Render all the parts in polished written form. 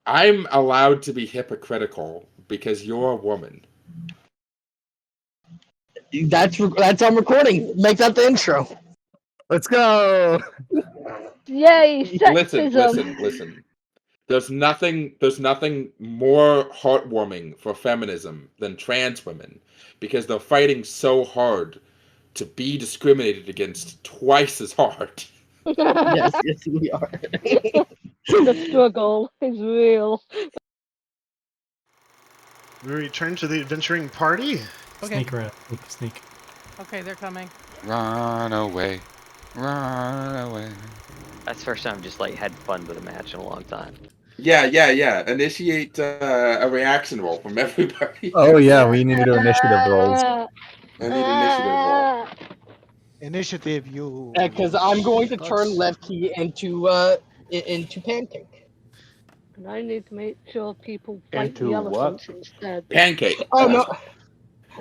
I'm allowed to be hypocritical because you're a woman. That's on recording. Make that the intro. Let's go. Yay, sexism. Listen. There's nothing more heartwarming for feminism than trans women because they're fighting so hard to be discriminated against twice as hard. Yes, we are. The struggle is real. We return to the adventuring party. Okay. Sneak around. Sneak. Okay, they're coming. Run away. Run away. That's the first time I've just like had fun with a match in a long time. Yeah. Initiate a reaction roll from everybody. Oh yeah, we need initiative rolls. I need initiative roll. Initiative, you. Because I'm going to turn Levki into Pancake. And I need to make sure people fight Into the what? elephants instead. Pancake. Oh no.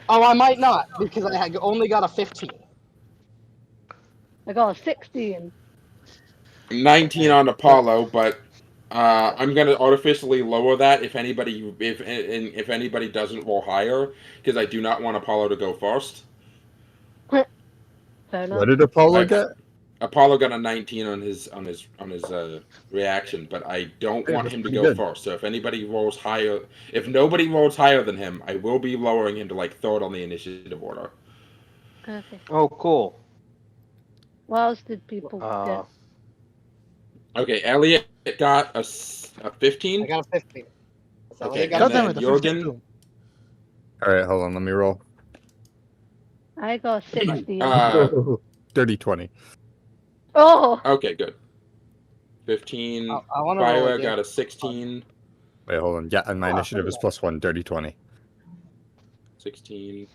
Oh, I might not because I only got a 15. I got a 16. 19 on Apollo, but I'm gonna artificially lower that if anybody doesn't roll higher because I do not want Apollo to go first. Fair enough. What did Apollo get? Apollo got a 19 on his reaction, but I don't want him to go first. So if anybody rolls higher, if nobody rolls higher than him, I will be lowering him to like third on the initiative order. Okay. Oh, cool. What else did people get? Okay, Elliot got a 15. I got a 15. So Okay, I got and then Jurgen. All right, hold on. Let me roll. I got a 16. Dirty 20. Oh! Okay, good. 15. I want to roll Phyra again. got a 16. Wait, hold on. Yeah, and my initiative is +1. Dirty 20. 16.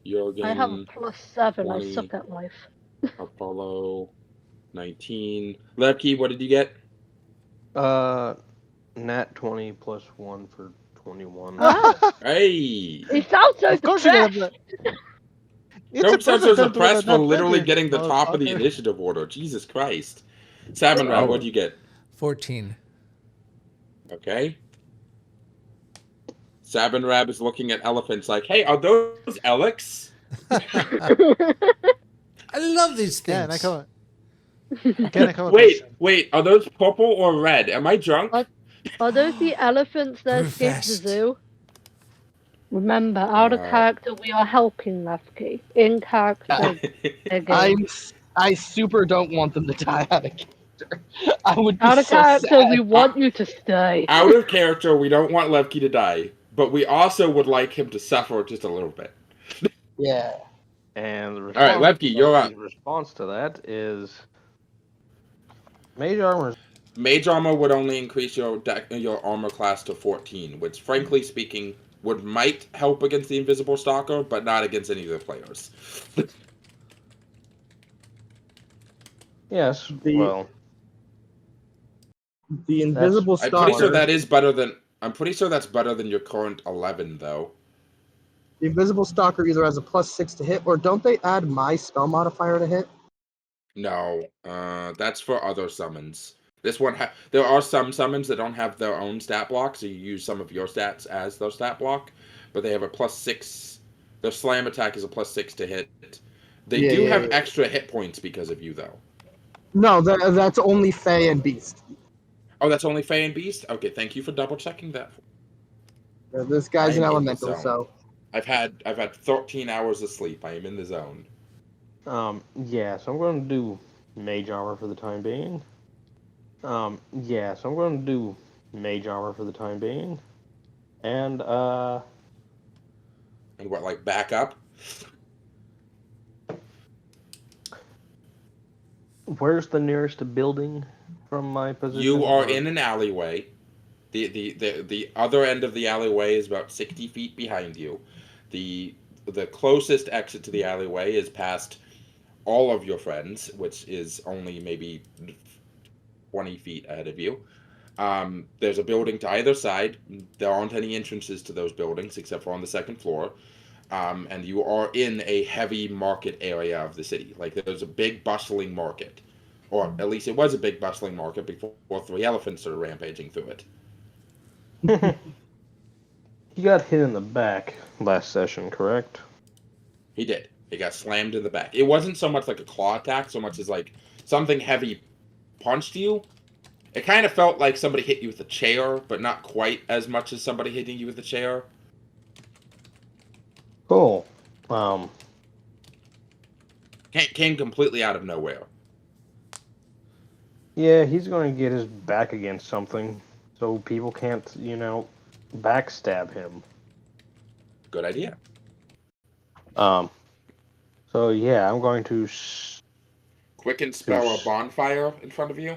Jurgen. I have a +7. 20. I suck at life. Apollo. 19. Levki, what did you get? Nat 20 plus 1 for 21. Wow. Hey! It sounds so Of course you depressed. got Don't sound so suppressed for not literally ready. getting the top of the Motherfucker. initiative order. Jesus Christ. Sabanrab, what'd you get? 14. Okay. Sabanrab is looking at elephants like, hey, are those Elix? I love these things. Yeah, and I come. Can I come? Wait, are those purple or red? Am I drunk? What? Are those the elephants that escaped the Brewfest. zoo? Remember, out of character, we are helping Levki. In character, again. I super don't want them to die out of character. I would be Out of so character, sad. we want you to stay. Out of character, we don't want Levki to die, but we also would like him to suffer just a little bit. Yeah. And the All right, Levki, you're up. The response to that is Mage Armor. Mage armor would only increase your armor class to 14, which, frankly speaking, might help against the Invisible Stalker, but not against any of the players. Yes, The- well, The invisible I'm stalker. pretty sure that is better than. I'm pretty sure that's better than your current 11, though. The invisible stalker either has a +6 to hit, or don't they add my spell modifier to hit? No, that's for other summons. This one, there are some summons that don't have their own stat block, so you use some of your stats as their stat block, but they have a +6. Their slam attack is a +6 to hit. They do have extra hit points because of you, though. No, that's only Fey and Beast. Oh, that's only Fey and Beast? Okay, thank you for double checking that. This guy's an I am in the elemental, zone. so I've had 13 hours of sleep. I am in the zone. yeah, so I'm going to do Mage Armor for the time being. And, And what, like back up? where's the nearest building from my position? You are in an alleyway. The other end of the alleyway is about 60 feet behind you. The closest exit to the alleyway is past all of your friends, which is only maybe 20 feet ahead of you. There's a building to either side. There aren't any entrances to those buildings except for on the second floor. and you are in a heavy market area of the city. Like there's a big bustling market, or at least it was a big bustling market before 3 elephants started rampaging through it. He got hit in the back last session, correct? He did. He got slammed in the back. It wasn't so much like a claw attack, so much as like something heavy punched you. It kind of felt like somebody hit you with a chair, but not quite as much as somebody hitting you with a chair. Cool. Came completely out of nowhere. Yeah, he's going to get his back against something, so people can't, backstab him. Good idea. So yeah, I'm going to. Quicken spell a bonfire in front of you.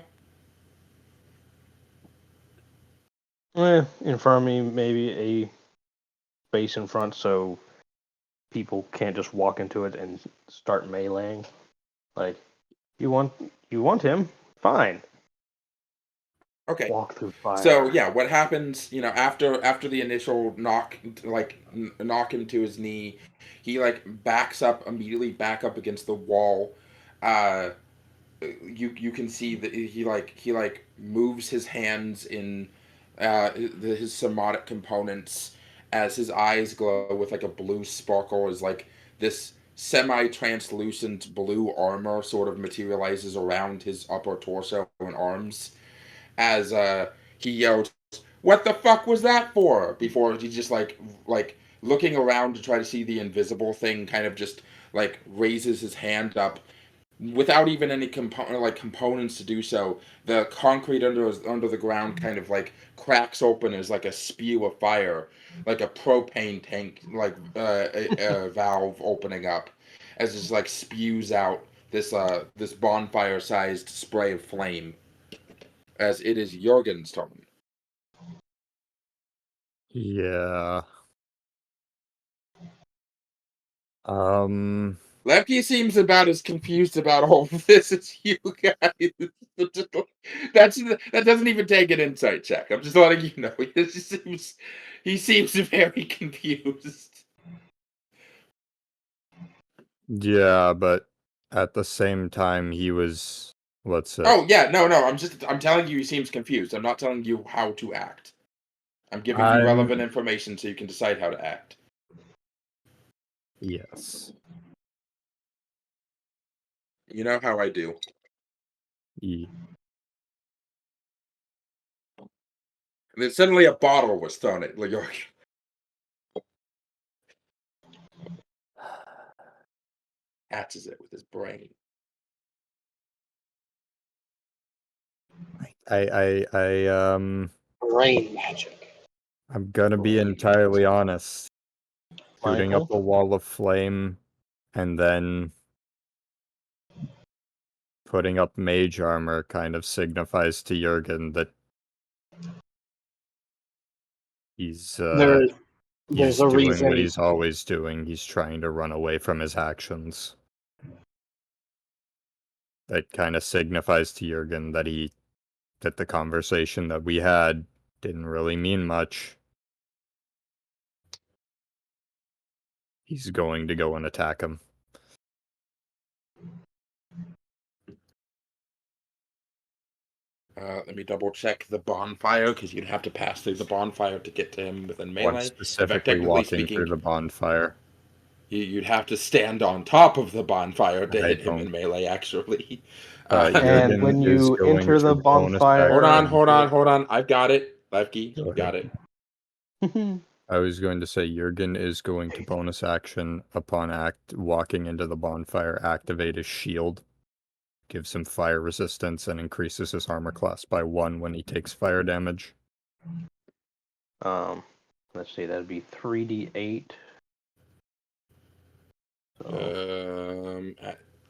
In front of me, maybe a space in front, so people can't just walk into it and start meleeing. Like, you want him? Fine. Okay. Walk through fire. So yeah, what happens? After the initial knock him to his knee, he immediately back up against the wall. You can see that he moves his hands in his somatic components as his eyes glow with like a blue sparkle, as like this semi-translucent blue armor sort of materializes around his upper torso and arms as he yelled, "What the fuck was that for?" Before he just like looking around to try to see the invisible thing, kind of just like raises his hand up without even any components to do so. The concrete under the ground kind of like cracks open as like a spew of fire, like a propane tank, like a valve opening up, as it like spews out this bonfire-sized spray of flame. As it is Jurgen's turn. Yeah. Levki seems about as confused about all of this as you guys. That doesn't even take an insight check. I'm just letting you know. He seems very confused. Yeah, but at the same time, he was. Let's say. Oh yeah, no. I'm telling you, he seems confused. I'm not telling you how to act. I'm giving you relevant information so you can decide how to act. Yes. You know how I do. Yeah. And then suddenly a bottle was thrown at Leorg. Catches it with his brain. Brain magic. I'm gonna be entirely honest. Shooting Michael? up a wall of flame and then putting up mage armor kind of signifies to Jurgen that he's There's a doing reason. what he's always doing. He's trying to run away from his actions. That kind of signifies to Jurgen that the conversation that we had didn't really mean much. He's going to go and attack him. Let me double check the bonfire, because you'd have to pass through the bonfire to get to him within melee. One specifically walking through the bonfire. You'd have to stand on top of the bonfire to hit him in melee, actually. And when you enter the bonfire... Hold on. I've got it. Levki, got it. I was going to say Jurgen is going to bonus action upon walking into the bonfire, activate his shield, gives him fire resistance, and increases his armor class by 1 when he takes fire damage. Let's see, that'd be 3d8.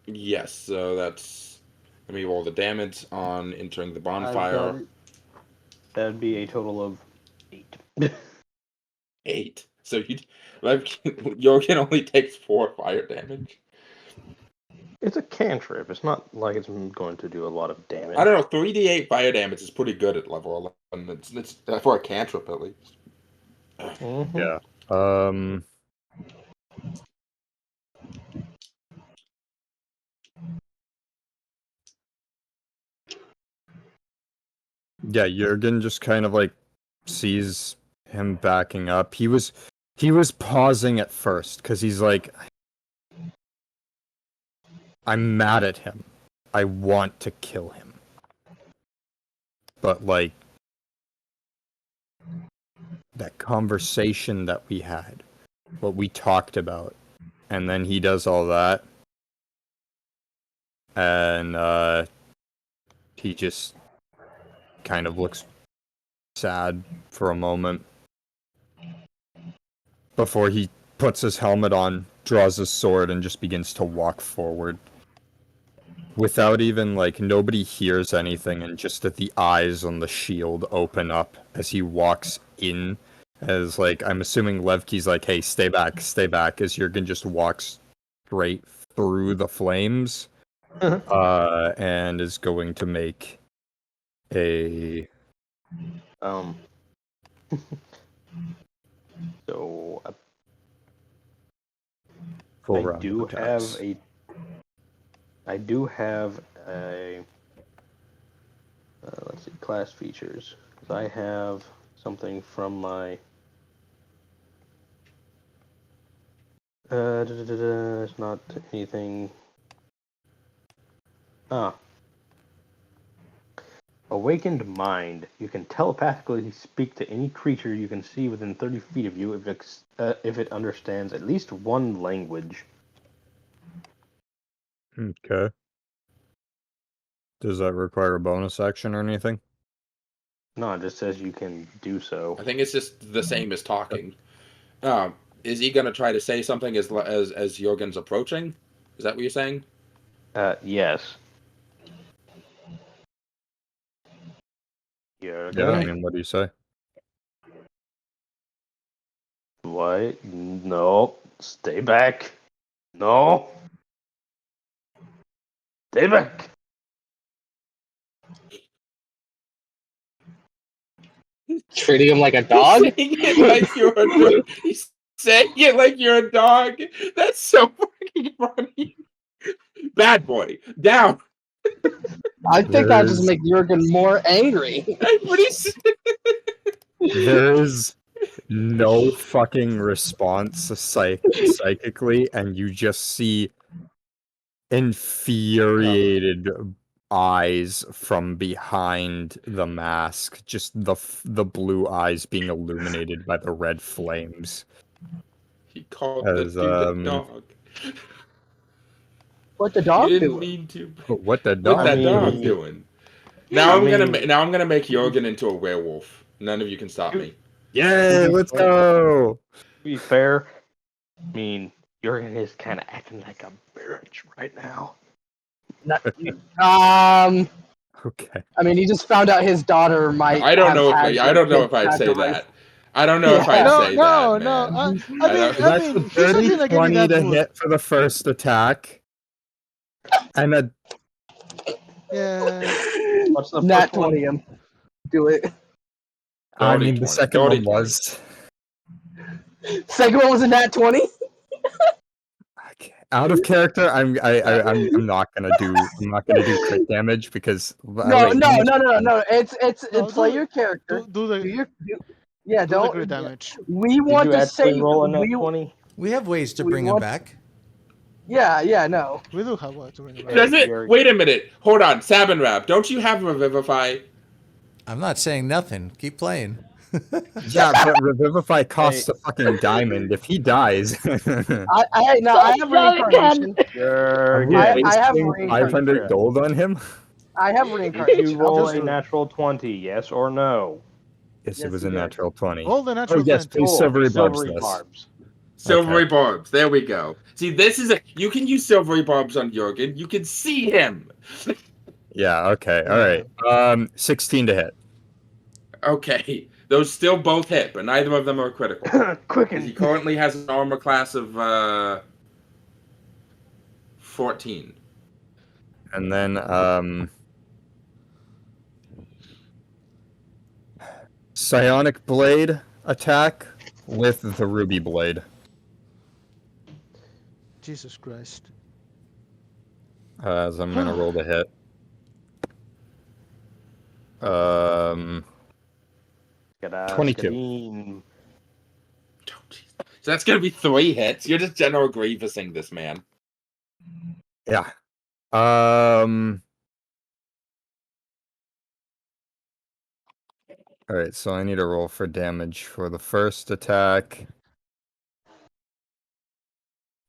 Yes, so that's... Let me roll the damage on entering the bonfire. That'd be a total of 8. 8. So Jurgen only takes 4 fire damage. It's a cantrip. It's not like it's going to do a lot of damage. I don't know. 3d8 fire damage is pretty good at level 11. It's for a cantrip at least. Mm-hmm. Yeah. Yeah, Jurgen just kind of like sees him backing up. He was pausing at first because he's like, I'm mad at him. I want to kill him. But like that conversation that we had, what we talked about, and then he does all that, and he just kind of looks sad for a moment before he puts his helmet on, draws his sword, and just begins to walk forward. Without even, like, nobody hears anything, and just that the eyes on the shield open up as he walks in. As, like, I'm assuming Levki's like, hey, stay back, as Jurgen just walks straight through the flames, and is going to make a... So, full I round do of attacks. have a let's see, class features. 'Cause I have something from my it's not anything. Awakened Mind. You can telepathically speak to any creature you can see within 30 feet of you if it understands at least one language. Okay. Does that require a bonus action or anything? No, it just says you can do so. I think it's just the same as talking. Is he gonna try to say something as Jurgen's approaching? Is that what you're saying? Yes. Yeah, I Jurgen? mean, what do you say? What? No. Stay back. No. Stay back. Treating him like a dog? He's saying it like you're a dog. That's so fucking funny. Bad boy, down. I think that just make Jurgen more angry. There is no fucking response psychically, and you just see infuriated eyes from behind the mask, just the blue eyes being illuminated by the red flames. He called As, the dude a dog. What the He dog didn't doing? mean to. What the What dog? that dog mean- doing? Now I'm mean- gonna make Jurgen into a werewolf. None of you can stop me. Yay! Let's go. To be fair, I mean, Jurgen is kind of acting like a bitch right now. Okay. I mean, he just found out his daughter might. I don't have know had if I'd say that. I don't know if I'd say that, man. I That's mean, a he's not dirty gonna give me 20 that to wood. hit for the first attack. And a Yeah. What's the Nat first one? 20 him. Do it. I mean, the 20, second dirty one 20. was. Second one was a nat 20. Out of character, I'm not gonna do crit damage because No. It's No, play do- your character. Do the Yeah, do the don't. crit damage. We Did want you to actually say roll a net 20? We have ways to We bring him want- back. Yeah, no. We do have what to bring it back. Does it? Jurgen. Wait a minute. Hold on, Sabanrab. Don't you have Revivify? I'm not saying nothing. Keep playing. Yeah, but Revivify costs a fucking diamond. If he dies, I have reincarnation. Jurgen. I have wasting reincarnation. 500 gold on him. I have Did reincarnation. you roll I'll just- a natural 20? Yes or no? Yes, Yes, it was he a did. natural 20. Roll the natural Oh yes, 20. please silvery barbs Silvery this. barbs. Silvery barbs. There we go. See, this is you can use silvery barbs on Jurgen. You can see him. Yeah. Okay. All right. 16 to hit. Okay, those still both hit, but neither of them are critical. 'Cause Quicken. he currently has an armor class of 14. And then psionic blade attack with the ruby blade. Jesus Christ. As I'm gonna roll the hit. 22. Skadeen. So that's gonna be 3 hits. You're just General Grievousing this man. Yeah. Alright, so I need a roll for damage for the first attack.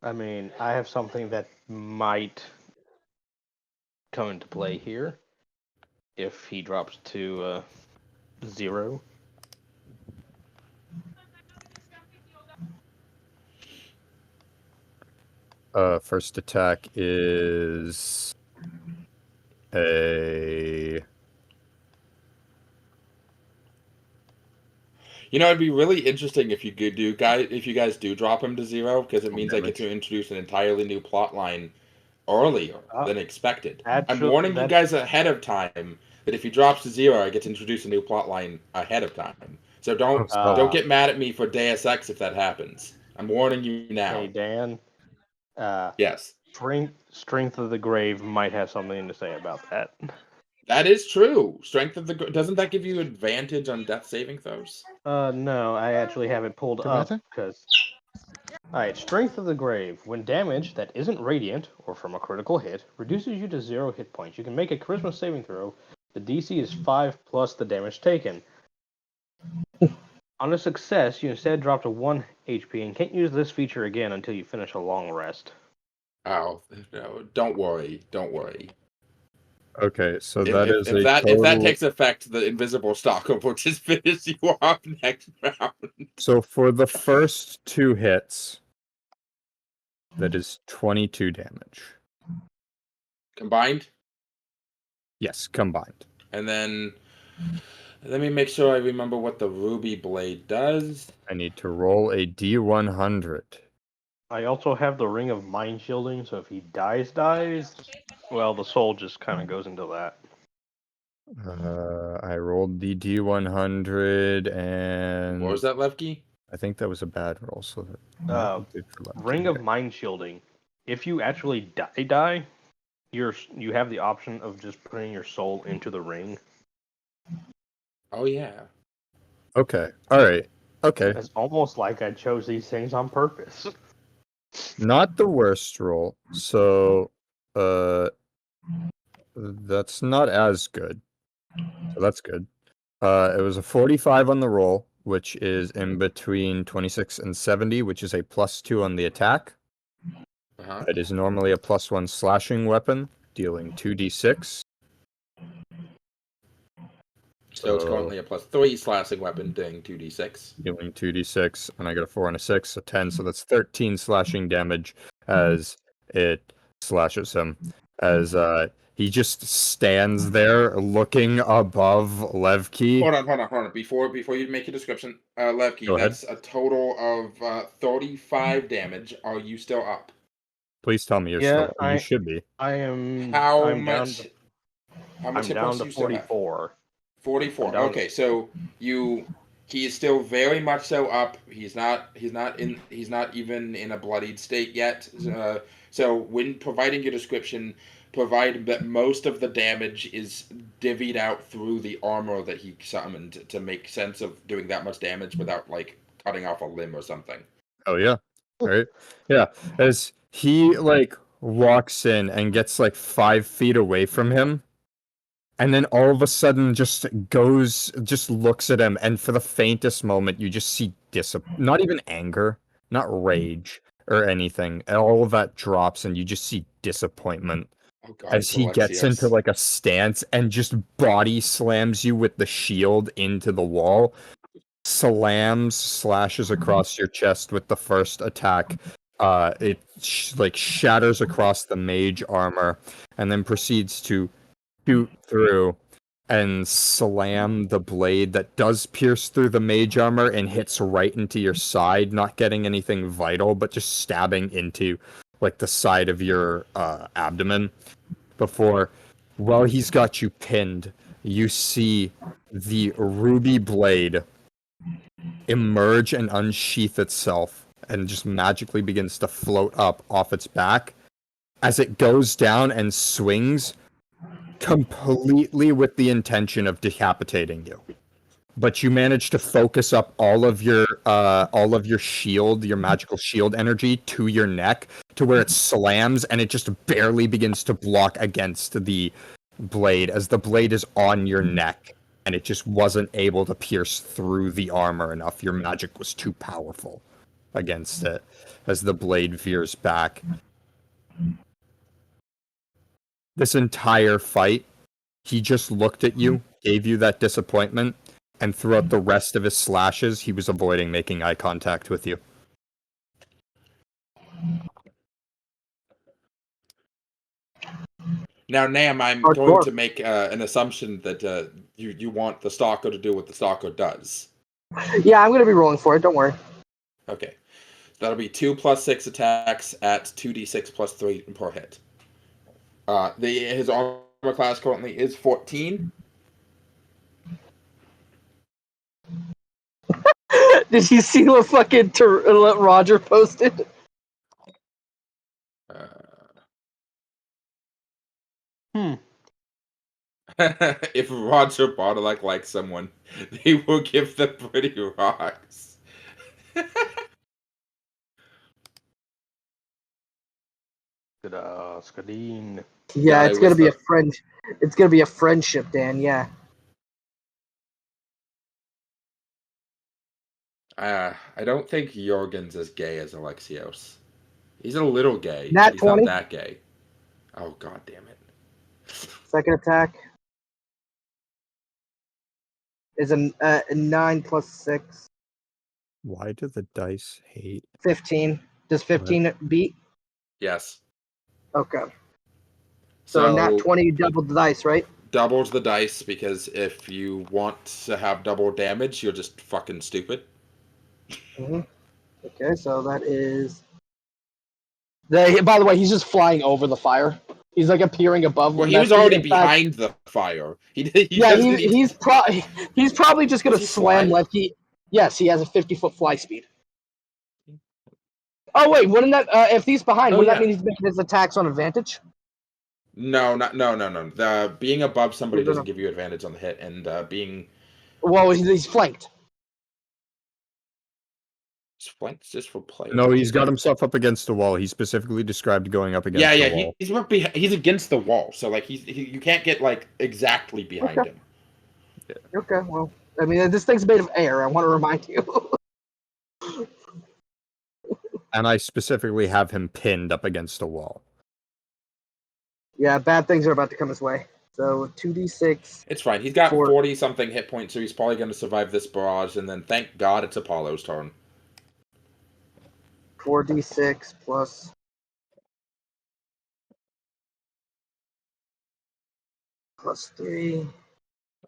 I mean, I have something that might come into play here if he drops to 0. First attack is a... You know, it'd be really interesting if you guys do drop him to 0, because it means I get to introduce an entirely new plot line earlier than expected. I'm warning you guys ahead of time that if he drops to 0, I get to introduce a new plot line ahead of time. So don't get mad at me for Deus Ex if that happens. I'm warning you now. Hey, Dan. Yes. Strength of the Grave might have something to say about that. That is true. Doesn't that give you advantage on death saving throws? No, I actually have it pulled up Commander? because. Alright, Strength of the Grave. When damage that isn't radiant or from a critical hit reduces you to 0 hit points, you can make a charisma saving throw. The DC is 5 plus the damage taken. On a success, you instead drop to 1 HP and can't use this feature again until you finish a long rest. Oh, no, don't worry. Don't worry. Okay, so If that takes effect, the invisible stalker will just finish you off next round. So for the first 2 hits, that is 22 damage. Combined? Yes, combined. And then let me make sure I remember what the ruby blade does. I need to roll a D100. I also have the Ring of Mind Shielding, so if he dies, well, the soul just kind of goes into that. I rolled the D100 and... Mm. What was that, Levki? I think that was a bad roll, so that Ring of Mind Shielding. If you actually die, you have the option of just putting your soul into the ring. Oh yeah. Okay. Alright. Okay. It's almost like I chose these things on purpose. Not the worst roll. So that's not as good. So that's good. It was a 45 on the roll, which is in between 26 and 70, which is a +2 on the attack. It is normally a +1 slashing weapon, dealing 2d6. So it's currently a +3 slashing weapon doing 2d6. Dealing 2d6, and I got a 4 and a 6, so 10, so that's 13 slashing damage as it slashes him. As he just stands there looking above Levki. Hold on. Before you make your description, Levki, that's a total of 35 damage. Are you still up? Please tell me you're still. You should be. I am. How much hit down points to do you still have? 44. 44. Okay, so he is still very much so up. He's not even in a bloodied state yet. So when providing your description, provide that most of the damage is divvied out through the armor that he summoned to make sense of doing that much damage without like cutting off a limb or something. Oh yeah. Right? Yeah. As he walks in and gets 5 feet away from him, and then all of a sudden just looks at him, and for the faintest moment you just see not even anger, not rage or anything. And all of that drops and you just see disappointment. Oh God, as he gets into a stance and just body slams you with the shield into the wall. Slashes across your chest with the first attack. It shatters across the mage armor and then proceeds to shoot through and slam the blade that does pierce through the mage armor and hits right into your side, not getting anything vital, but just stabbing into the side of your abdomen. Before, while he's got you pinned, you see the ruby blade emerge and unsheath itself and just magically begins to float up off its back. As it goes down and swings, completely with the intention of decapitating you. But you manage to focus up all of your shield, your magical shield energy to your neck to where it slams and it just barely begins to block against the blade as the blade is on your neck and it just wasn't able to pierce through the armor enough. Your magic was too powerful against it as the blade veers back. This entire fight, he just looked at you, gave you that disappointment, and throughout the rest of his slashes, he was avoiding making eye contact with you. Now, Nam, I'm going to make an assumption that you want the Stalker to do what the Stalker does. Yeah, I'm going to be rolling for it. Don't worry. Okay. That'll be 2 + 6 attacks at 2d6 + 3 per hit. His armor class currently is 14. Did you see what fucking Roger posted? If Roger Bartolak likes someone, they will give them pretty rocks. Skadeen. Yeah, Guy it's gonna with be the- a friend. It's gonna be a friendship, Dan. Yeah. I don't think Jurgen's as gay as Alexios. He's a little gay, Nat but he's 20. not that gay. Oh, god damn it. Second attack is a 9 + 6. Why do the dice hate? 15. Does 15 beat? Yes. Okay. So nat 20, you doubled the dice, right? Doubles the dice, because if you want to have double damage, you're just fucking stupid. Mm-hmm. Okay, so that is. By the way, he's just flying over the fire. He's like appearing above. Well, he was already behind the fire. He's probably just gonna Does he slam fly? Levki. Yes, he has a 50-foot fly speed. Oh wait, wouldn't that if he's behind, Oh, wouldn't yeah. that mean he's making his attacks on advantage? No. The being above somebody No, no, no. doesn't give you advantage on the hit, and being Well, he's flanked. flanked just for play. No, he's got himself up against the wall. He specifically described going up against the wall. He's against the wall, so like you can't get like exactly behind Okay. him. Okay, well, I mean, this thing's made of air. I want to remind you. And I specifically have him pinned up against the wall. Yeah, bad things are about to come his way. So 2d6. It's fine. He's got 4. 40 something hit points, so he's probably going to survive this barrage. And then thank God it's Apollo's turn. 4d6 plus. Plus 3.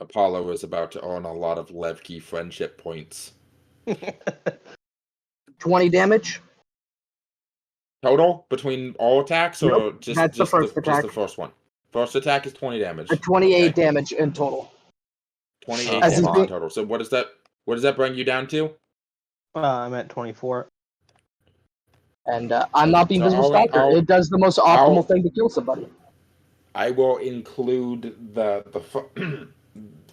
Apollo is about to earn a lot of Levki friendship points. 20 damage. Total between all attacks, or Nope, just that's the first attack. Just the first one. First attack is 20 damage. 28 damage in total. 28 As he's damage in being- total. So what does that bring you down to? I'm at 24. And I'm not the So invisible stalker. It does the most optimal thing to kill somebody. I will include the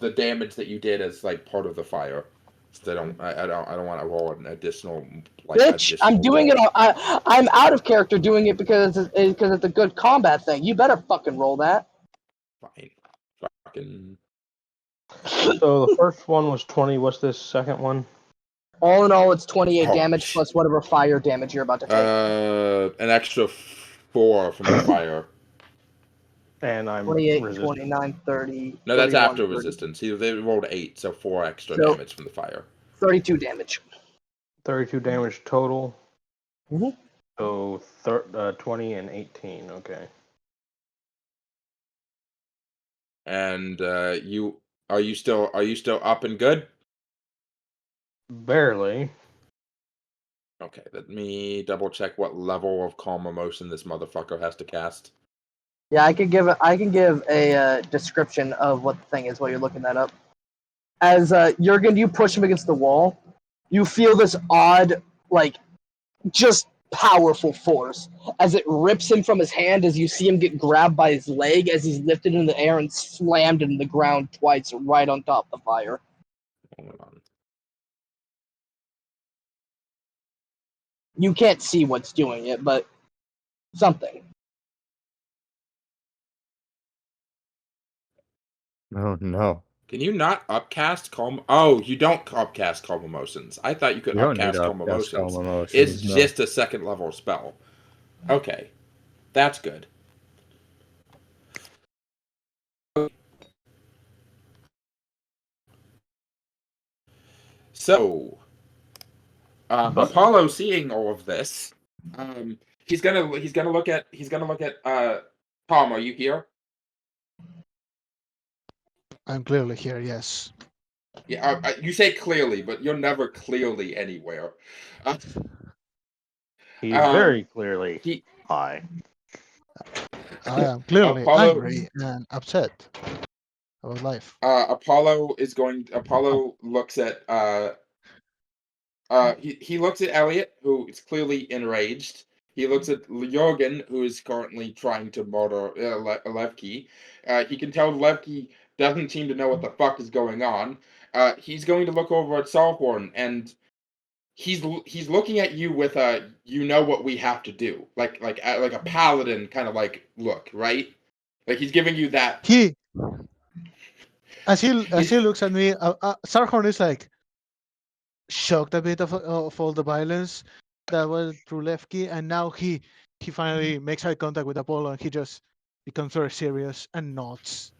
the damage that you did as like part of the fire. So I don't want to roll an additional. Bitch, I'm doing it. I'm out of character doing it because it's a good combat thing. You better fucking roll that. Fine. Fucking. So the first one was 20. What's this second one? All in all, it's 28 Oh, damage plus whatever fire damage you're about to take. An extra 4 from the fire. And I'm 28, resistant. 29, 30. No, that's 31, after 30, resistance. They rolled 8, so 4 extra So- damage from the fire. 32 damage. 32 damage total. Mhm. So 20 and 18. Okay. And are you still up and good? Barely. Okay, let me double check what level of calm emotion this motherfucker has to cast. Yeah, I can give a description of what the thing is while you're looking that up. As Jurgen, you push him against the wall. You feel this odd, like, just powerful force as it rips him from his hand as you see him get grabbed by his leg as he's lifted in the air and slammed into the ground twice right on top of the fire. Hold on. You can't see what's doing it, but something. Oh no. Can you not upcast calm? Oh, you don't upcast calm emotions. I thought you could You don't need upcast to calm upcast emotions. calm emotions. It's no. just a second level spell. Okay, that's good. So, But- Apollo, seeing all of this, he's gonna look at Tom. Are you here? I'm clearly here, yes. Yeah, you say clearly, but you're never clearly anywhere. He's Um, very clearly he high. I am clearly Apollo- angry and upset about life. Apollo looks at he looks at Elliot, who is clearly enraged. He looks at Jurgen, who is currently trying to murder Levki. He can tell Levki doesn't seem to know what the fuck is going on. He's going to look over at Sarhorn, and he's looking at you with a you know what we have to do, like a paladin kind of like look, right? Like he's giving you that. As he looks at me, Sarhorn is like shocked a bit of all the violence that went through Levki, and now he finally makes eye contact with Apollo, and he just becomes very serious and nods.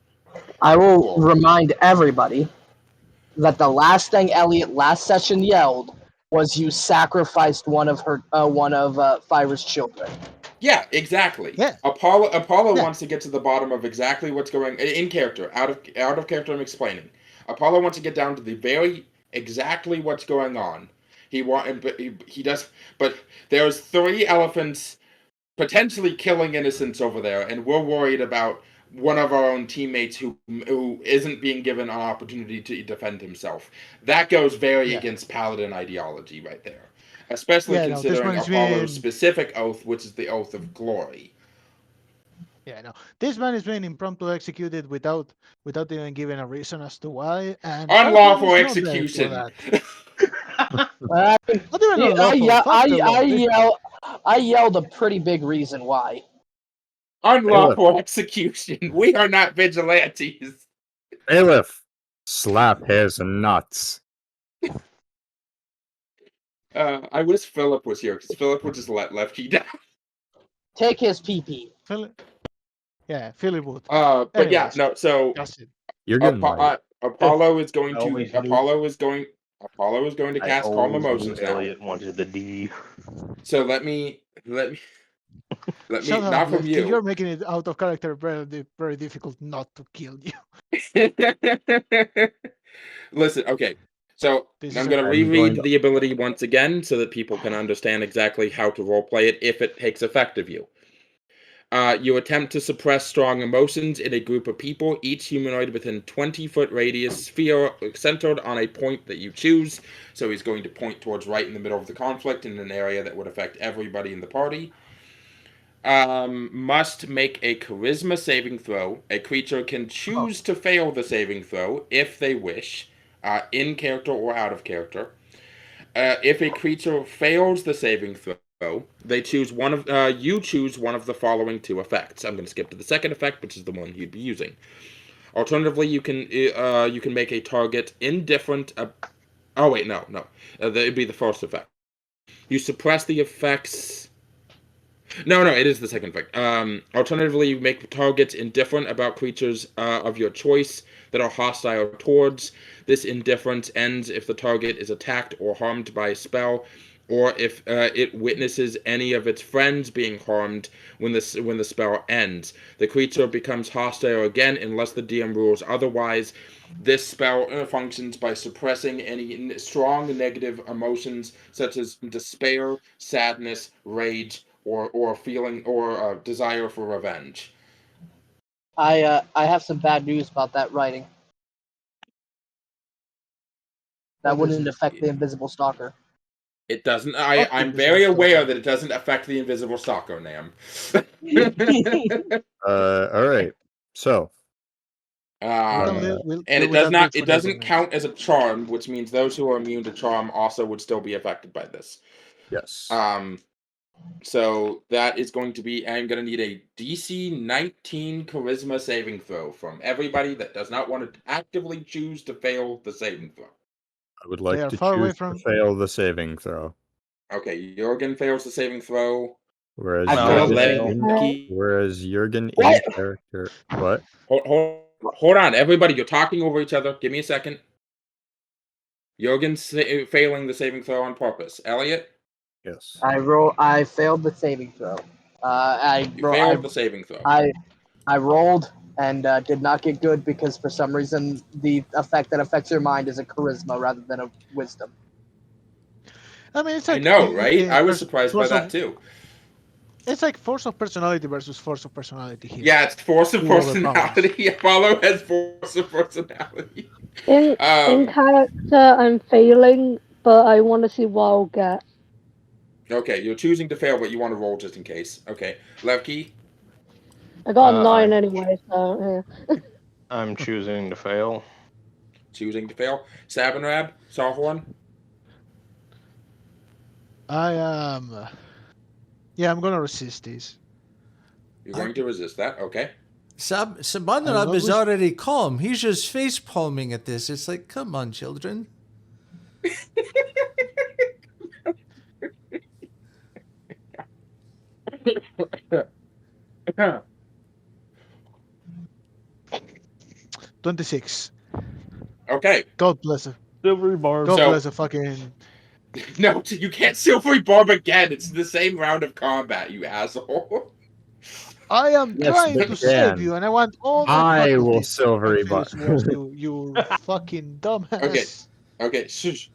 I will Cool. remind everybody that the last thing Elliot last session yelled was you sacrificed one of Phyra's children. Yeah, exactly. Yeah. Apollo Yeah. wants to get to the bottom of exactly what's going in character. Out of character, I'm explaining. Apollo wants to get down to the very exactly what's going on. He does, but there's 3 elephants potentially killing innocents over there, and we're worried about one of our own teammates who isn't being given an opportunity to defend himself. That goes very Yeah. against paladin ideology right there. Especially Yeah, no, this considering man is Apollo's being- specific oath, which is the oath of glory. Yeah, no. This man is being impromptu executed without even giving a reason as to why, and Unlawful Sarhorn is not there for execution. that. I, Not even unlawful. Fuck the law. I yelled a pretty big reason why. Unlawful execution. We are not vigilantes. Aleph, slap his nuts. I wish Philip was here, because Philip would just let Lefty down. Take his pee-pee. Yeah, Philly would. But yeah, Anyways, no, so that's it. You're getting light. Apollo is going I to always knew- Apollo is going to I cast calm always knew emotions now. Elliot wanted the D. So let me Shut not up, from Lefty. you. You're making it out of character very difficult not to kill you. Listen, okay. So This I'm is going to a- reread the ability once again so that people can understand exactly how to roleplay it if it takes effect of you. You attempt to suppress strong emotions in a group of people, each humanoid within 20-foot radius sphere centered on a point that you choose. So he's going to point towards right in the middle of the conflict in an area that would affect everybody in the party. Must make a charisma saving throw. A creature can choose to fail the saving throw if they wish, in character or out of character. If a creature fails the saving throw, they choose you choose one of the following 2 effects. I'm going to skip to the second effect, which is the one you'd be using. Alternatively, you can make a target indifferent. Oh wait, no. That'd be the first effect. You suppress the effects. No, it is the second effect. Alternatively, you make targets indifferent about creatures of your choice that are hostile towards. This indifference ends if the target is attacked or harmed by a spell, or if it witnesses any of its friends being harmed when the spell ends. The creature becomes hostile again unless the DM rules otherwise. This spell functions by suppressing any strong negative emotions such as despair, sadness, rage, or feeling or desire for revenge. I have some bad news about that writing. That What is wouldn't it? affect the invisible stalker. It doesn't. Fuck I'm the very invisible aware stalker. that it doesn't affect the invisible stalker, Nam. All right. So, We can Um, we'll and deal it with does that not. bridge It whenever doesn't next. count as a charm, which means those who are immune to charm also would still be affected by this. yes. So that is going to be. I'm going to need a DC 19 Charisma saving throw from everybody that does not want to actively choose to fail the saving throw. I would They like are to far away choose to from. fail the saving throw. Okay, Jurgen fails the saving throw. Whereas I failed the Jurgen, Levki. in What? character. What? Hold on, everybody. You're talking over each other. Give me a second. Jurgen's failing the saving throw on purpose. Elliot, Yes. I failed the saving throw. you failed the saving throw. I rolled and did not get good because for some reason the effect that affects your mind is a charisma rather than a wisdom. I mean, it's I like know, right? I was versus surprised by force that of, too. it's like force of personality versus force of personality here. Yeah, it's force of Who overpowers? personality. Apollo has force of personality. In character, I'm failing, but I want to see what I'll get. Okay, you're choosing to fail, but you want to roll just in case. Okay, Levki, I got a 9 I'm anyway, so yeah. I'm choosing to fail. choosing to fail. Sabanrab, Sarhorn. I am. Yeah, I'm gonna resist this. You're going to resist that. Okay. Sabanrab is already calm. He's just face palming at this. It's like, come on, children. 26. Okay. God bless it. Silvery barb. God So- bless the fucking. No, you can't silvery barb again. It's the same round of combat, you asshole. I am Yes, trying but to save Dan, you, and I want all my I will faculties silvery and feels bar- towards you fucking dumbass. Okay. Okay, shush.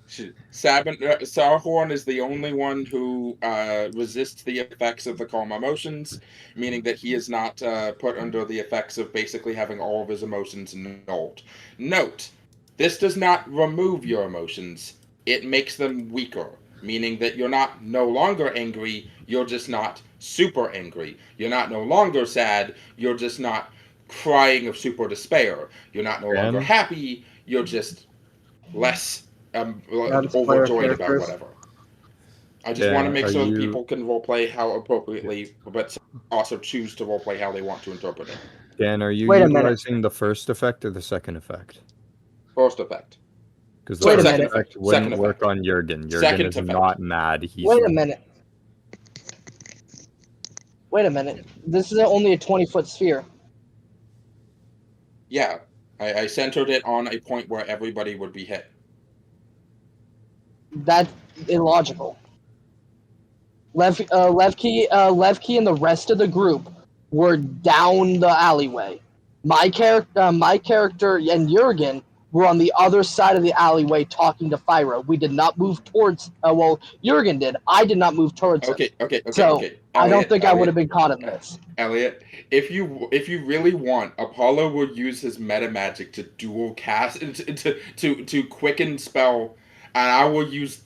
Sarhorn is the only one who resists the effects of the calm emotions, meaning that he is not put under the effects of basically having all of his emotions annulled. Note, this does not remove your emotions. It makes them weaker, meaning that you're not no longer angry, you're just not super angry. You're not no longer sad, you're just not crying of super despair. You're not no longer Dan? happy, you're just less That's player overjoyed about characters. whatever. I just want to Dan, make are sure that you- people can roleplay how appropriately, but also choose to roleplay how they want to interpret it. Dan, are you Wait a minute. utilizing the first effect or the second effect? First effect. Because the Wait a first minute. effect Second wouldn't effect. work on Jurgen. Jurgen Second is effect. not mad. He's Wait a minute. Wait a minute. This is only a 20-foot sphere. Yeah, I centered it on a point where everybody would be hit. That's illogical. Levki and the rest of the group were down the alleyway. My character, and Jurgen were on the other side of the alleyway talking to Phyra. We did not move towards. Well, Jurgen did. I did not move towards him. Okay. So, Elliot, I don't think I would have been caught in uh, this. Elliot, if you really want, Apollo will use his meta magic to dual cast to quicken spell, and I will use.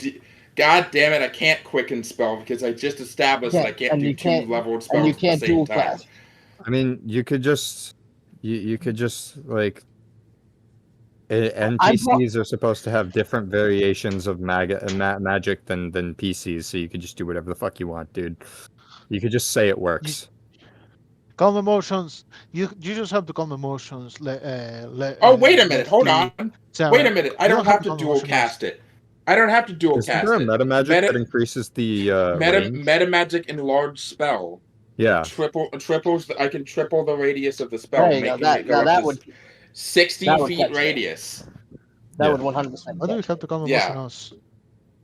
God damn it! I can't quicken spell because I just established that I can't and do you two can't- leveled And spells you at the can't same dual time. cast. I mean, you could just like NPCs are supposed to have different variations of magic than PCs, so you could just do whatever the fuck you want, dude. You could just say it works. Calm emotions. You just have to calm emotions. Oh, wait a minute. Hold Levki, on. Sarah. Wait a minute. I You don't have to calm dual emotions. cast it. I don't have to dual Isn't cast there a it. meta magic that increases the range? Meta magic enlarged spell. Yeah. Triples. I can triple the radius of the spell, There you go. making it go up to 60 that would feet catch it. radius. That Yeah. would 100%. Why do we catch have it. to calm Yeah. emotions?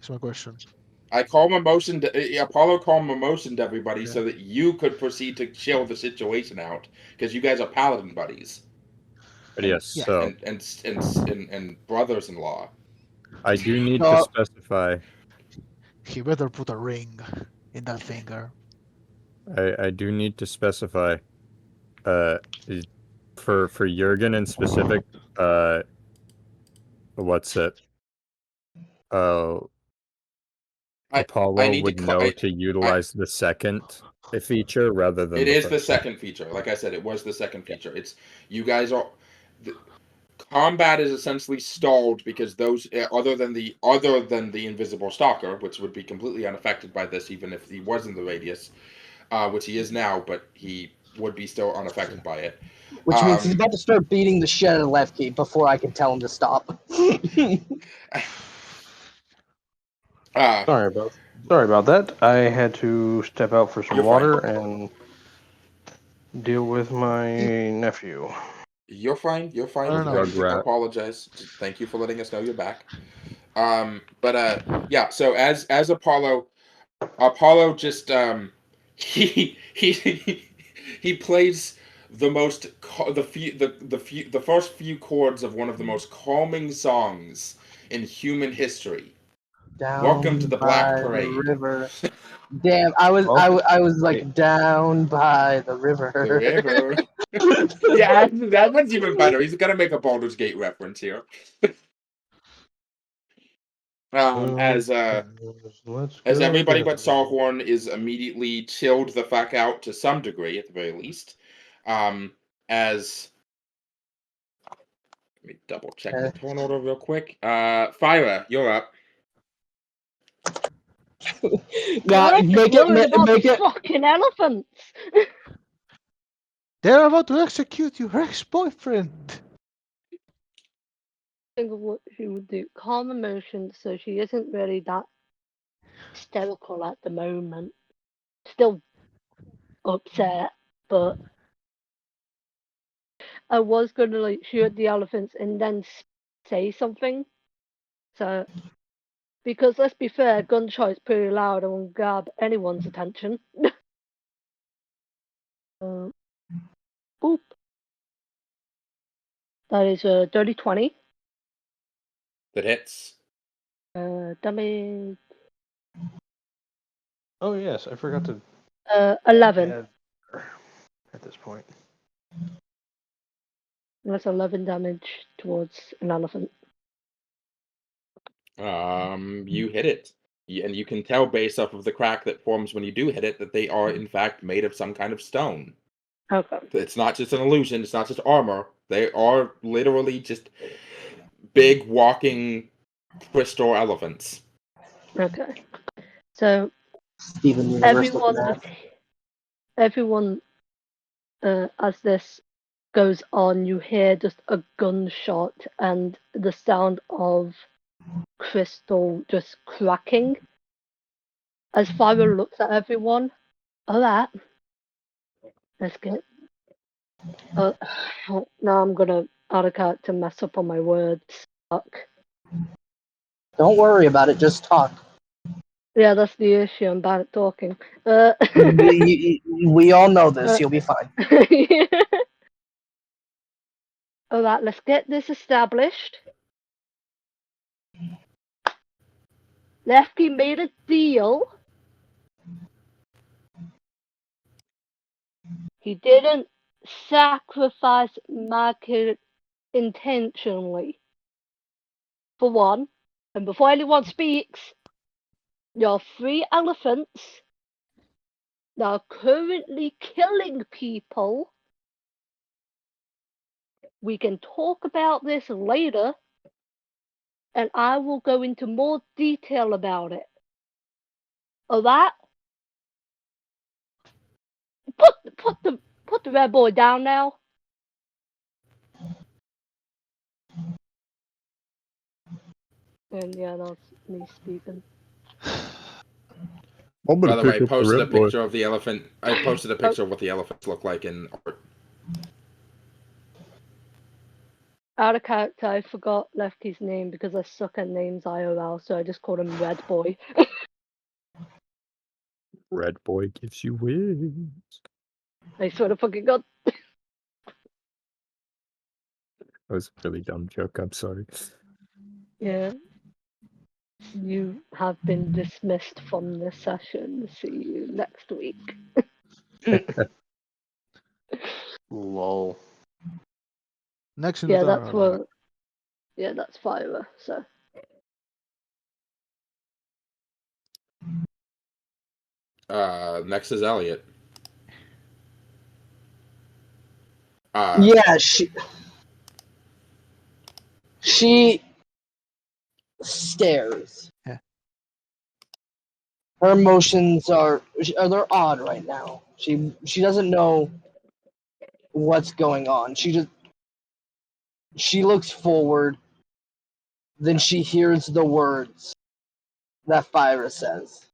Is my question. I calm emotion. Apollo calm emotion to everybody Yeah. so that you could proceed to chill the situation out because you guys are paladin buddies. But yes, Yeah. so And brothers-in-law. I do need to So- specify. He better put a ring in that finger. I do need to specify. For Jurgen in specific. What's it? Apollo need would to. know to utilize the second feature rather than It the is first. the second feature. Like I said, it was the second feature. It's you guys are. The, combat is essentially stalled because those other than the invisible stalker, which would be completely unaffected by this, even if he was in the radius, which he is now, but he would be still unaffected by it. Which means he's about to start beating the shit out of Levki before I can tell him to stop. Sorry about that. I had to step out for some You're water fine. and deal with my nephew. You're fine. You're fine. I You don't don't know. need to Rugrat. apologize. Thank you for letting us know you're back. Yeah. So as Apollo just he plays the first few chords of one of the most calming songs in human history. Down Welcome to the Black by Parade. the river. Damn, I was like down by the river. The river. Yeah, that one's even better. He's gonna make a Baldur's Gate reference here. As everybody but Sarhorn is immediately chilled the fuck out to some degree, at the very least. As let me double check the turn order real quick. Phyra, you're up. Now make it. Fucking elephants. They're about to execute your ex-boyfriend. Think of what she would do. Calm emotions, so she isn't really that hysterical at the moment. Still upset, but I was gonna like shoot the elephants and then say something. So, because let's be fair, gunshot's pretty loud and will grab anyone's attention. Boop. That is a dirty 20. That hits. Damage. Oh yes, I forgot to 11. add at this point. That's 11 damage towards an elephant. You hit it. And you can tell based off of the crack that forms when you do hit it that they are in fact made of some kind of stone. Okay. It's not just an illusion, it's not just armor. They are literally just big walking crystal elephants. Okay. So Steven Universe looking at. everyone as this goes on, you hear just a gunshot and the sound of crystal just cracking. As Phyra looks at everyone, alright, let's get. Now I'm gonna out of character mess up on my words. Fuck. Don't worry about it. Just talk. Yeah, that's the issue. I'm bad at talking. We all know this. You'll be fine. Alright, let's get this established. Lefty made a deal. He didn't sacrifice Market intentionally. For one, and before anyone speaks, your 3 elephants that are currently killing people. We can talk about this later, and I will go into more detail about it. Alright? Put the red boy down now. And yeah, that's me speaking. By the way, I posted a picture of the elephant. I posted a picture of what the elephants look like in art. Out of character, I forgot Lefty's name because I suck at names IRL, so I just called him Red Boy. Red boy gives you wings. I swear to fucking god. That was a really dumb joke. I'm sorry. Yeah. You have been dismissed from this session. See you next week. Lol. Next in Yeah, the that's tower. what. Yeah, that's Phyra. So Next is Elliot. Yeah, she stares. Yeah. Her emotions are they're odd right now. She doesn't know what's going on. She looks forward, then she hears the words that Phyra says.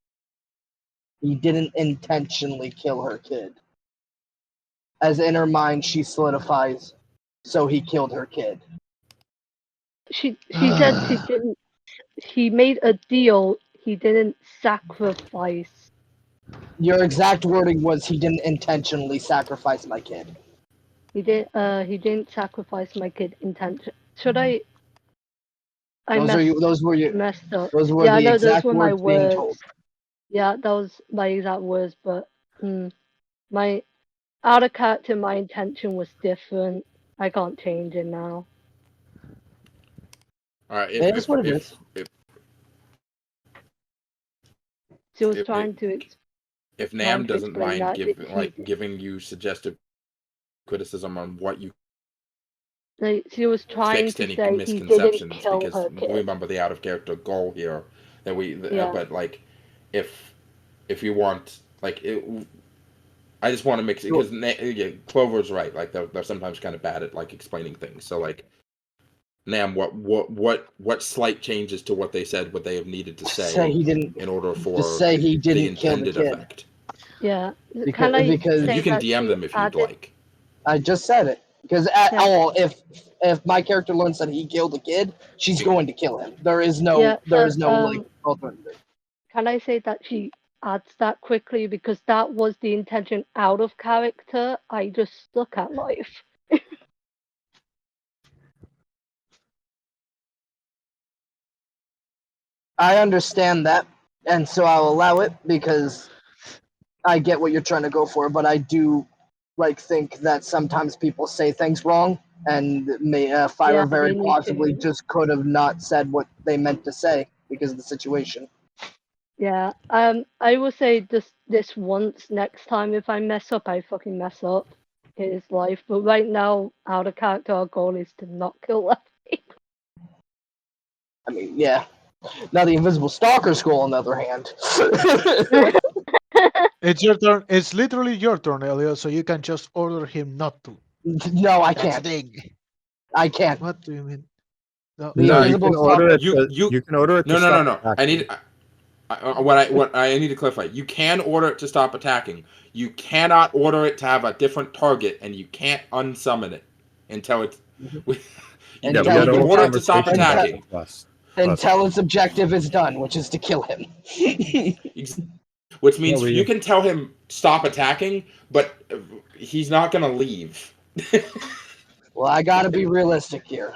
He didn't intentionally kill her kid. As in her mind she solidifies, so he killed her kid. She said she didn't. He made a deal. He didn't sacrifice. Your exact wording was he didn't intentionally sacrifice my kid. He didn't sacrifice my kid intention. Should I? I Those were messed up. the Yeah, no, those exact were my words being told. words. Yeah, that was my exact words. But my out of character, my intention was different. I can't change it now. All right. It is what it is. She was trying to. If Nam to doesn't explain mind that giving you suggestive criticism on what you she was trying fixed to any say he didn't misconceptions, kill because her kid. remember the out of character goal here that Yeah. but like if you want like it, I just want to mix it because Clover's right, like they're sometimes kind of bad at like explaining things. So like Nam, what slight changes to what they said would they have needed to say he didn't in order for just say he the didn't kill the intended kid. effect? Yeah. Because You can DM them if you'd like. I just said it. Because if my character learns that he killed a kid, she's going to kill him. There is no like alternative. Can I say that she adds that quickly because that was the intention out of character? I just stuck at life. I understand that, and so I'll allow it because I get what you're trying to go for, but I do think that sometimes people say things wrong, and Phyra very possibly just could have not said what they meant to say because of the situation. Yeah. I will say this once. Next time, if I mess up, I fucking mess up. It is life. But right now, out of character, our goal is to not kill Lefty. I mean, yeah. Now the Invisible Stalker Scroll, on the other hand. It's your turn. It's literally your turn, Elliot. So you can just order him not to. No, I That's can't. the thing. I can't. What do you mean? No, you can order it. You can order it. No. I need. What I need to clarify. You can order it to stop attacking. You cannot order it to have a different target, and you can't unsummon it until it's. You can order it to stop attacking until its objective is done, which is to kill him. Which means you can tell him stop attacking, but he's not gonna leave. Well, I gotta be realistic here.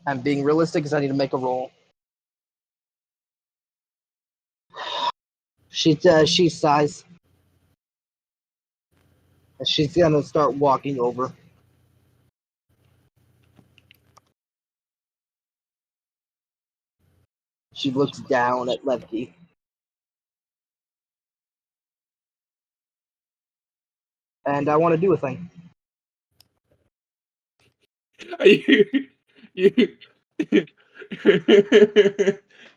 And being realistic is I need to make a roll. She sighs. She's gonna start walking over. She looks down at Levki. And I want to do a thing.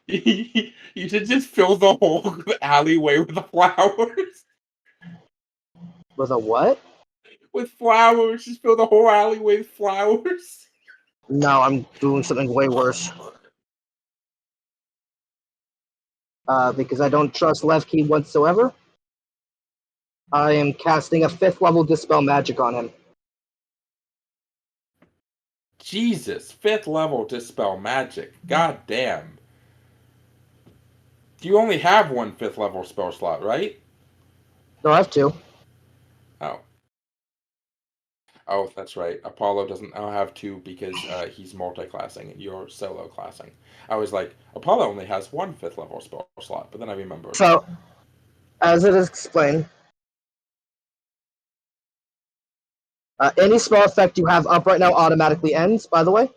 You should just fill the whole alleyway with flowers. With a what? With flowers. Just fill the whole alleyway with flowers. No, I'm doing something way worse. Because I don't trust Levki whatsoever. I am casting a 5th level Dispel Magic on him. Jesus, 5th level Dispel Magic. God damn. You only have one 5th level spell slot, right? No, I have 2. Oh, that's right. Apollo doesn't have 2 because he's multi-classing and you're solo classing. I was like, Apollo only has one 5th level spell slot, but then I remembered. So, as it is explained, any spell effect you have up right now automatically ends, by the way.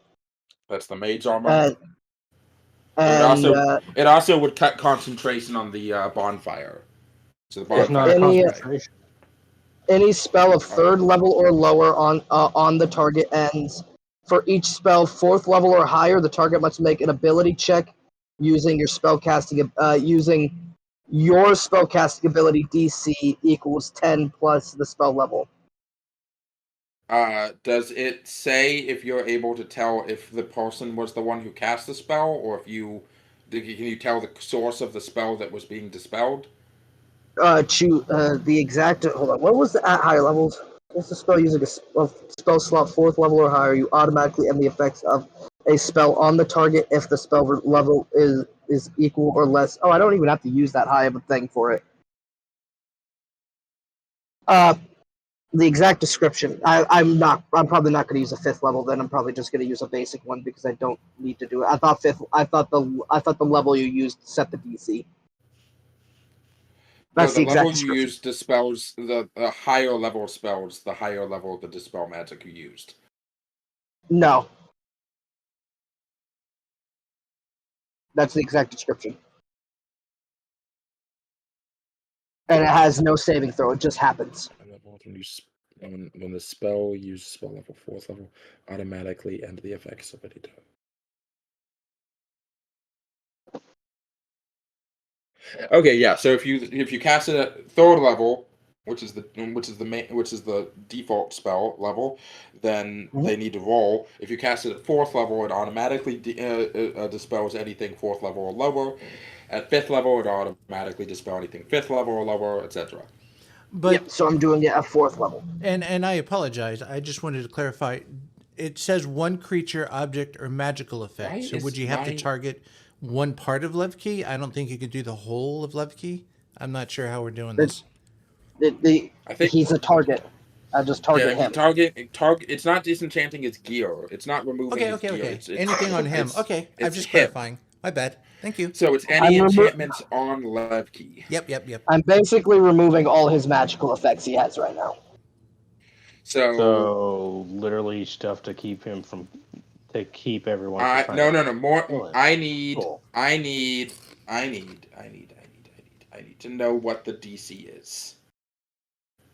That's the Mage's Armor. It also would cut concentration on the bonfire. So the It's not a bonfire. concentration. Any spell of 3rd level or lower on the target ends. For each spell 4th level or higher, the target must make an ability check using your spellcasting ability DC equals 10 plus the spell level. Does it say if you're able to tell if the person was the one who cast the spell, or if can you tell the source of the spell that was being dispelled? Choose the exact. Hold on. What was the at higher levels? What's the spell using a spell slot 4th level or higher? You automatically end the effects of a spell on the target if the spell level is equal or less. Oh, I don't even have to use that high of a thing for it. The exact description. I'm probably not going to use a 5th level. Then I'm probably just going to use a basic one because I don't need to do it. I thought the level you used set the DC. That's No, the the level exact you description. use dispels the higher level spells, the higher level of the dispel magic you used. No. That's the exact description. And it has no saving throw. It just happens. When the spell uses spell level 4th level, automatically end the effects of any time. Okay, yeah. So if you cast it at 3rd level, which is the default spell level, then they need to roll. If you cast it at 4th level, it automatically dispels anything 4th level or lower. At 5th level, it automatically dispels anything 5th level or lower, etc. But Yep, so I'm doing it at 4th level. and I apologize. I just wanted to clarify. It says one creature, object, or magical effect. So would you have to target one part of Levki? I don't think you could do the whole of Levki. I'm not sure how we're doing this. I think He's a target. I just target him. target. It's not disenchanting his gear. It's not removing his gear. Okay. It's Anything on him. Okay, I'm it's just him. clarifying. My bad. Thank you. So it's any enchantments on Levki. Yep. I'm basically removing all his magical effects he has right now. So literally stuff to keep him from everyone from trying no. More. kill him. I need Cool. to know what the DC is.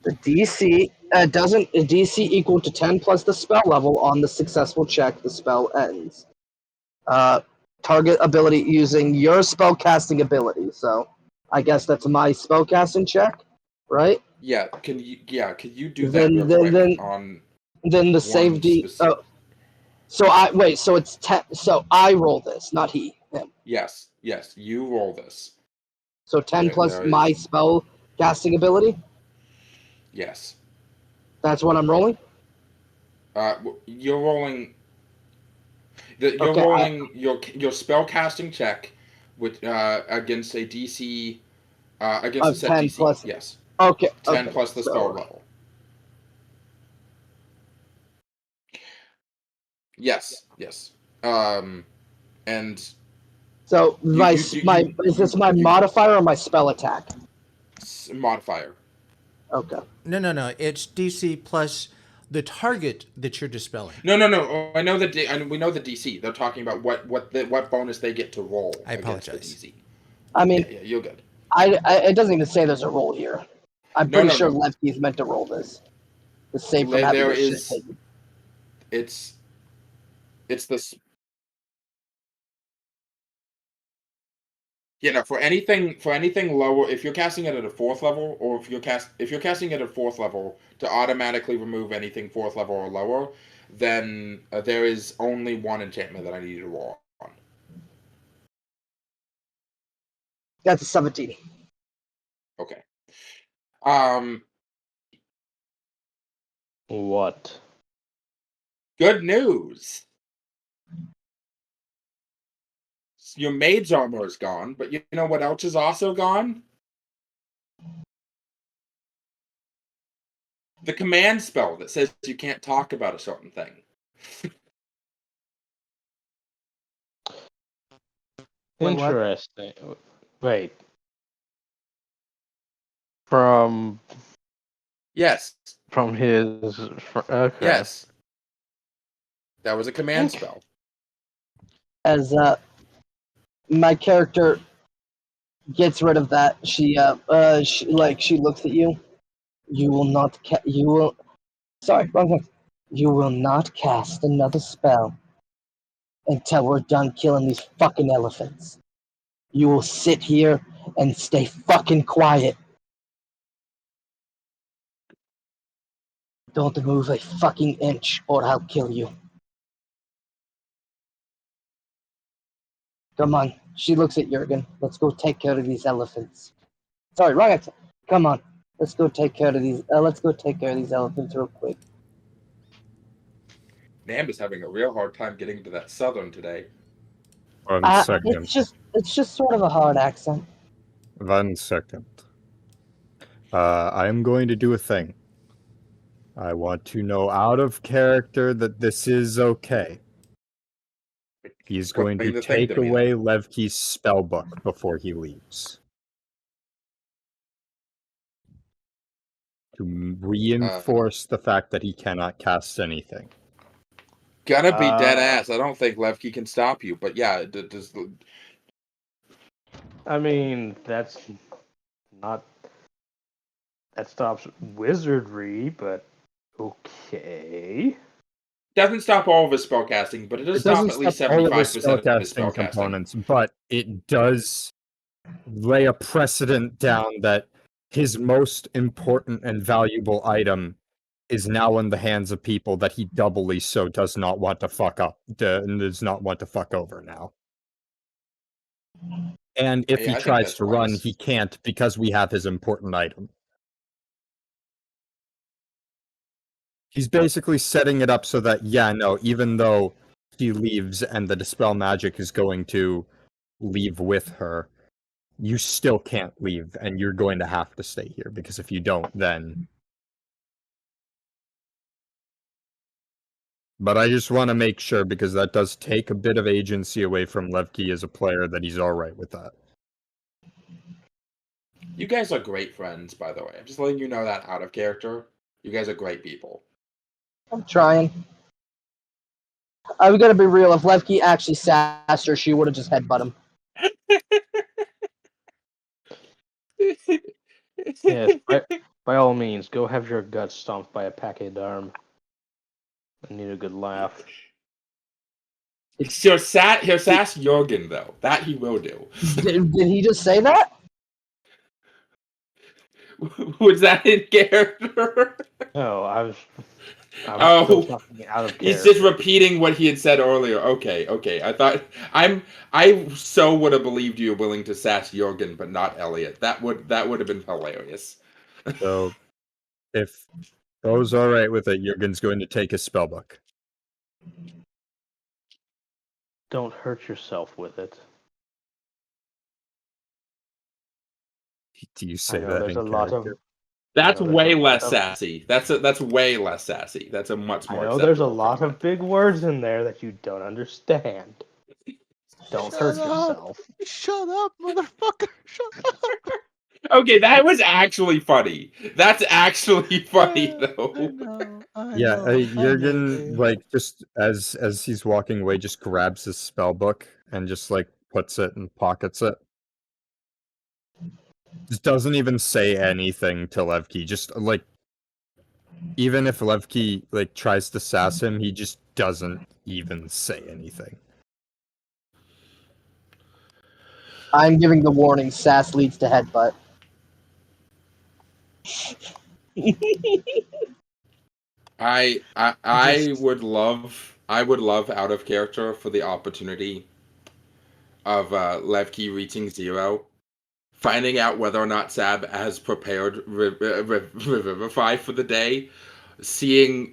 The DC doesn't DC equal to 10 plus the spell level on the successful check. The spell ends. Target ability using your spellcasting ability. So I guess that's my spellcasting check, right? Yeah. Can you do that real quick on then the save D. So I wait. So it's 10. So I roll this, not him. Yes. You roll this. So 10 plus my spell casting ability. Yes. That's what I'm rolling. You're rolling. Rolling your spell casting check with against a DC against a set 10 DC. plus. Yes. Okay. 10 plus the spell level. Yes. And so is this my modifier or my spell attack? Modifier. Okay. No. It's DC plus the target that you're dispelling. No. I know we know the DC. They're talking about what bonus they get to roll. I apologize. Against the DC. I mean, yeah, you're good. It doesn't even say there's a roll here. I'm pretty sure Levki's meant to roll this. The save from having this shit taken. It's this. Yeah, no, for anything lower, if you're casting it at a 4th level, or if you're casting it at 4th level to automatically remove anything 4th level or lower, then there is only one enchantment that I need to roll on. That's a 17. Okay. What? Good news. Your maid's armor is gone, but you know what else is also gone? The command spell that says you can't talk about a certain thing. Interesting. Wait. From Yes. From his. Okay. Yes. That was a command spell. As my character gets rid of that. She looks at you. You will not sorry, wrong thing. You will not cast another spell until we're done killing these fucking elephants. You will sit here and stay fucking quiet. Don't move a fucking inch or I'll kill you. Come on. She looks at Jurgen. Let's go take care of these elephants. Sorry, wrong accent. Come on. Let's go take care of these elephants real quick. Nam is having a real hard time getting into that southern today. 1 second. It's just sort of a hard accent. 1 second. I am going to do a thing. I want to know out of character that this is okay. He's going to take away Levki's spellbook before he leaves. To reinforce the fact that he cannot cast anything. Gonna be dead ass. I don't think Levki can stop you, but yeah, does. I mean, that's not. That stops wizardry, but okay. Doesn't stop all of his spellcasting, but it does stop at least 75% of his spellcasting components. But it does lay a precedent down that his most important and valuable item is now in the hands of people that he doubly so does not want to fuck up, does not want to fuck over now. And if he tries to run, he can't because we have his important item. He's basically setting it up so that, even though he leaves and the Dispel Magic is going to leave with her, you still can't leave, and you're going to have to stay here, because if you don't, then... But I just want to make sure, because that does take a bit of agency away from Levki as a player, that he's alright with that. You guys are great friends, by the way. I'm just letting you know that out of character. You guys are great people. I'm trying. I've got to be real. If Levki actually sassed her, she would have just headbutt him. Yes, by all means, go have your guts stomped by a pachyderm. I need a good laugh. He'll sass Jurgen, though. That he will do. Did he just say that? Was that in character? No, I was still talking out of character. He's just repeating what he had said earlier. Okay. I so would have believed you were willing to sass Jurgen, but not Elliot. That would have been hilarious. So, if Bo's alright with it, Jurgen's going to take his spellbook. Don't hurt yourself with it. Do you say that there's in a lot character? of... That's way less sassy. That's way less sassy. That's a much more. I know there's a lot of big words in there that you don't understand. Don't hurt yourself. Shut up, motherfucker! Shut up! Okay, that was actually funny. That's actually funny, though. I Yeah, know, Jurgen, just as he's walking away, just grabs his spellbook and just, puts it and pockets it. Just doesn't even say anything to Levki. Just, even if Levki, tries to sass him, he just doesn't even say anything. I'm giving the warning. Sass leads to headbutt. I would love out of character for the opportunity of Levki reaching 0, finding out whether or not Sab has prepared Revivify for the day, seeing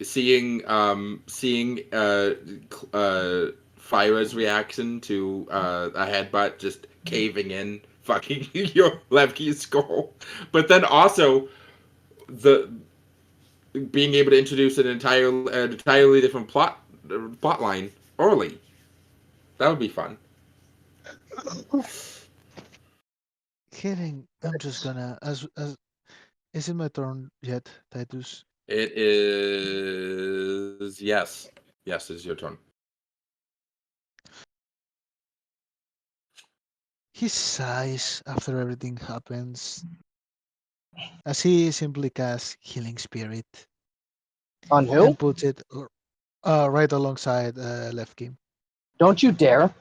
Phyra's reaction to a headbutt just caving in, fucking your Levki's skull, but then also being able to introduce an entirely different plot line early. That would be fun. Kidding. I'm just gonna as is it my turn yet, Titus? It is yes. Yes, it's your turn. he sighs after everything happens as he simply casts Healing Spirit On who? and puts it right alongside Levki. Don't you dare.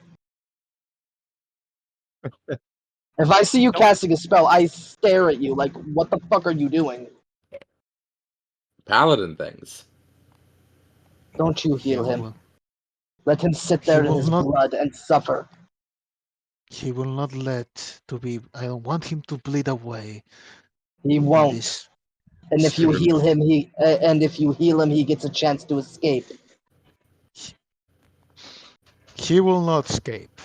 If I see you casting a spell, I stare at you like, what the fuck are you doing? Paladin things. Don't you heal him. Well, Let him sit he there in will his not. blood and suffer. He will not let to be. I don't want him to bleed away. He In won't. this And if you spirit. heal him, he gets a chance to escape. He will not escape.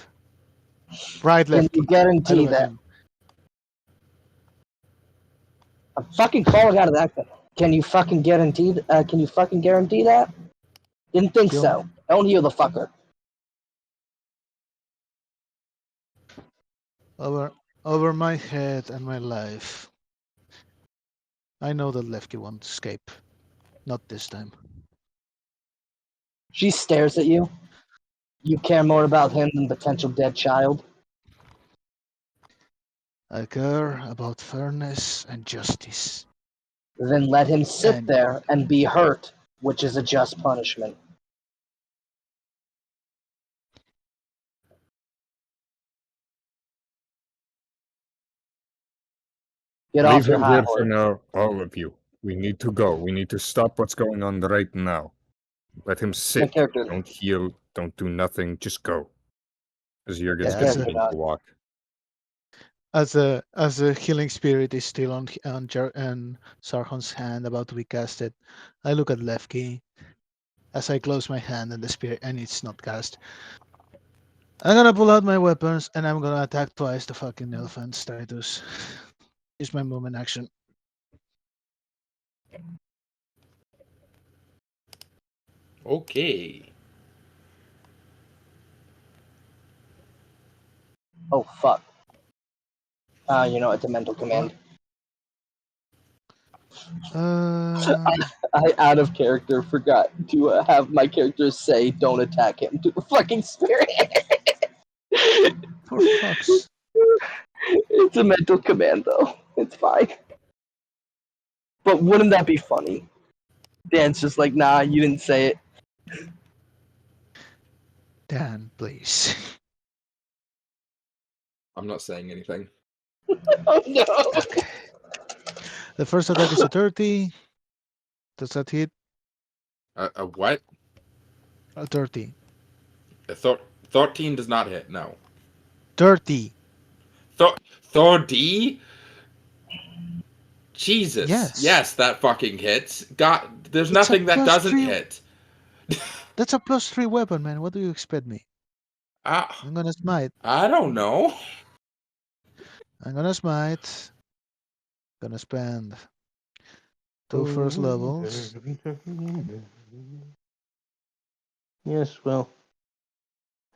Right, Can you Lefty. I guarantee look at that? him. I'm fucking falling out of that. Can you fucking guarantee? Can you fucking guarantee that? Didn't think He'll- so. Don't heal the fucker. Over my head and my life. I know that Lefty won't escape. Not this time. She stares at you. You care more about him than potential dead child. I care about fairness and justice. Then let him sit And there and be hurt, which is a just punishment. Get Leave off your him high here for horse. now, all of you. We need to go. We need to stop what's going on right now. Let him sit. character. Don't heal. Don't do nothing. Just go. As Jurgen's Yeah, continuing to walk. as a healing spirit is still on Sarhorn's hand, about to be casted, I look at Lefki. As I close my hand and the spirit and it's not cast, I'm gonna pull out my weapons and I'm gonna attack twice the fucking elephant Titus. Use my movement action. Okay. Oh fuck. You know it's a mental command. I out of character forgot to have my characters say don't attack him to the fucking spirit. For fuck's. It's a mental command though. It's fine. But wouldn't that be funny? Dan's just like, nah, you didn't say it. Dan, please. I'm not saying anything. Oh no. Okay. The first attack is a 30. Does that hit? A what? A 30. 13 does not hit, no. 30. Thor D? Jesus. Yes. That fucking hits. God, there's It's nothing that doesn't +3. hit. That's a +3 weapon, man. What do you expect me? I'm gonna smite. I don't know. I'm gonna smite. Gonna spend 2 first levels. Yes, well,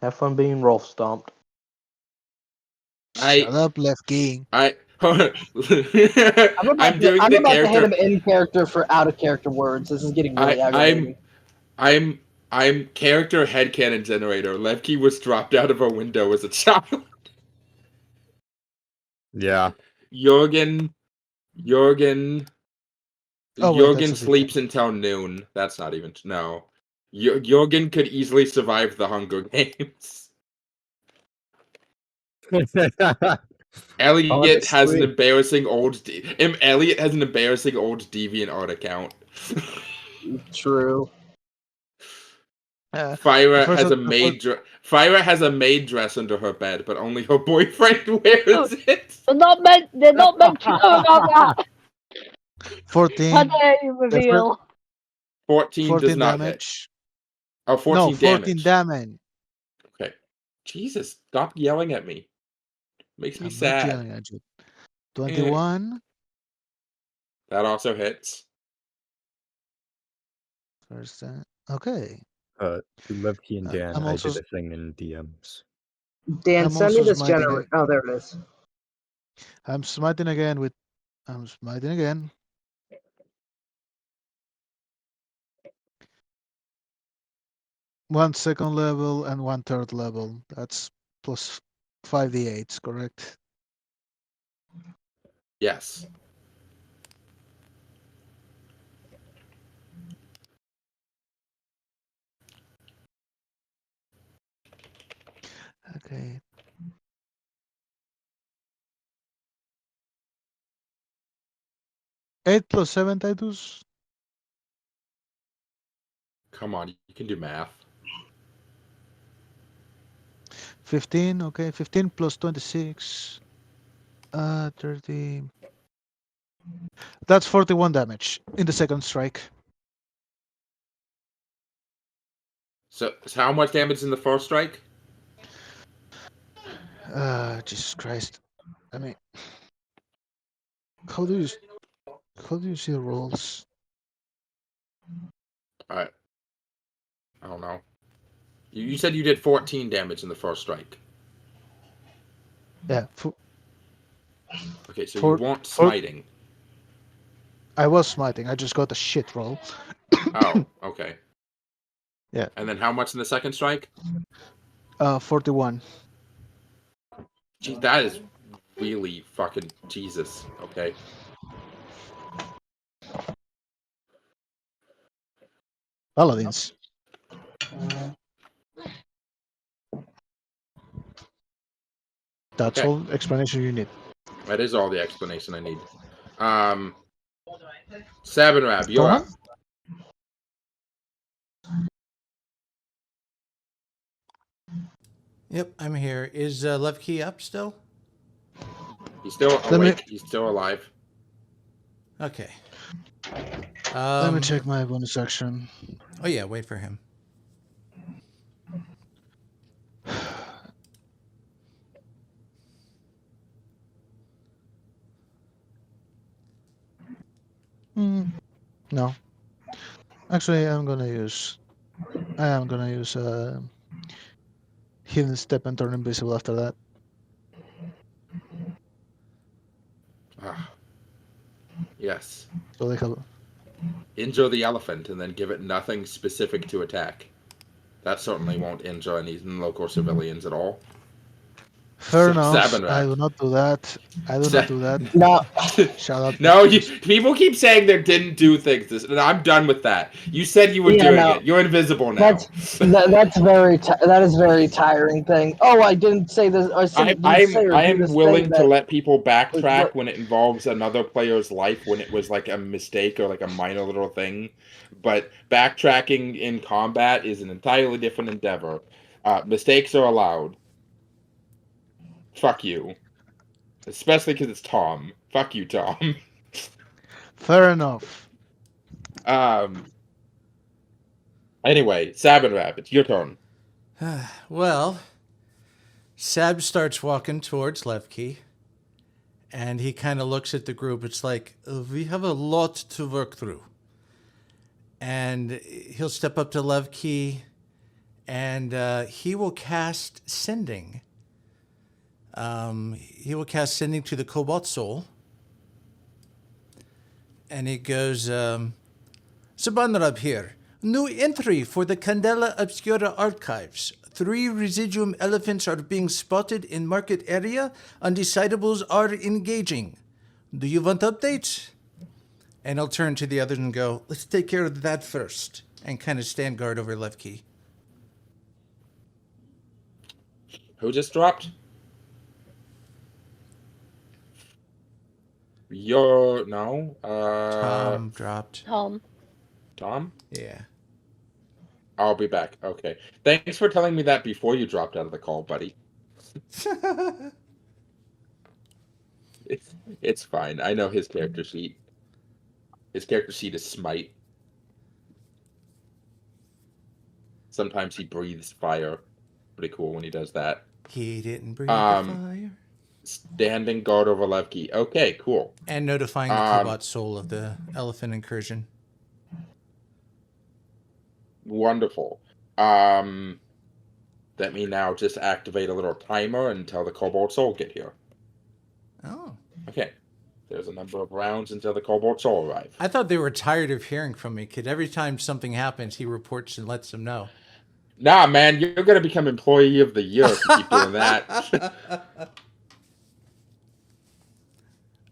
have fun being Rolf stomped. Shut up, Lefki. I'm I'm doing the about to hit character. him in character for out of character words. This is getting really aggravating. I'm character headcanon generator. Levki was dropped out of a window as a child. Yeah. Jurgen Oh, wait, Jurgen that's a sleeps until noon. That's not even no. Jurgen could easily survive the Hunger Games. Elliot has an Honestly. embarrassing old. Elliot has an embarrassing old DeviantArt account. True. Phyra first has a the maid. Phyra has a maid dress under her bed, but only her boyfriend wears it. They're not meant to know about that. 14. How dare you The first, reveal? 14 does 14 not hit. damage. Oh, 14 No, 14 damage. damage. Okay. Jesus, stop yelling at me. Makes me I'm not sad. yelling at you. 21. That also hits. First, okay. Levki and Dan, I'm I also did a thing in DMs. Dan, I'm send me also this smiting generator. Oh, there it is. I'm smiting again with. I'm smiting again. One second level and one third level. That's 5d8s, correct? Yes. Okay. Eight plus 7, Titus. Come on, you can do math. 15, okay. 15 plus 26. 30. That's 41 damage in the second strike. So how much damage in the first strike? Jesus Christ. I mean, how do you see the rolls? I don't know. You said you did 14 damage in the first strike. Yeah. Okay, so you weren't smiting. I was smiting. I just got a shit roll. Oh, okay. Yeah. And then how much in the second strike? 41. Gee, that is really fucking Jesus. Okay. Paladins. That's Okay. all explanation you need. That is all the explanation I need. Sabanrab, you're up. Yep, I'm here. Is Levki up still? He's still awake. He's still alive. Okay. Let me check my bonus action. Oh yeah, wait for him. No. Actually, I am gonna use hidden step and turn invisible after that. Yes. So they have. Injure the elephant and then give it nothing specific to attack. That certainly won't injure any local civilians at all. Fair enough. Sabanrab. I do not do that. I do not do that. No. Shut up. No, people keep saying they didn't do things. I'm done with that. You said you were doing it. You're invisible now. That is very tiring thing. Oh, I didn't say this. I am willing to let people backtrack when it involves another player's life, when it was like a mistake or like a minor little thing. But backtracking in combat is an entirely different endeavor. Mistakes are allowed. Fuck you. Especially because it's Tom. Fuck you, Tom. Fair enough. Anyway, Sabanrab, it's your turn. Well, Sab starts walking towards Levki, and he kind of looks at the group. It's like, we have a lot to work through. And he'll step up to Levki, and he will cast Sending. He will cast Sending to the Cobalt Soul. And it goes, Sabanrab here. New entry for the Candela Obscura archives. 3 residuum elephants are being spotted in market area. Undecidables are engaging. Do you want updates? And I'll turn to the others and go, let's take care of that first. And kind of stand guard over Levki. Who just dropped? Tom dropped. Tom? Yeah. I'll be back. Okay. Thanks for telling me that before you dropped out of the call, buddy. It's fine. I know his character sheet. His character sheet is Smite. Sometimes he breathes fire. Pretty cool when he does that. He didn't breathe the fire. Standing guard over Levki. Okay, cool. And notifying the Cobalt Soul of the elephant incursion. Wonderful. Let me now just activate a little timer until the Cobalt Soul get here. Oh. Okay. There's a number of rounds until the Cobalt Soul arrive. I thought they were tired of hearing from me, because every time something happens, he reports and lets them know. Nah, man, you're gonna become employee of the year if you keep doing that.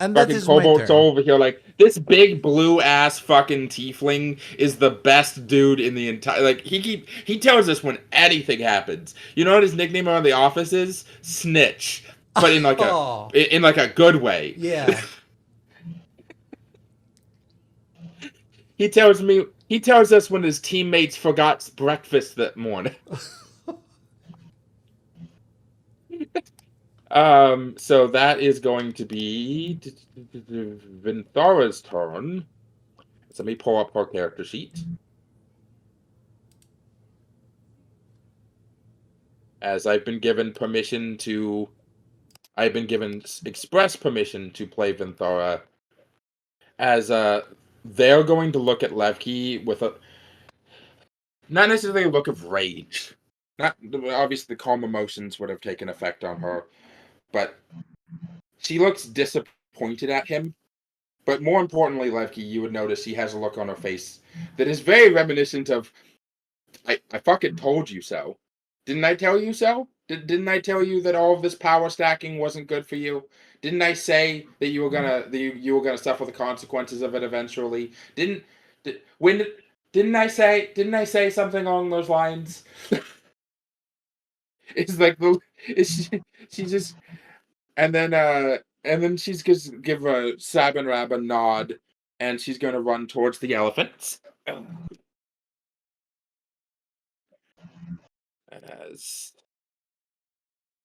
And that Fucking is my Cobalt's turn. over here like, this big blue ass fucking tiefling is the best dude in the entire. Like, he tells us when anything happens. You know what his nickname around the office is? Snitch, but in like Oh, a good way. yeah. He tells us when his teammates forgot breakfast that morning. So that is going to be Vinthara's turn. So let me pull up her character sheet. As I've been given express permission to play Vinthara. As they're going to look at Levki with a not necessarily a look of rage. Not obviously the calm emotions would have taken effect on her, but she looks disappointed at him. But more importantly, Levki, you would notice she has a look on her face that is very reminiscent of, I fucking told you so. Didn't I tell you so? Didn't I tell you that all of this power stacking wasn't good for you? Didn't I say that you were gonna suffer the consequences of it eventually? Didn't I say something along those lines? It's like she just and then she's just give Sabanrab a nod, and she's gonna run towards the elephants. As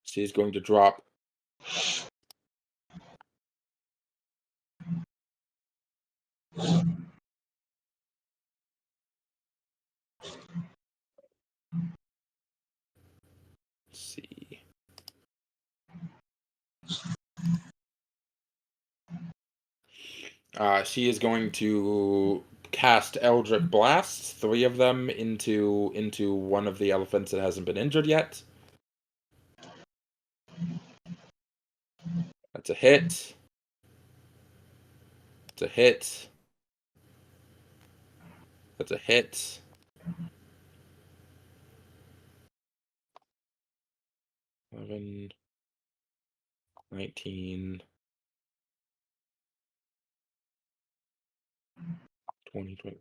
she's going to drop see. She is going to cast Eldritch Blasts, 3 of them into one of the elephants that hasn't been injured yet. That's a hit. That's a hit. That's a hit. 11, 19, 20, 21.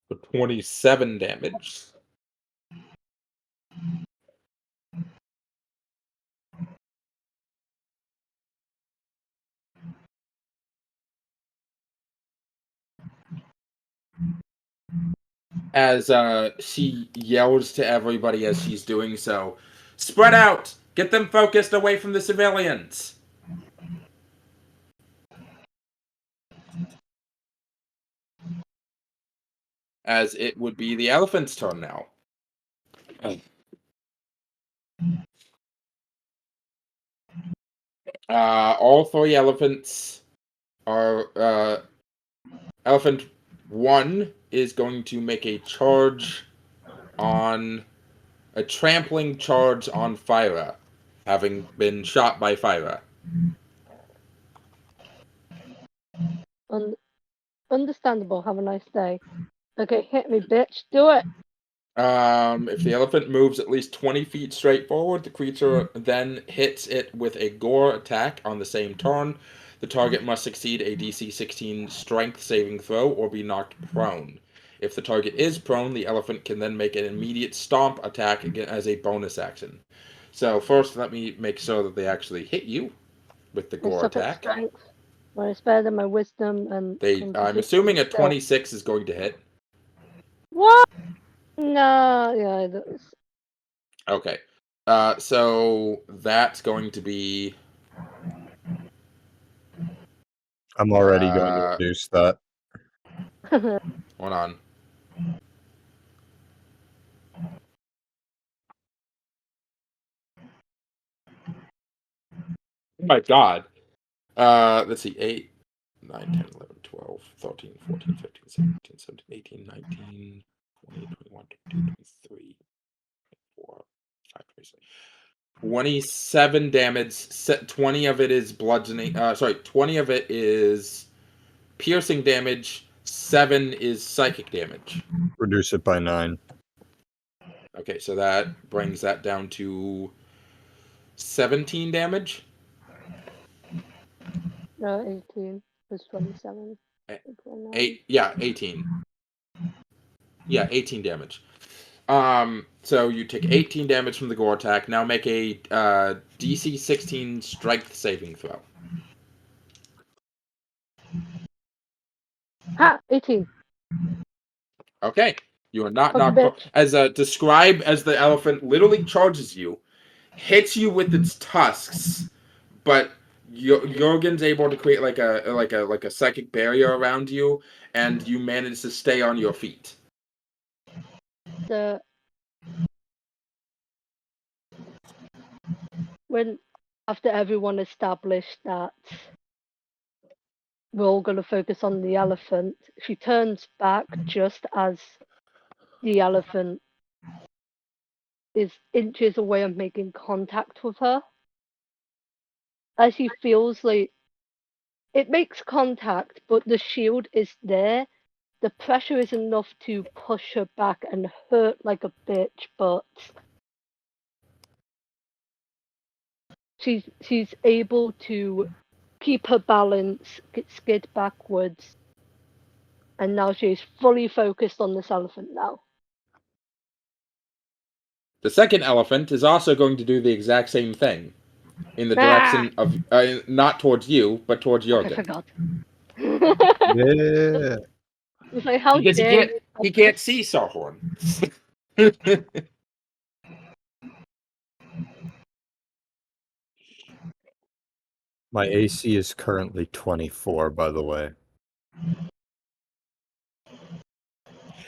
For 27 damage. As she yells to everybody as she's doing so, "Spread out! Get them focused away from the civilians!" As it would be the elephant's turn now. All 3 elephants are elephant 1 is going to make a trampling charge on Phyra, having been shot by Phyra. Understandable. Have a nice day. Okay, hit me, bitch. Do it. If the elephant moves at least 20 feet straight forward, the creature then hits it with a gore attack on the same turn. The target must succeed a DC 16 strength saving throw or be knocked prone. If the target is prone, the elephant can then make an immediate stomp attack again as a bonus action. So first, let me make sure that they actually hit you with the gore attack. Strength, where it's better than my wisdom and. I'm assuming a 26 is going to hit. What? No, yeah. That's... Okay. So that's going to be. I'm already going to reduce that. Hold on. Oh my god. Let's see. 8, 9, 10, 11, 12, 13, 14, 15, 16, 17, 18, 19, 20, 21, 22, 23, 24, 25, 26. 27 damage. 20 of it is bludgeoning. 20 of it is piercing damage. 7 is psychic damage. Reduce it by 9. Okay, so that brings that down to 17 damage. No, 18 plus 27. 18. Yeah, 18 damage. So you take 18 damage from the gore attack. Now make a DC 16 strength saving throw. Ha! 18. Okay, you are not Fucking knocked. bitch. As describe as the elephant literally charges you, hits you with its tusks, but Jurgen's able to create like a psychic barrier around you, and you manage to stay on your feet. So when after everyone established that we're all going to focus on the elephant, she turns back just as the elephant is inches away of making contact with her. As she feels like it makes contact, but the shield is there. The pressure is enough to push her back and hurt like a bitch, but she's able to keep her balance, skid backwards, and now she's fully focused on this elephant now. The second elephant is also going to do the exact same thing, in the direction of not towards you, but towards Jurgen. I forgot. Yeah. It's like, how Because dare he can't see Sarhorn. My AC is currently 24, by the way.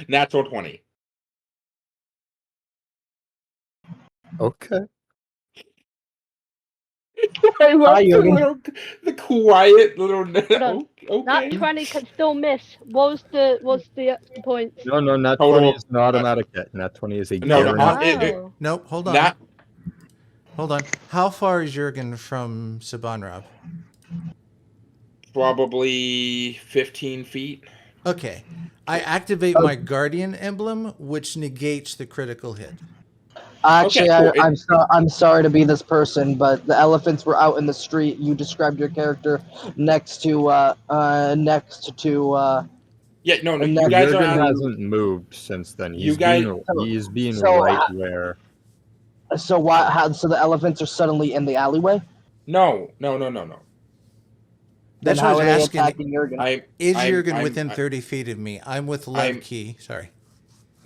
Natural 20. Okay. I love Hi, Jurgen. the quiet little. No, Okay. That 20 can still miss. What's the point? No, nat Total- 20 is an automatic hit. Nat 20 is a No, guarantee. Wow. Nope. Hold on. Not Hold on. How far is Jurgen from Sabanrab? probably 15 feet. Okay. I activate my Guardian emblem, which negates the critical hit. Actually, Okay, cool. I'm sorry to be this person, but the elephants were out in the street. You described your character next to Yeah, no, and you that guys are Jurgen out. hasn't moved since then. You guys- He's being so, right where. So so the elephants are suddenly in the alleyway? No. Then That's how what are I they was asking. attacking Jurgen? Is Jurgen within 30 feet of me? I'm with I'm- Levki. Sorry.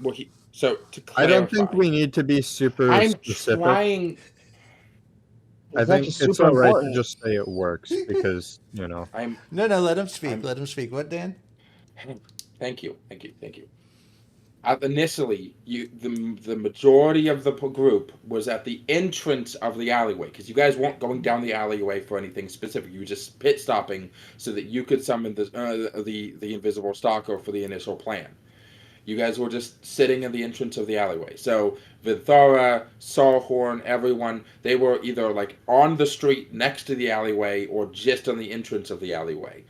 Well, so to clarify, I don't think we need to be super I'm specific. trying. I It's think actually it's super all right to important. just say it works because, I'm. No, let him speak. Let him speak. What, Dan? Thank you. Initially, the majority of the group was at the entrance of the alleyway because you guys weren't going down the alleyway for anything specific. You were just pit stopping so that you could summon the invisible stalker for the initial plan. You guys were just sitting in the entrance of the alleyway. So Vinthara, Sarhorn, everyone, they were either like on the street next to the alleyway or just on the entrance of the alleyway.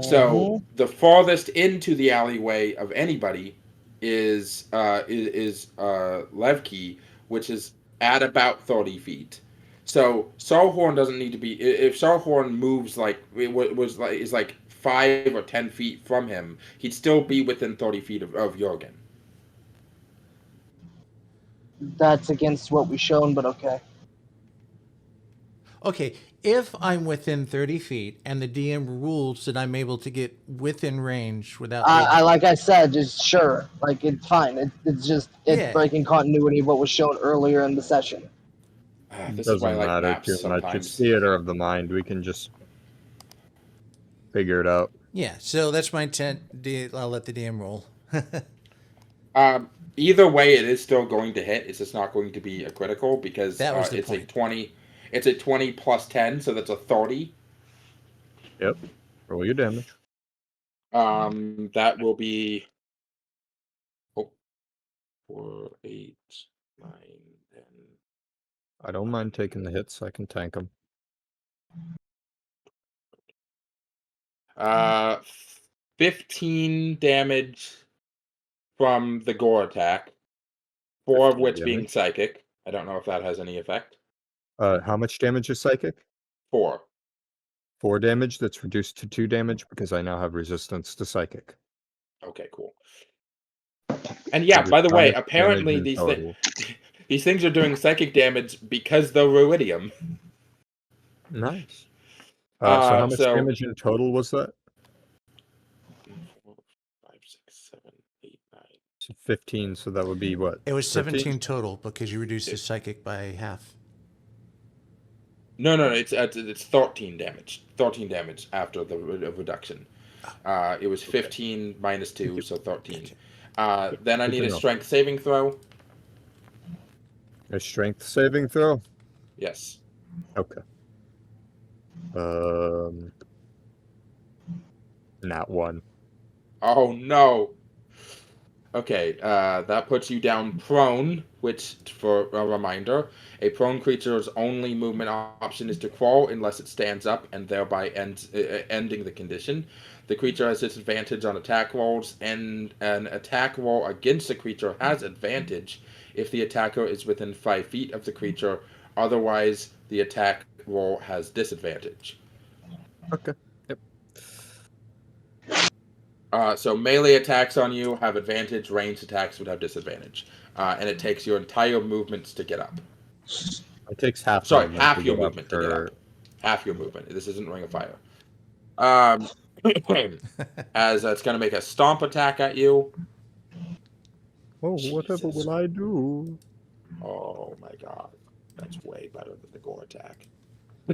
So the farthest into the alleyway of anybody is Levki, which is at about 30 feet. So Sarhorn doesn't need to be. If Sarhorn moves like it is like 5 or 10 feet from him, he'd still be within 30 feet of Jurgen. That's against what we shown, but okay. Okay, if I'm within 30 feet and the DM rules that I'm able to get within range without... Like I said, just sure. Like, it's fine. It's breaking continuity of what was shown earlier in the session. it This is why I doesn't like matter maps too much. sometimes. It's theater of the mind. We can just figure it out. Yeah, so that's my intent. I'll let the DM roll. Either way, it is still going to hit. It's just not going to be a critical because That was the it's point. a 20. It's a 20 plus 10, so that's a 30. Yep. Roll your damage. That will be 4, 8, 9, 10. I don't mind taking the hits. I can tank them. 5, 15 damage from the gore attack, 4 of 15 which being damage. psychic. I don't know if that has any effect. How much damage is psychic? 4. 4 damage. That's reduced to 2 damage because I now have resistance to psychic. Okay, cool. And yeah, So by the how way, much damage apparently in these total? these things are doing psychic damage because they're ruidium. Nice. So how much So damage in total was that? 4, 5, 6, 7, 8, 9. So 15. So that would be what? It was 13? 17 total because you reduced his psychic by half. No, it's 13 damage. 13 damage after the reduction. It was 15 minus 2, so 13. Then I need a strength saving throw. A strength saving throw? Yes. Okay. Nat 1. Oh no. Okay, that puts you down prone, which, for a reminder, a prone creature's only movement option is to crawl unless it stands up, and thereby ending the condition. The creature has disadvantage on attack rolls, and an attack roll against the creature has advantage if the attacker is within 5 feet of the creature. Otherwise, the attack roll has disadvantage. Okay. Yep. So melee attacks on you have advantage, ranged attacks would have disadvantage. And it takes your entire movements to get up. It takes half. Sorry, movement half to your get up movement to get for- up. Half your movement. This isn't Ring of Fire. As it's going to make a stomp attack at you. Oh, whatever Jesus. will I do? Oh my god. That's way better than the gore attack. I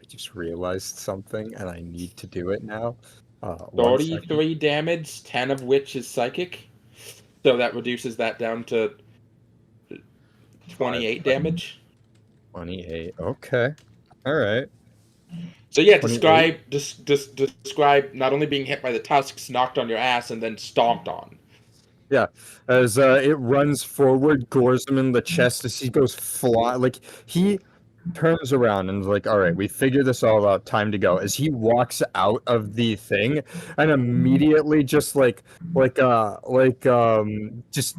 just realized something, and I need to do it now. 33 damage, 10 of which is psychic. So that reduces that down to 28 damage. 28. Okay. All right. So yeah, 28? describe not only being hit by the tusks, knocked on your ass, and then stomped on. Yeah, as it runs forward, gores him in the chest as he goes fly. Like, he turns around and is like, all right, we figured this all out, time to go. As he walks out of the thing and immediately just just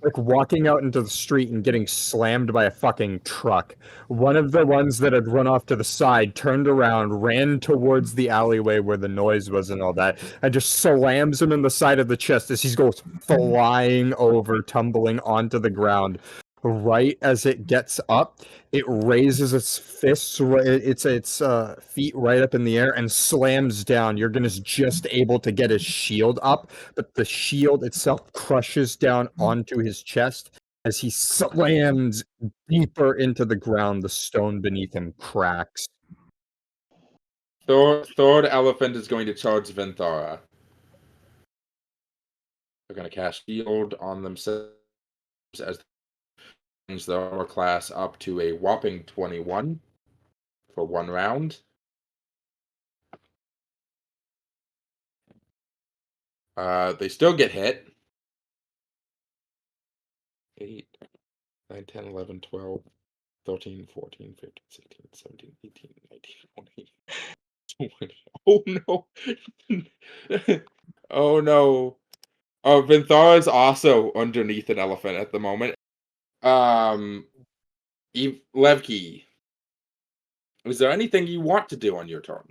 like walking out into the street and getting slammed by a fucking truck. One of the ones that had run off to the side turned around, ran towards the alleyway where the noise was and all that, and just slams him in the side of the chest as he goes flying over, tumbling onto the ground. Right as it gets up, it raises its fists, its feet right up in the air, and slams down. Jurgen is just able to get his shield up, but the shield itself crushes down onto his chest as he slams deeper into the ground. The stone beneath him cracks. Third elephant is going to charge Vinthara. They're going to cast shield on themselves as their armor class up to a whopping 21 for 1 round. They still get hit. 8, 9, 10, 11, 12, 13, 14, 15, 16, 17, 18, 19, 20. Oh no! Oh no! Oh, Vinthara is also underneath an elephant at the moment. Levki, is there anything you want to do on your turn?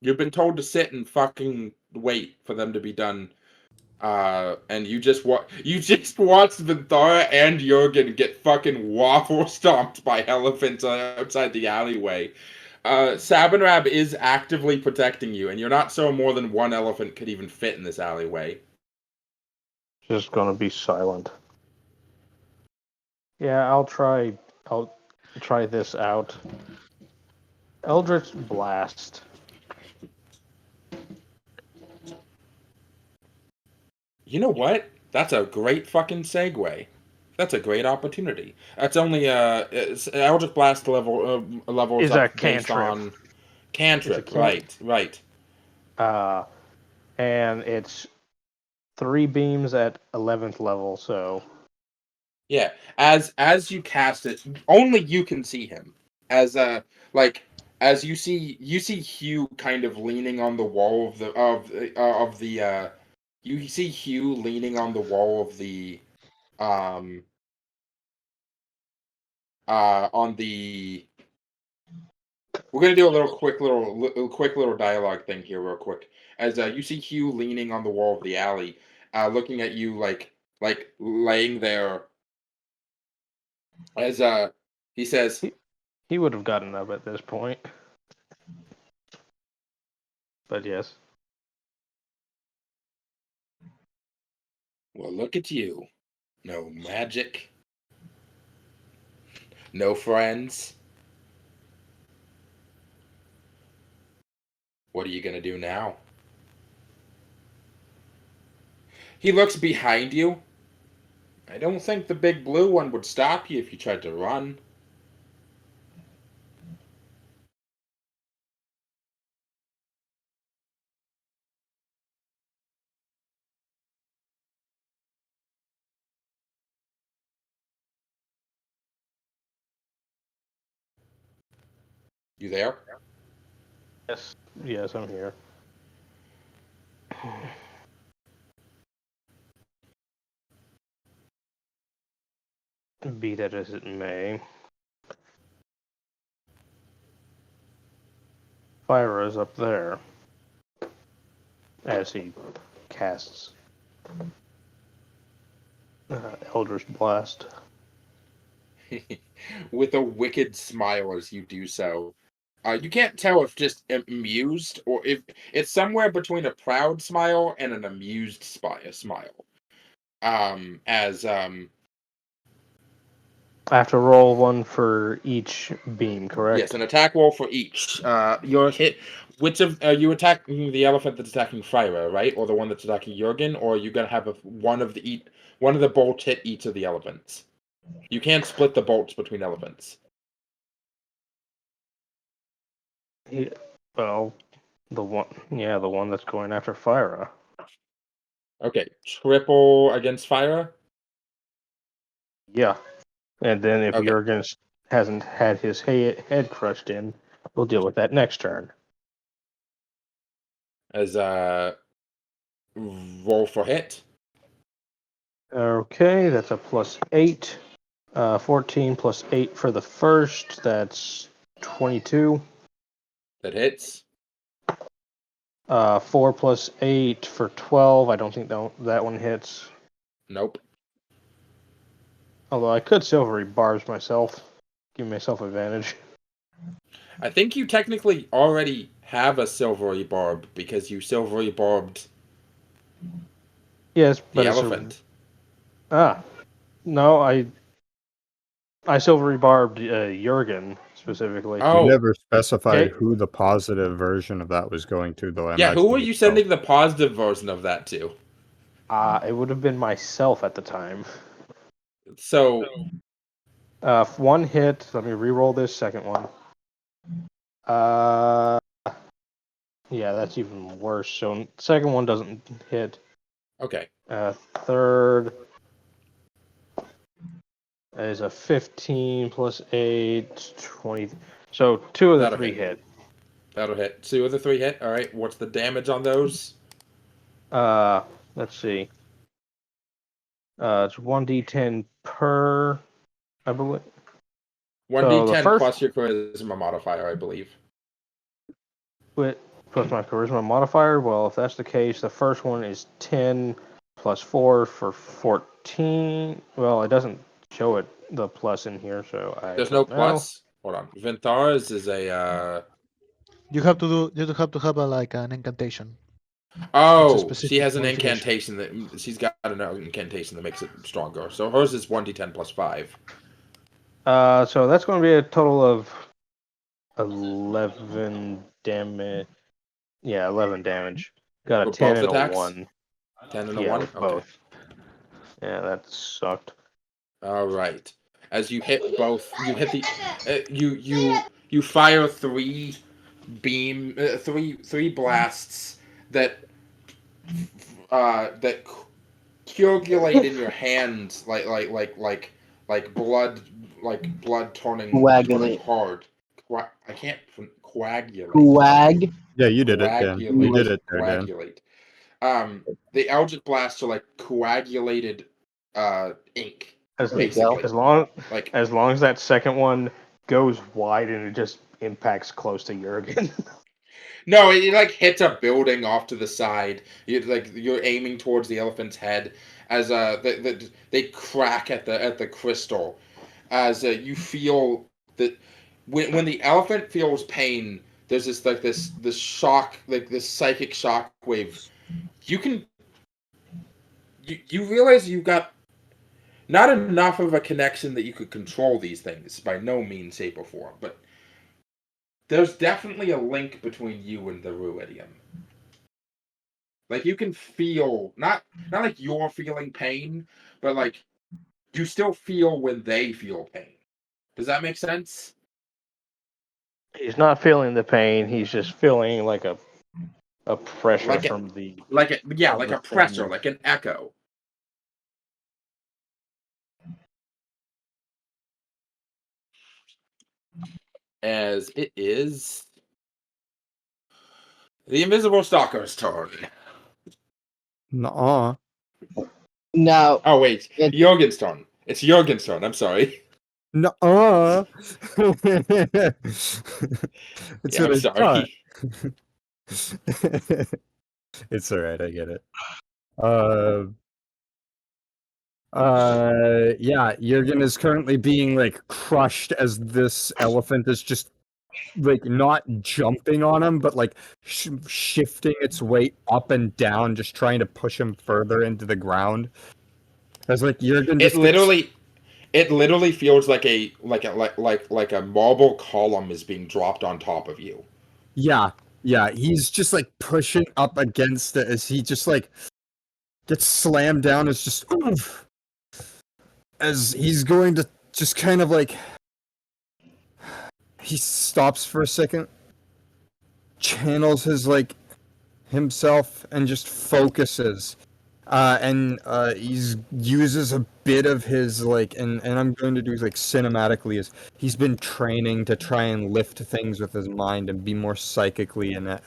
You've been told to sit and fucking wait for them to be done. And you just watched Vinthara and Jurgen get fucking waffle stomped by elephants outside the alleyway. Sabanrab is actively protecting you, and you're not so more than one elephant could even fit in this alleyway. Just gonna be silent. Yeah, I'll try this out. Eldritch Blast. You know what? That's a great fucking segue. That's a great opportunity. That's only Eldritch Blast level Is up a based cantrip. on cantrip. It's a Right. And it's 3 beams at 11th level. So Yeah, as you cast it, only you can see him. As as you see Hugh kind of leaning on the wall of the you see Hugh leaning on the wall of the um on the we're gonna do a quick little dialogue thing here real quick. As you see Hugh leaning on the wall of the alley, looking at you like laying there. As he says, he would have gotten up at this point. But yes. well, look at you. No magic. No friends. What are you gonna do now? He looks behind you. I don't think the big blue one would stop you if you tried to run. You there? Yes, I'm here. Be that as it may, Phyra is up there as he casts Eldritch Blast. With a wicked smile as you do so. You can't tell if just amused or if it's somewhere between a proud smile and an amused smile. As I have to roll one for each beam, correct? yes, an attack roll for each. You're hit. Which of are you attacking the elephant that's attacking Phyra, right, or the one that's attacking Jurgen, or are you gonna have one of the bolts hit each of the elephants? You can't split the bolts between elephants. Well, the one that's going after Phyra. Okay, triple against Phyra. Yeah, and then if Okay. Jurgen hasn't had his head crushed in, we'll deal with that next turn. As roll for hit. Okay, that's a +8. 14 plus 8 for the first. That's 22. That hits. 4 plus 8 for 12. I don't think that one hits. Nope. Although I could silvery barbs myself. Give myself advantage. I think you technically already have a silvery barb because you silvery barbed Yes, but the elephant. No, I silvery barbed Jurgen specifically. Oh, You never specified Okay. who the positive version of that was going to, though. I yeah. Who imagine were you sending the positive version of that to? It would have been myself at the time. So, One hit. Let me re-roll this second one. Yeah, that's even worse. So second one doesn't hit. okay. Third is a 15 plus 8, 20. So 2 of the That'll 3 hit. hit. That'll hit. 2 of the 3 hit. All right. What's the damage on those? Let's see. It's 1d10 per, I believe. 1d10 plus your charisma modifier, I believe. Plus my charisma modifier. Well, if that's the case, the first one is 10 plus 4 for 14. Well, it doesn't show it the plus in here, so There's no plus. Hold on. Vinthara's is a. You have to have an incantation. Oh, It's a she has an specific incantation that she's got an incantation that makes it stronger. So hers is 1d10 plus 5. So that's going to be a total of 11 damage. Yeah, 11 damage. Got a For 10 both and attacks? a 1. 10 and a Yeah, 1? with Okay. both. Yeah, that sucked. All right. As you hit both, you hit the you fire 3 three blasts that that coagulate in your hands like blood turning hard. I can't coagulate. Quag. Yeah, you did it, Dan. You did it there, Dan. Coagulate. The Eldritch Blasts are like coagulated ink, basically. As long Like as long as that second one goes wide and it just impacts close to Jurgen. no, it like hits a building off to the side. You're aiming towards the elephant's head as they crack at the crystal as you feel that when the elephant feels pain, there's this shock, like this psychic shock wave. You realize you've got not enough of a connection that you could control these things by no means, shape, or form, but there's definitely a link between you and the Ruidium. Like you can feel not like you're feeling pain, but like you still feel when they feel pain. Does that make sense? He's not feeling the pain. He's just feeling like a pressure from the like a pressure, like an echo. As it is the Invisible Stalker's turn. Nuh-uh. Now. Oh wait, Jurgen's turn. It's Jurgen's turn. I'm sorry. Nuh-uh. Yeah, I'm sorry. It's alright, I get it. Yeah, Jurgen is currently being like crushed as this elephant is just like not jumping on him, but like shifting its weight up and down, just trying to push him further into the ground. As like Jurgen just it literally feels like a marble column is being dropped on top of you. Yeah, he's just like pushing up against it as he just like gets slammed down. As just as he's going to just kind of like he stops for a second, channels his like himself, and just focuses. And he uses a bit of his like, and I'm going to do like cinematically, is he's been training to try and lift things with his mind and be more psychically and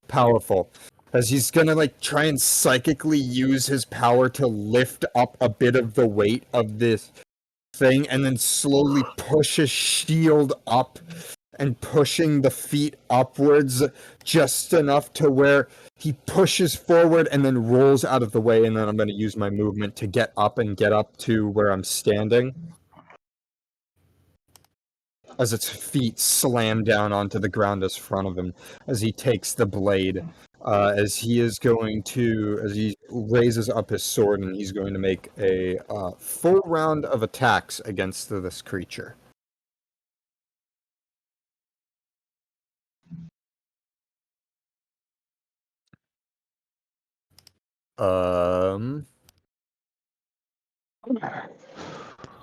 powerful. As he's gonna like try and psychically use his power to lift up a bit of the weight of this thing, and then slowly push his shield up and pushing the feet upwards just enough to where he pushes forward and then rolls out of the way, and then I'm going to use my movement to get up to where I'm standing. As its feet slam down onto the ground in front of him, as he takes the blade, as he raises up his sword, and he's going to make a full round of attacks against this creature.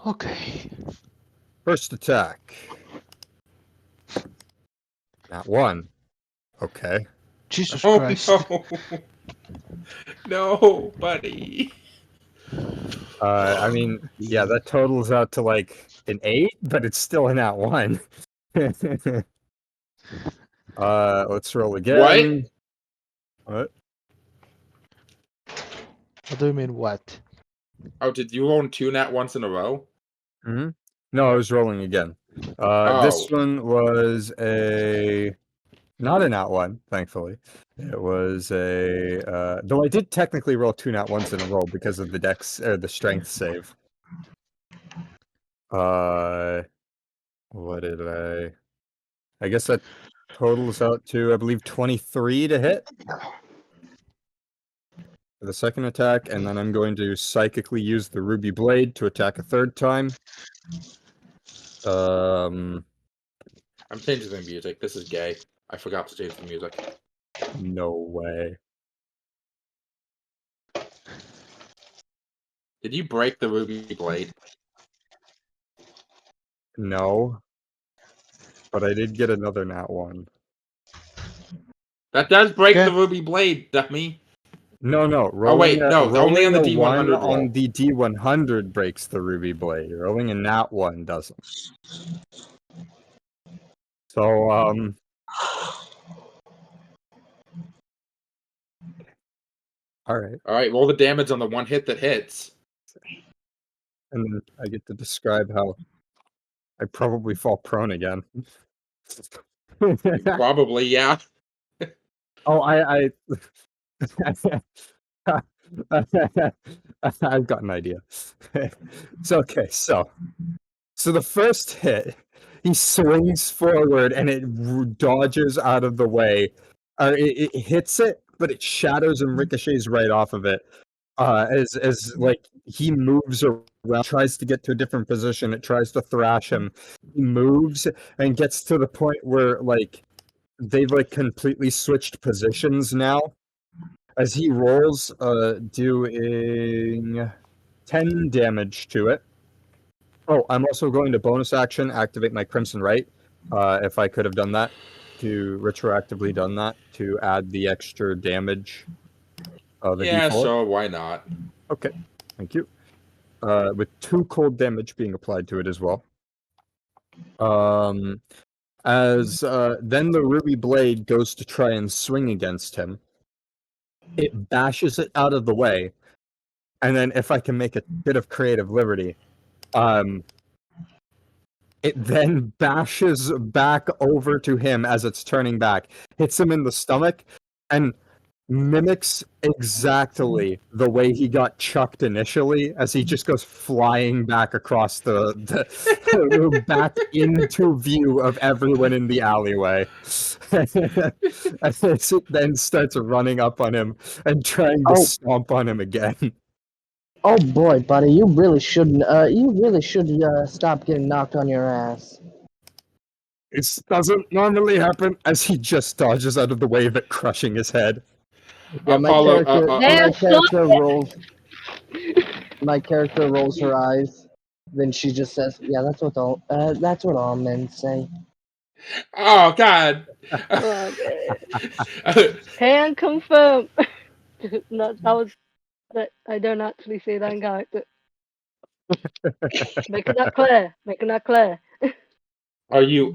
Okay. First attack. That one. Okay. Jesus Oh Christ. no, no, buddy. I mean, yeah, that totals out to like an 8, but it's still a nat 1. Let's roll again. What? What do you mean, what? Oh, did you roll 2 nat once in a row? Mm-hmm. No, I was rolling again. This one was not a nat 1, thankfully. It was though I did technically roll 2 nat 1s in a row because of the dex or the strength save. What did I guess that totals out to, I believe, 23 to hit for the second attack, and then I'm going to psychically use the ruby blade to attack a third time. I'm changing the music. This is gay. I forgot to change the music. No way. Did you break the ruby blade? No. But I did get another nat 1. That does break Okay. the ruby blade, dummy. No, wait, no, only on the rolling a one D100 roll. on the D100 breaks the ruby blade. Rolling a nat 1 doesn't. So, alright. Alright, roll the damage on the one hit that hits. And then I get to describe how I probably fall prone again. Probably, yeah. Oh, I've got an idea. It's okay, so the first hit, he swings forward and it dodges out of the way. It hits it, but it shatters and ricochets right off of it. As like he moves around, tries to get to a different position, it tries to thrash him. He moves and gets to the point where like they've like completely switched positions now. As he rolls, doing 10 damage to it. Oh, I'm also going to bonus action activate my Crimson Right. If I could have done that, to retroactively done that to add the extra damage. The Yeah, D4. sure, why not? Okay, thank you. With 2 cold damage being applied to it as well. As then the ruby blade goes to try and swing against him. It bashes it out of the way, and then if I can make a bit of creative liberty, it then bashes back over to him as it's turning back, hits him in the stomach, and mimics exactly the way he got chucked initially, as he just goes flying back across the back into view of everyone in the alleyway. And it then starts running up on him and trying to stomp on him again. Oh boy, buddy, you really shouldn't. You really should stop getting knocked on your ass. It doesn't normally happen, as he just dodges out of the way of it crushing his head. Yeah, my Apollo, character rolls her eyes. Then she just says, "Yeah, that's what all men say." Oh God! Can confirm. No, that I don't actually say that in character. Making that clear. Are you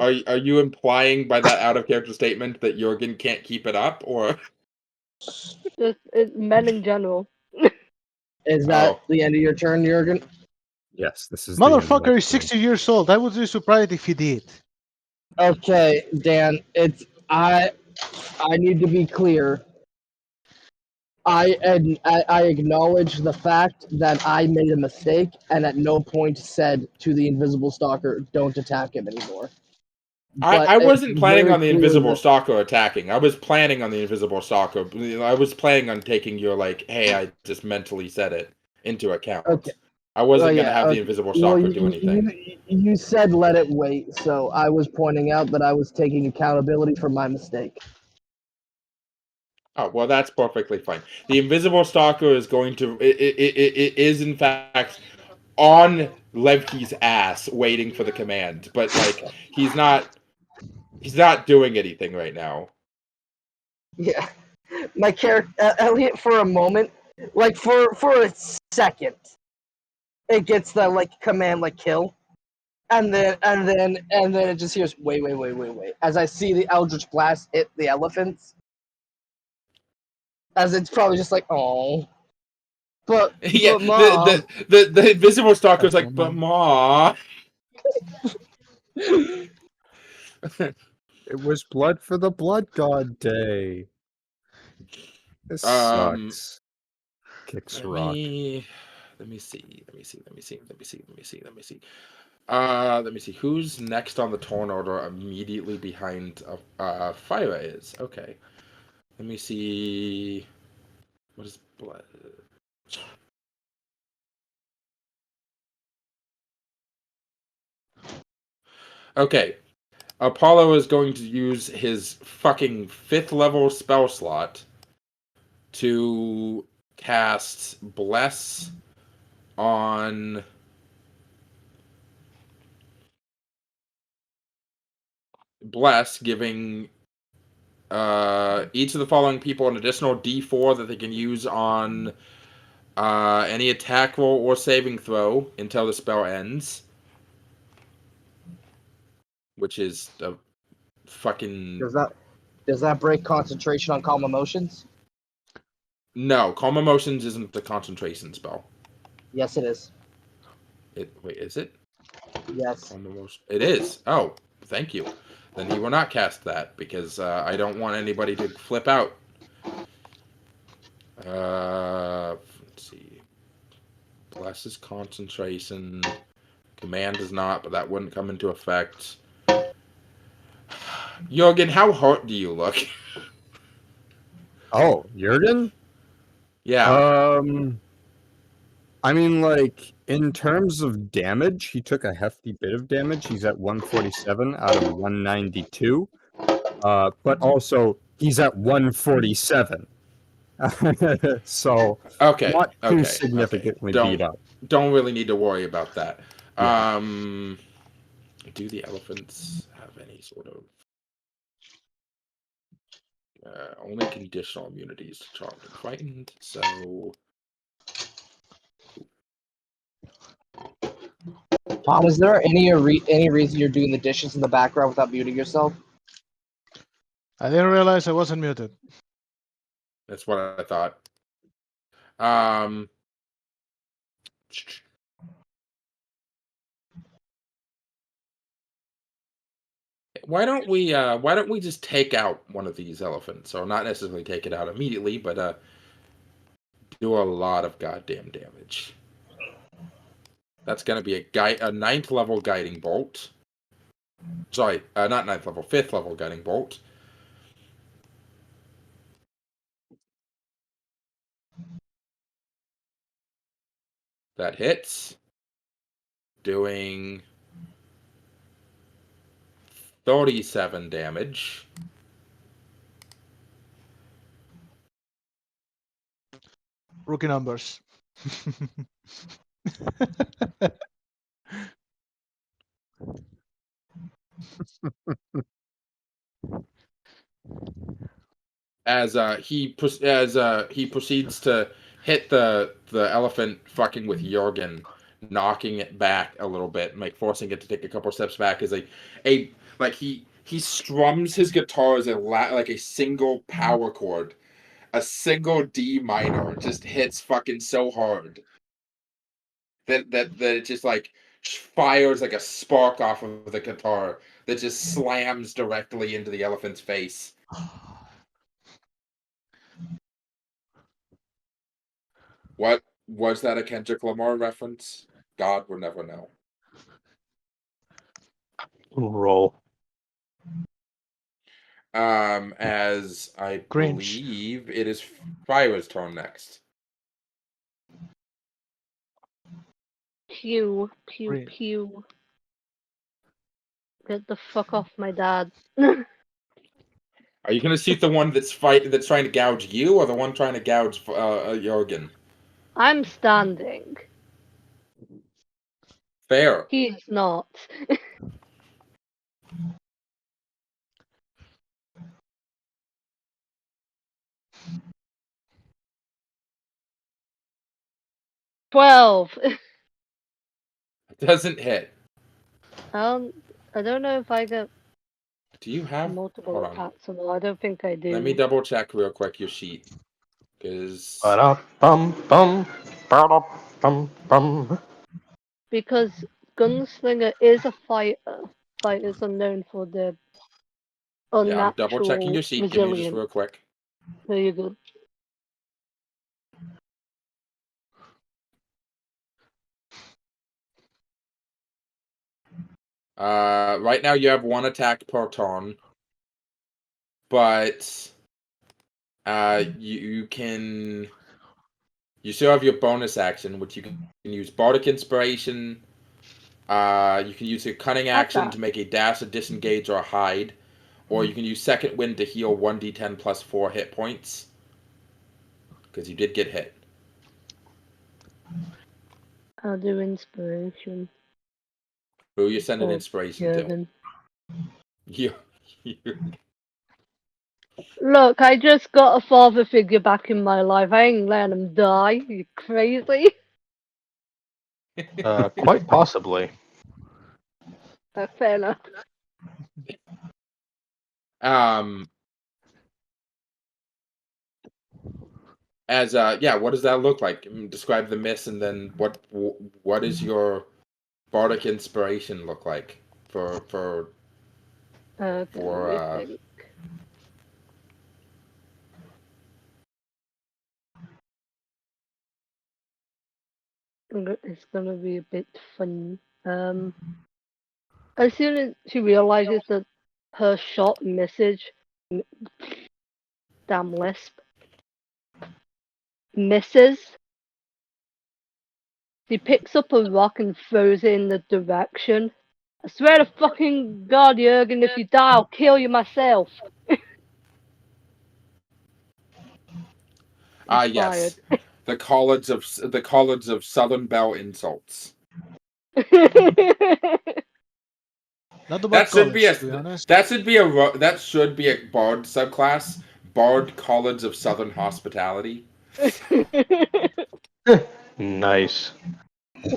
implying by that out of character statement that Jurgen can't keep it up, or Just men in general. Is that the end of your turn, Jurgen? Yes, this is the end of my Motherfucker is turn. 60 years old. I would be surprised if he did. Okay, Dan. I need to be clear. I acknowledge the fact that I made a mistake and at no point said to the invisible stalker, "Don't attack him anymore." But I wasn't it's planning very on the clear invisible that- stalker attacking. I was planning on the invisible stalker. I was planning on taking your hey, I just mentally said it into account. Okay. I wasn't Oh, gonna yeah, have the okay. invisible Well, stalker do anything. you said let it wait, so I was pointing out that I was taking accountability for my mistake. Oh well, that's perfectly fine. The invisible stalker is going to it is in fact on Levki's ass waiting for the command, but he's not doing anything right now. Yeah, my character Elliot for a moment, for a second, it gets the command kill, and then it just hears wait, as I see the Eldritch Blast hit the elephants, as it's probably just oh. But Yeah, but mom. the invisible stalker is That's but normal. ma. It was blood for the blood god day. This sucks. Kicks rock. Let me see. Who's next on the turn order immediately behind Phyra is. Okay. Let me see. What is blood? Okay. Apollo is going to use his fucking 5th level spell slot to cast Bless on Bless, giving each of the following people an additional D4 that they can use on any attack roll or saving throw until the spell ends. Which is a fucking... Does that break concentration on calm emotions? No, Calm Emotions isn't the concentration spell. Yes, it is. Wait, is it? Yes. Calm Emotion. It is. Oh, thank you. Then he will not cast that because I don't want anybody to flip out. Let's see. Blesses concentration. Command does not, but that wouldn't come into effect. Jurgen, how hurt do you look? Oh, Jurgen? Yeah. I mean, like, in terms of damage, he took a hefty bit of damage. He's at 147 out of 192. But also, he's at 147. So, Okay. not too Okay. significantly Okay. beat up. Don't really need to worry about that. Yeah. Do the elephants have any sort of only conditional immunities to Charmed and Frightened? So Tom, is there any reason you're doing the dishes in the background without muting yourself? I didn't realize I wasn't muted. that's what I thought. Um, why don't we just take out one of these elephants, or not necessarily take it out immediately, but do a lot of goddamn damage. That's gonna be a 9th level guiding bolt. Sorry, not 9th level, 5th level guiding bolt. That hits. Doing 37 damage. Rookie numbers. As he proceeds to hit the elephant, fucking with Jurgen, knocking it back a little bit, like forcing it to take a couple steps back. As he strums his guitar as like a single power chord, a single D minor, just hits fucking so hard that it just like fires like a spark off of the guitar that just slams directly into the elephant's face. What was that, a Kendrick Lamar reference? God will never know. Roll. As I Cringe. believe it is Phyra's turn next. Pew, pew, Really? pew. Get the fuck off my dad. Are you gonna shoot the one that's trying to gouge you, or the one trying to gouge Jurgen? I'm standing. Fair. He is not. $12. Doesn't hit. I don't know if I get Do you have multiple hold on. attacks or not. I don't think I do. Let me double check real quick your sheet. Because Because Gunslinger is a fighter. Fighters are known for their yeah, I'm double checking your unnatural sheet. Give me just resilience. real quick. There you go. Right now you have 1 attack per turn, but you still have your bonus action, which you can use Bardic Inspiration. You can use a Cunning action to make a dash, a disengage, or a hide, or you can use Second Wind to heal 1d10 plus 4 hit points, because you did get hit. I'll do inspiration. Who you sending Oh, inspiration Jurgen. to? You. Look, I just got a father figure back in my life. I ain't letting him die. You crazy? Quite possibly. Fair enough. What does that look like? Describe the mist, and then what is your bardic inspiration look like for Let me think. It's gonna be a bit fun. As soon as she realizes that her shot misses, damn lisp, misses, she picks up a rock and throws it in the direction. I swear to fucking God, Jurgen, if you die, I'll kill you myself. yes, the college of Southern Belle insults. Not about college, to be honest. That should be a bard subclass. Bard College of Southern Hospitality. Nice.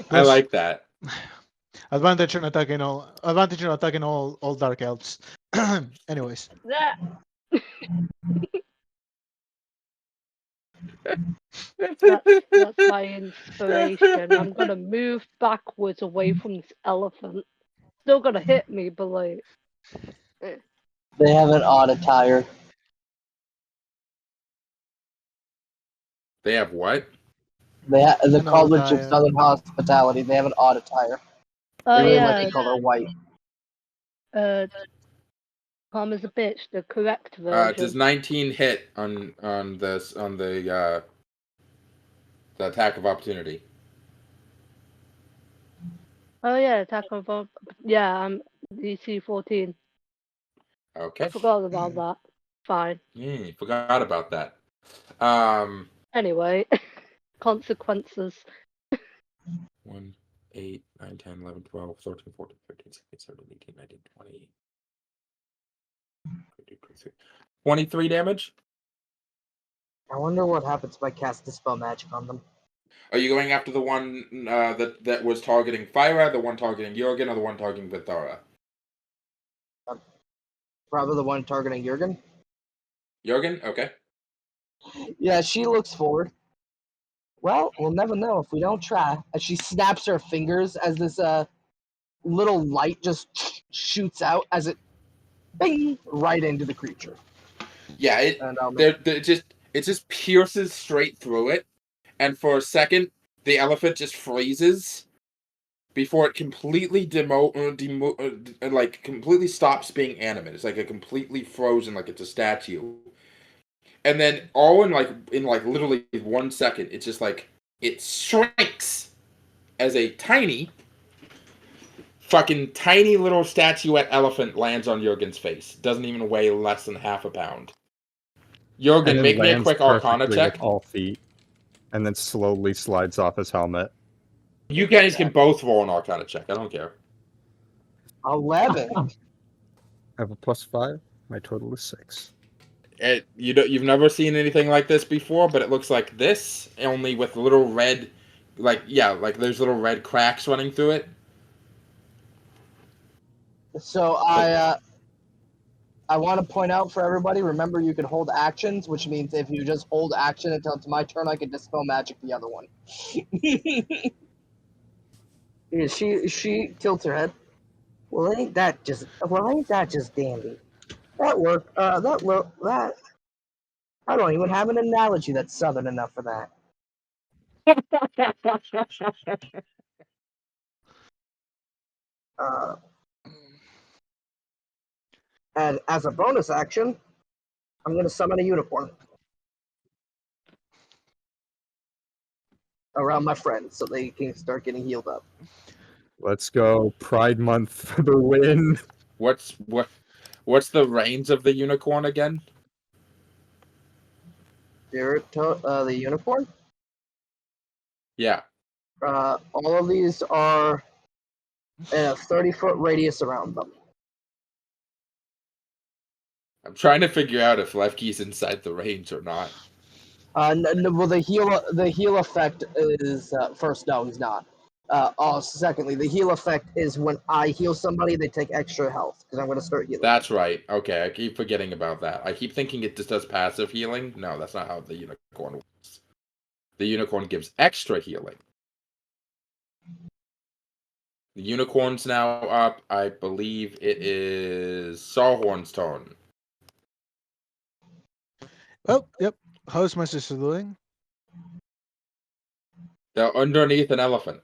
I like that. Advantage on attacking all dark elves. Anyways. That's my inspiration. I'm gonna move backwards away from this elephant. Still gonna hit me, but like. They have an odd attire. They have what? The College of Southern Hospitality. They have an odd attire. Oh they really yeah. like the color white. Calm as a bitch. The correct version. Does 19 hit on the attack of opportunity? Oh yeah, attack of I'm DC 14. Okay. I forgot about that. Fine. Yeah, forgot about that. Anyway, consequences. 1, 8, 9, 10, 11, 12, 13, 14, 15, 16, 17, 18, 19, 20. 23 damage? I wonder what happens if I cast Dispel Magic on them. Are you going after the one that was targeting Phyra, the one targeting Jurgen, or the one targeting Vinthara? Probably the one targeting Jurgen. Jurgen? Okay. Yeah, she looks forward. Well, we'll never know if we don't try. As she snaps her fingers as this little light just shoots out as it bing right into the creature. Yeah, it just pierces straight through it, and for a second, the elephant just freezes before it completely completely stops being animate. It's like a completely frozen, like it's a statue. And then all in literally 1 second, it's just like it shrinks as a tiny little statuette elephant lands on Jurgen's face. Doesn't even weigh less than half a pound. Jurgen, make me a quick Arcana check. With all feet, and then slowly slides off his helmet. You guys can both roll an Arcana check. I don't care. 11. I have a +5. My total is 6. You've never seen anything like this before, but it looks like this, only with little red, there's little red cracks running through it. So I want to point out for everybody, remember you can hold actions, which means if you just hold action until it's my turn, I can Dispel Magic the other one. Yeah, she tilts her head. Well, ain't that just dandy? That worked. I don't even have an analogy that's southern enough for that. And as a bonus action, I'm going to summon a unicorn around my friends so they can start getting healed up. Let's go. Pride Month for the win. What's the range of the unicorn again? The unicorn? Yeah. All of these are a 30-foot radius around them. I'm trying to figure out if Levki's inside the range or not. Well, the heal effect is first. No, he's not. Secondly, the heal effect is when I heal somebody, they take extra health because I'm going to start healing. That's right. Okay, I keep forgetting about that. I keep thinking it just does passive healing. No, that's not how the unicorn works. The unicorn gives extra healing. The unicorn's now up. I believe it is Sarhorn's turn. Oh, yep. How's my sister doing? They're underneath an elephant.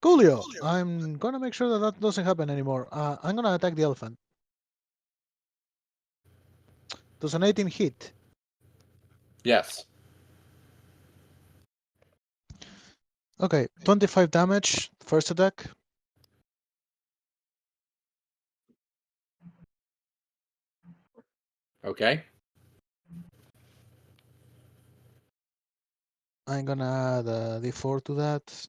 Coolio. I'm gonna make sure that that doesn't happen anymore. I'm gonna attack the elephant. Does an 18 hit? Yes. Okay, 25 damage. First attack. Okay. I'm gonna add a d4 to that.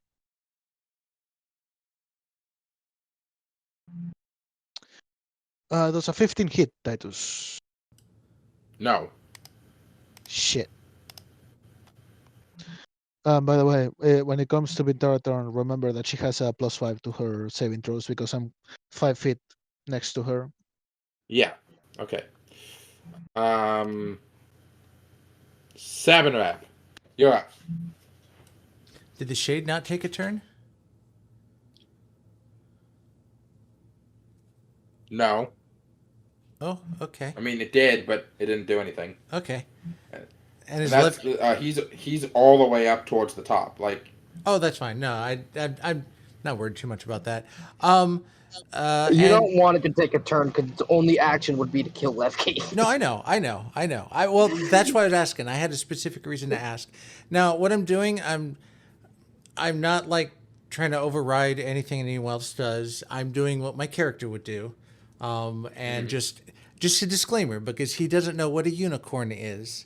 Does a 15 hit, Titus? No. Shit. By the way, when it comes to Vinthara turn, remember that she has a +5 to her saving throws because I'm 5 feet next to her. Yeah. Okay. Sabanrab, you're up. Did the shade not take a turn? No. Oh, okay. I mean, it did, but it didn't do anything. Okay. And And his that's left. he's all the way up towards the top. Like, Oh, that's fine. No, I'm not worried too much about that. You and- don't want it to take a turn because its only action would be to kill Levki. No, I know. Well, that's why I was asking. I had a specific reason to ask. Now, what I'm doing, I'm not like trying to override anything anyone else does. I'm doing what my character would do, and just a disclaimer because he doesn't know what a unicorn is.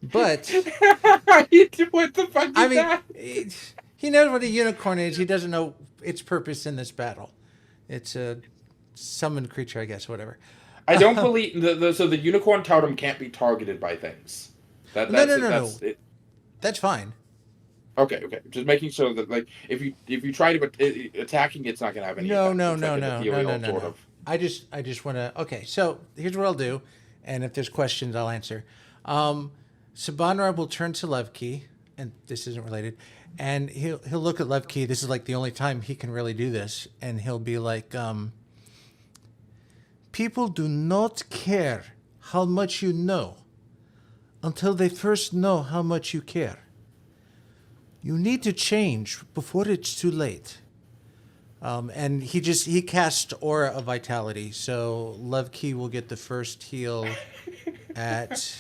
But what the fuck is I mean, that? he knows what a unicorn is. He doesn't know its purpose in this battle. It's a summoned creature, I guess, whatever. I don't believe so. The unicorn totem can't be targeted by things. No. It. That's fine. Okay. Just making sure that, like, if you try to attacking, it's not gonna have any. No. Sort of. I just want to. Okay, so here's what I'll do, and if there's questions, I'll answer. Sabanrab will turn to Levki, and this isn't related, and he'll look at Levki. This is like the only time he can really do this, and he'll be like, "People do not care how much you know until they first know how much you care. You need to change before it's too late." And he cast Aura of Vitality, so Levki will get the first heal at.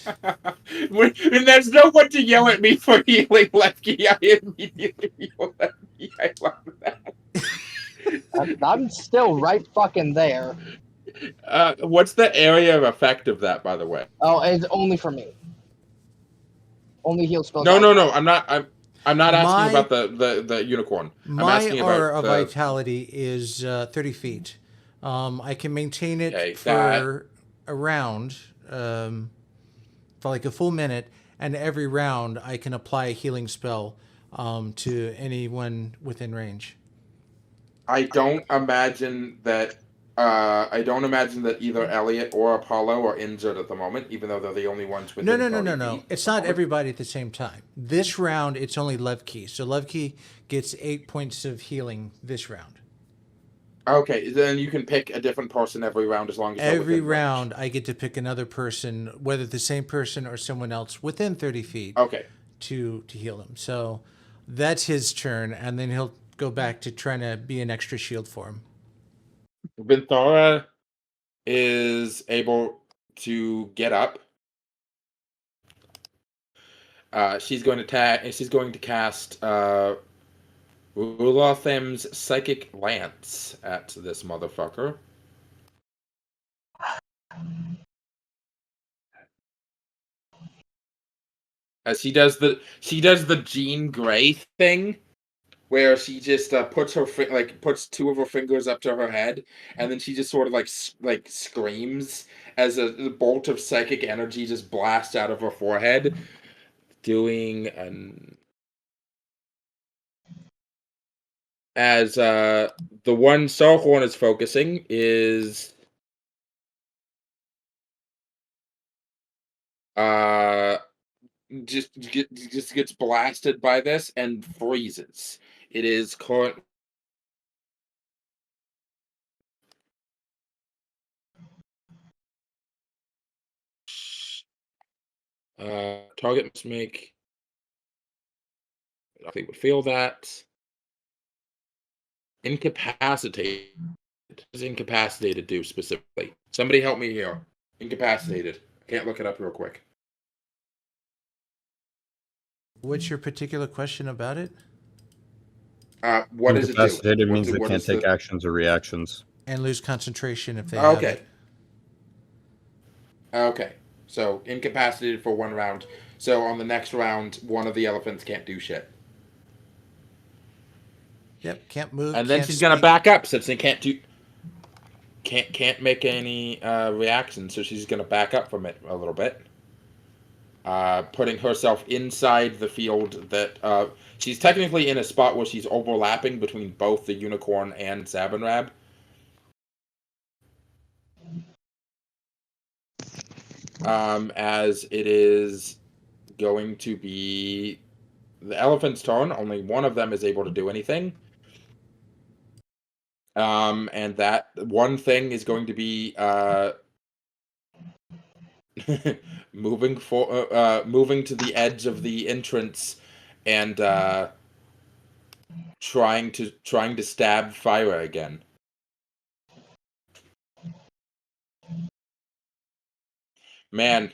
And there's no one to yell at me for healing Levki. I immediately heal Levki. I love that. I'm still right fucking there. What's the area of effect of that, by the way? Oh, it's only for me. Only heal spells. No. I'm not asking about the unicorn. I'm asking about Aura of Vitality is 30 feet. I can maintain it for a round, for like a full minute, and every round I can apply a healing spell to anyone within range. I don't imagine that either Elliot or Apollo are injured at the moment, even though they're the only ones within. No. It's not everybody at the same time. This round, it's only Levki. So Levki gets 8 points of healing this round. Okay, then you can pick a different person every round as long as every round I get to pick another person, whether the same person or someone else within 30 feet. Okay. To heal him. So that's his turn, and then he'll go back to trying to be an extra shield for him. Vinthara is able to get up. She's going to cast Ulathem's Psychic Lance at this motherfucker. As she does the Jean Grey thing, where she just puts puts two of her fingers up to her head, and then she just sort of like screams as a bolt of psychic energy just blasts out of her forehead, doing an as the one Sarhorn is focusing is just gets blasted by this and freezes. It is current. Target must make. I think would feel that incapacitated. What does incapacitated do specifically? Somebody help me here. Incapacitated. I can't look it up real quick. What's your particular question about it? What does it do? Incapacitated means they can't take actions or reactions. And lose concentration if they have it. Okay. So incapacitated for 1 round. So on the next round, one of the elephants can't do shit. Yep, can't move. And then she's gonna back up since they can't make any reactions. So she's gonna back up from it a little bit, putting herself inside the field that she's technically in a spot where she's overlapping between both the unicorn and Sabanrab. As it is going to be the elephant's turn. Only one of them is able to do anything. And that one thing is going to be moving to the edge of the entrance and trying to stab Phyra again. Man.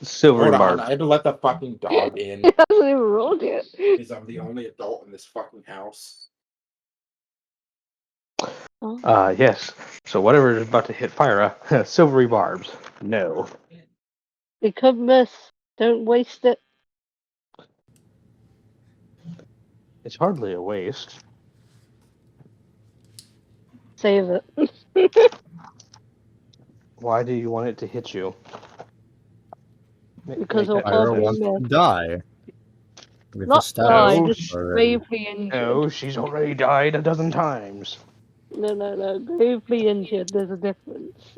Silvery Hold on, Barb. I had to let the fucking dog in. He hasn't even rolled yet. Because I'm the only adult in this fucking house. Yes. So whatever is about to hit Phyra, silvery barbs. No. It could miss. Don't waste it. It's hardly a waste. Save it. Why do you want it to hit you? Because Phyra wants to die. Not die, just gravely injured. No, she's already died a dozen times. No. Gravely injured, there's a difference.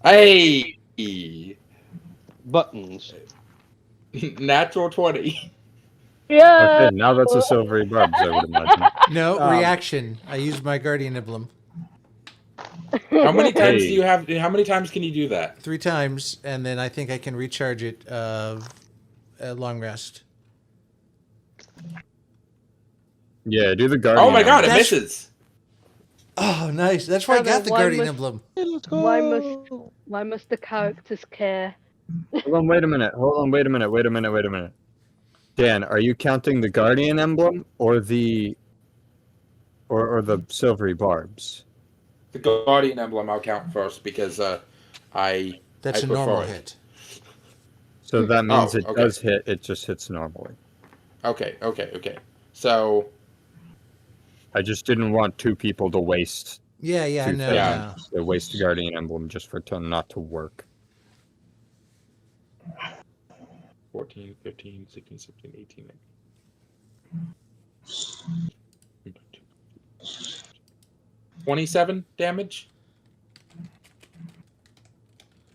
Hey! Buttons. Natural 20. Yeah! Okay, now that's a silvery barbs, I would imagine. No, reaction. I used my guardian emblem. How many times do you have? How many times can you do that? 3 times, and then I think I can recharge it at long rest. Yeah, do the guardian. Oh my god, it misses! Oh, nice. That's why I got the guardian emblem. Why must the characters care? Hold on, wait a minute. Wait a minute. Dan, are you counting the guardian emblem or the silvery barbs? The guardian emblem I'll count first because That's I a normal it. hit. So that means it okay. does hit, it just hits normally. Okay. So I just didn't want 2 people to waste. Yeah, no. They waste the guardian emblem just for it to not to work. 14, 15, 16, 17, 18, 19. 27 damage.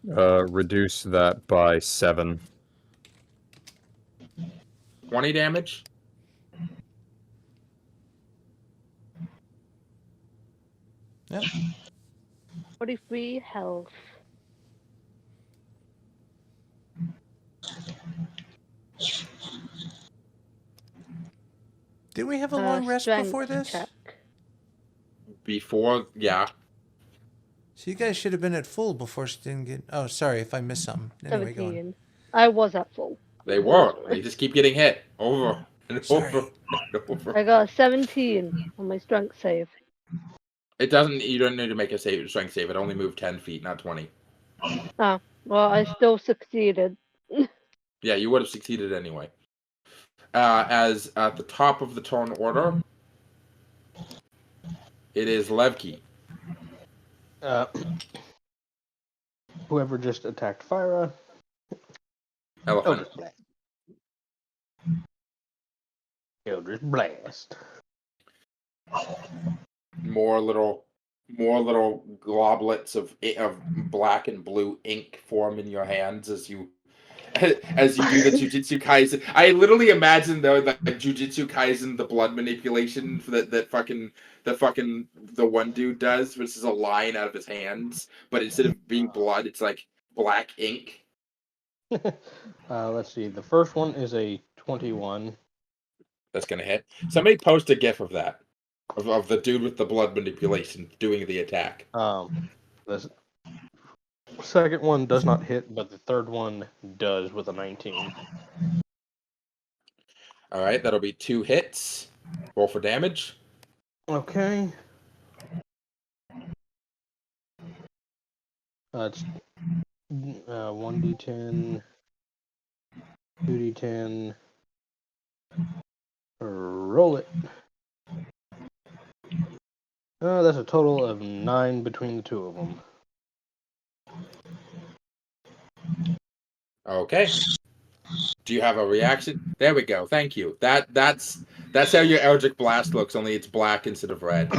Reduce that by 7. 20 damage. Yep. 43 health. Did we have a long rest before this? Check. Before, yeah. So you guys should have been at full before she didn't get... Oh, sorry if I missed something. Anyway, 17. I was at full. They were. They just keep getting hit over and over and over. I got a 17 on my strength save. It doesn't. You don't need to make a strength save. It only moved 10 feet, not 20. Oh, well, I still succeeded. Yeah, you would have succeeded anyway. as at the top of the turn order, it is Levki. Whoever just attacked Phyra. Elephant. Eldritch Blast. More little globlets of black and blue ink form in your hands as you do the Jujutsu Kaisen. I literally imagine though that Jujutsu Kaisen, the blood manipulation that the one dude does, which is a line out of his hands, but instead of being blood, it's like black ink. Let's see. The first one is a 21. That's gonna hit. Somebody post a gif of that. Of the dude with the blood manipulation doing the attack. The second one does not hit, but the third one does with a 19. All right, that'll be 2 hits. Roll for damage. Okay. It's 1d10, 2d10. Roll it. That's a total of 9 between the two of them. Okay. Do you have a reaction? There we go. Thank you. That's how your Eldritch Blast looks, only it's black instead of red.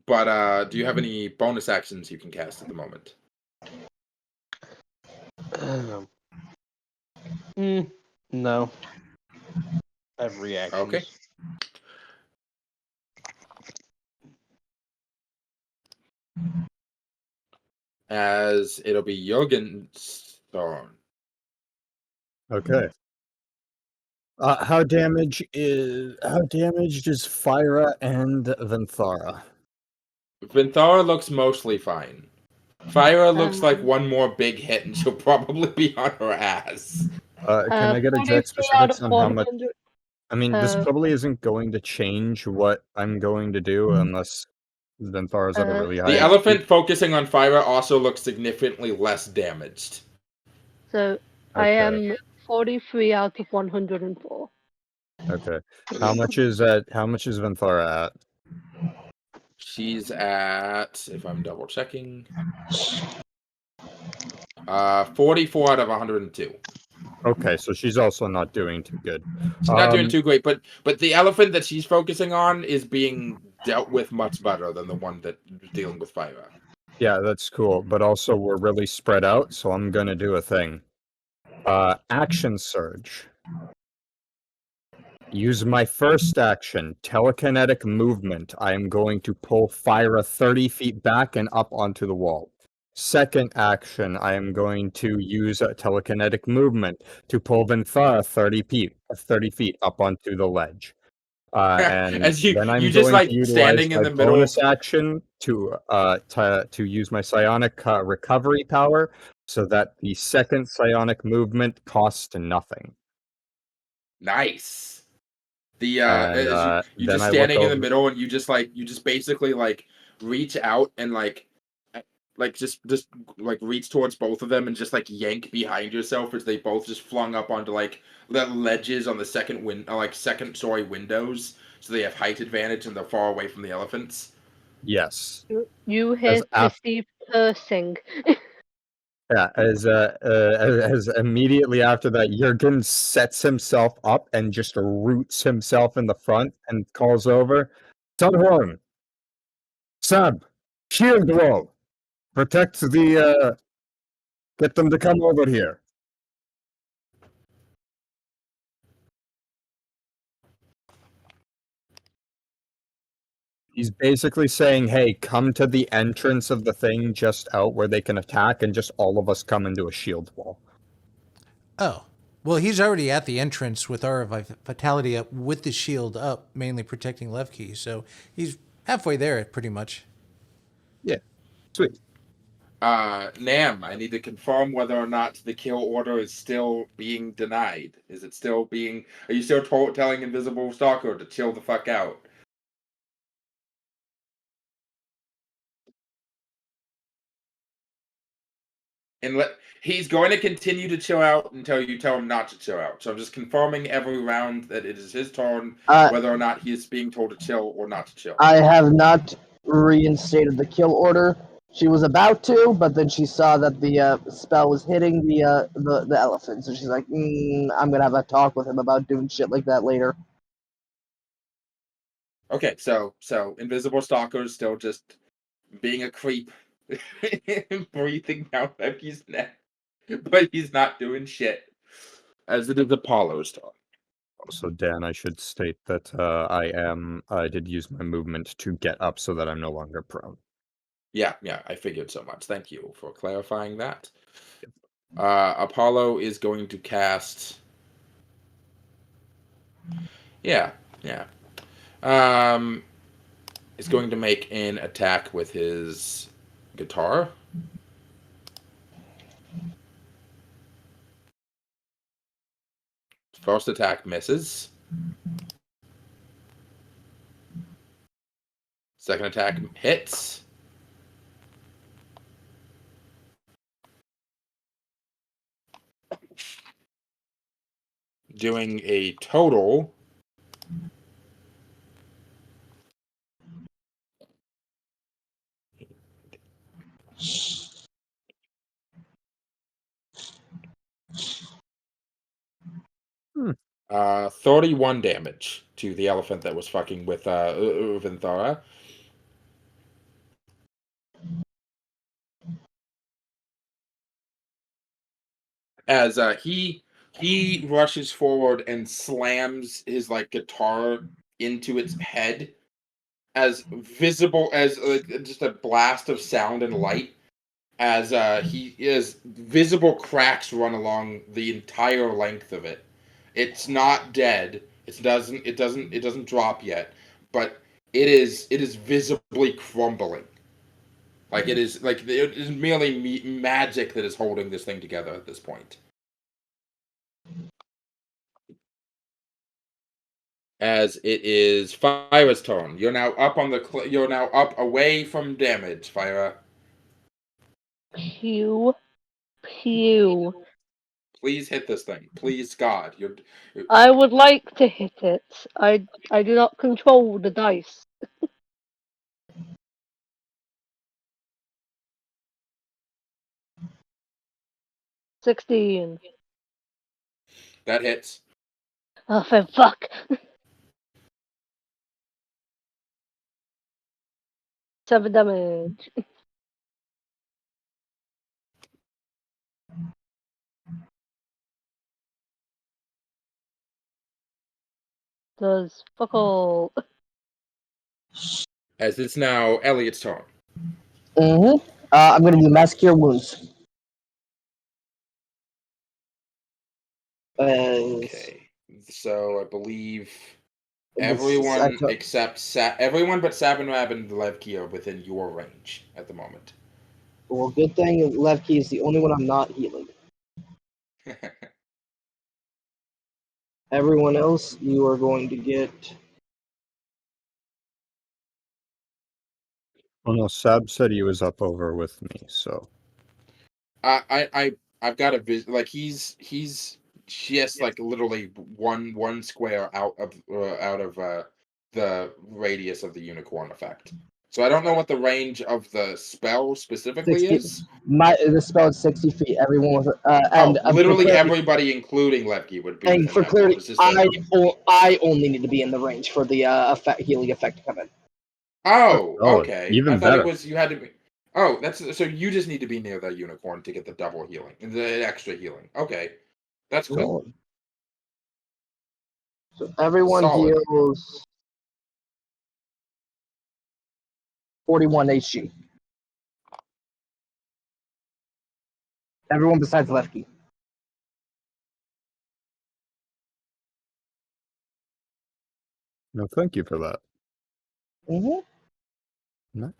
But do you have any bonus actions you can cast at the moment? No. I have reactions. Okay. As it'll be Jurgen's turn. Okay. How damaged is Phyra and Vinthara? Vinthara looks mostly fine. Phyra looks like one more big hit and she'll probably be on her ass. Can I get exact 43 out specifics of on how much? 100. I mean, this probably isn't going to change what I'm going to do unless Vinthara's at a really high The HP. elephant focusing on Phyra also looks significantly less damaged. So I am 43 out of 104. Okay. How much is Vinthara at? She's at, if I'm double checking, 44 out of 102. Okay, so she's also not doing too good. She's not doing too great, but the elephant that she's focusing on is being dealt with much better than the one that is dealing with Phyra. Yeah, that's cool. But also we're really spread out, so I'm gonna do a thing. Action surge. Use my first action, telekinetic movement. I am going to pull Phyra 30 feet back and up onto the wall. Second action, I am going to use a telekinetic movement to pull Vinthara 30 feet up onto the ledge. And As then I'm you just going like to utilize standing in my the middle bonus action to use my psionic recovery power, so that the second psionic movement costs nothing. Nice. The And as you then just I look standing in the over. middle and you just basically like reach out and just like reach towards both of them and just like yank behind yourself as they both just flung up onto like the ledges on the second story windows, so they have height advantage and they're far away from the elephants. Yes. You hear Christy cursing. Yeah, as immediately after that, Jurgen sets himself up and just roots himself in the front and calls over, Sarhorn, Sab, shield wall, protect the, get them to come over here. He's basically saying, hey, come to the entrance of the thing just out where they can attack, and just all of us come into a shield wall. Oh. Well, he's already at the entrance with our vitality up, with the shield up, mainly protecting Levki. So he's halfway there, pretty much. Yeah. Sweet. Nam, I need to confirm whether or not the kill order is still being denied. Is it still being... Are you still telling Invisible Stalker to chill the fuck out? And he's going to continue to chill out until you tell him not to chill out. So I'm just confirming every round that it is his turn, whether or not he is being told to chill or not to chill. I have not reinstated the kill order. She was about to, but then she saw that the spell was hitting the elephant, so she's like, I'm gonna have a talk with him about doing shit like that later. Okay, so Invisible Stalker's still just being a creep, breathing down Levki's neck, but he's not doing shit, as it is Apollo's turn. Also, Dan, I should state that I did use my movement to get up so that I'm no longer prone. Yeah, I figured so much. Thank you for clarifying that. Apollo is going to cast... Yeah. Is going to make an attack with his guitar. First attack misses. Second attack hits. Doing a total Hmm. 31 damage to the elephant that was fucking with Vinthara. As he rushes forward and slams his guitar into its head, as visible as just a blast of sound and light, as visible cracks run along the entire length of it. It's not dead. It doesn't drop yet, but it is visibly crumbling. It is merely magic that is holding this thing together at this point. As it is Phyra's turn. You're now up on the. You're now up away from damage, Phyra. Pew. Please hit this thing. Please, God. I would like to hit it. I do not control the dice. 16. That hits. Oh, for fuck. 7 damage. Does fuck all. As it's now Elliot's turn. I'm gonna do Mass Cure Wounds. Okay. So I believe everyone except everyone but Sabanrab and Levki are within your range at the moment. Well, good thing Levki is the only one I'm not healing. Everyone else, you are going to get. Oh no, Sab said he was up over with me, so. I've got a he's just literally one square out of the radius of the unicorn effect. So I don't know what the range of the spell specifically 60, is. The spell is 60 feet. Everyone was and literally everybody, including Levki, would be. And for clarity, I only need to be in the range for the healing effect to come in. Oh, okay. Even I thought better. it was you had to be. Oh, that's so you just need to be near the unicorn to get the double healing, the extra healing. Okay, that's cool. So everyone heals 41 HG. Everyone besides Lefty. No, thank you for that. Nice.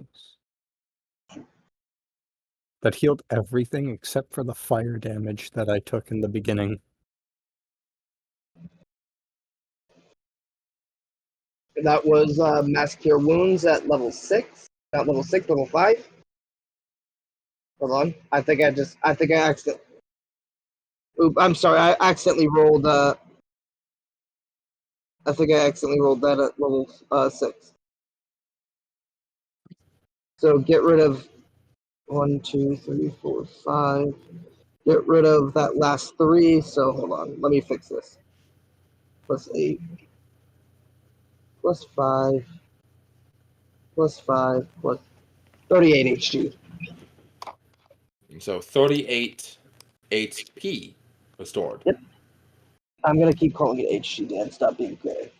That healed everything except for the fire damage that I took in the beginning. That was Mass Cure Wounds at level 6. Not level 6, level 5. Hold on. I think I accidentally. Oop, I'm sorry. I accidentally rolled. I think I accidentally rolled that at level 6. So get rid of 1, 2, 3, 4, 5. Get rid of that last 3. So hold on. Let me fix this. +8. +5. +5. Plus 38 HG. So 38 HP restored. Yep. I'm gonna keep calling it HG, Dan. Stop being gay.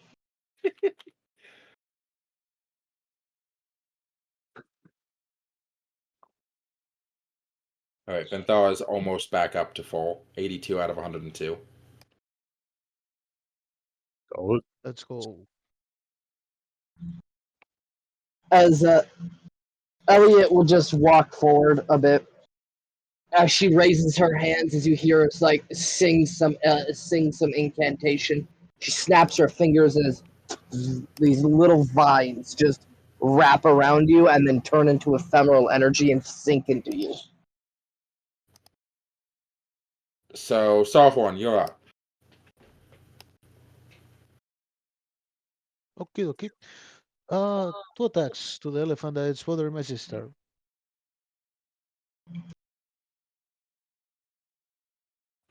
All right, Vinthara is almost back up to full. 82 out of 102. Oh, Let's go. As Elliot will just walk forward a bit. As she raises her hands, as you hear us like sing some incantation, she snaps her fingers as these little vines just wrap around you and then turn into ephemeral energy and sink into you. So, Sarhorn, you're up. Okay, okay. 2 attacks to the elephant that is bothering my sister.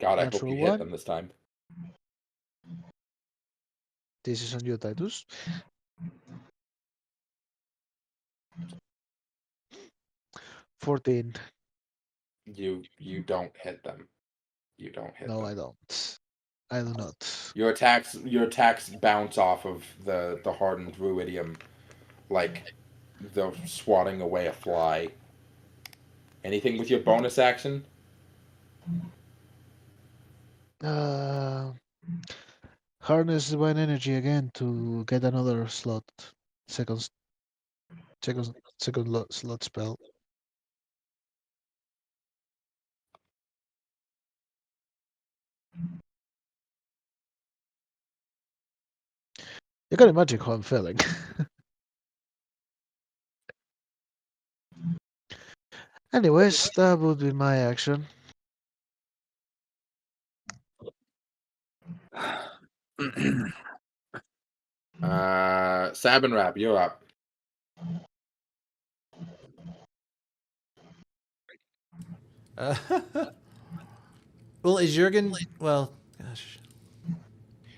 God, I hope Natural you hit 1. them this time. This is on you, Titus. 14. You don't hit them. You don't hit No, them. I don't. I do not. Your attacks bounce off of the hardened ruidium like they're swatting away a fly. Anything with your bonus action? Uh, harness divine energy again to get another slot. Second, slot spell. You can imagine how I'm feeling. Anyways, that would be my action. Sabanrab, you're up. Well, is Jurgen? Well, gosh.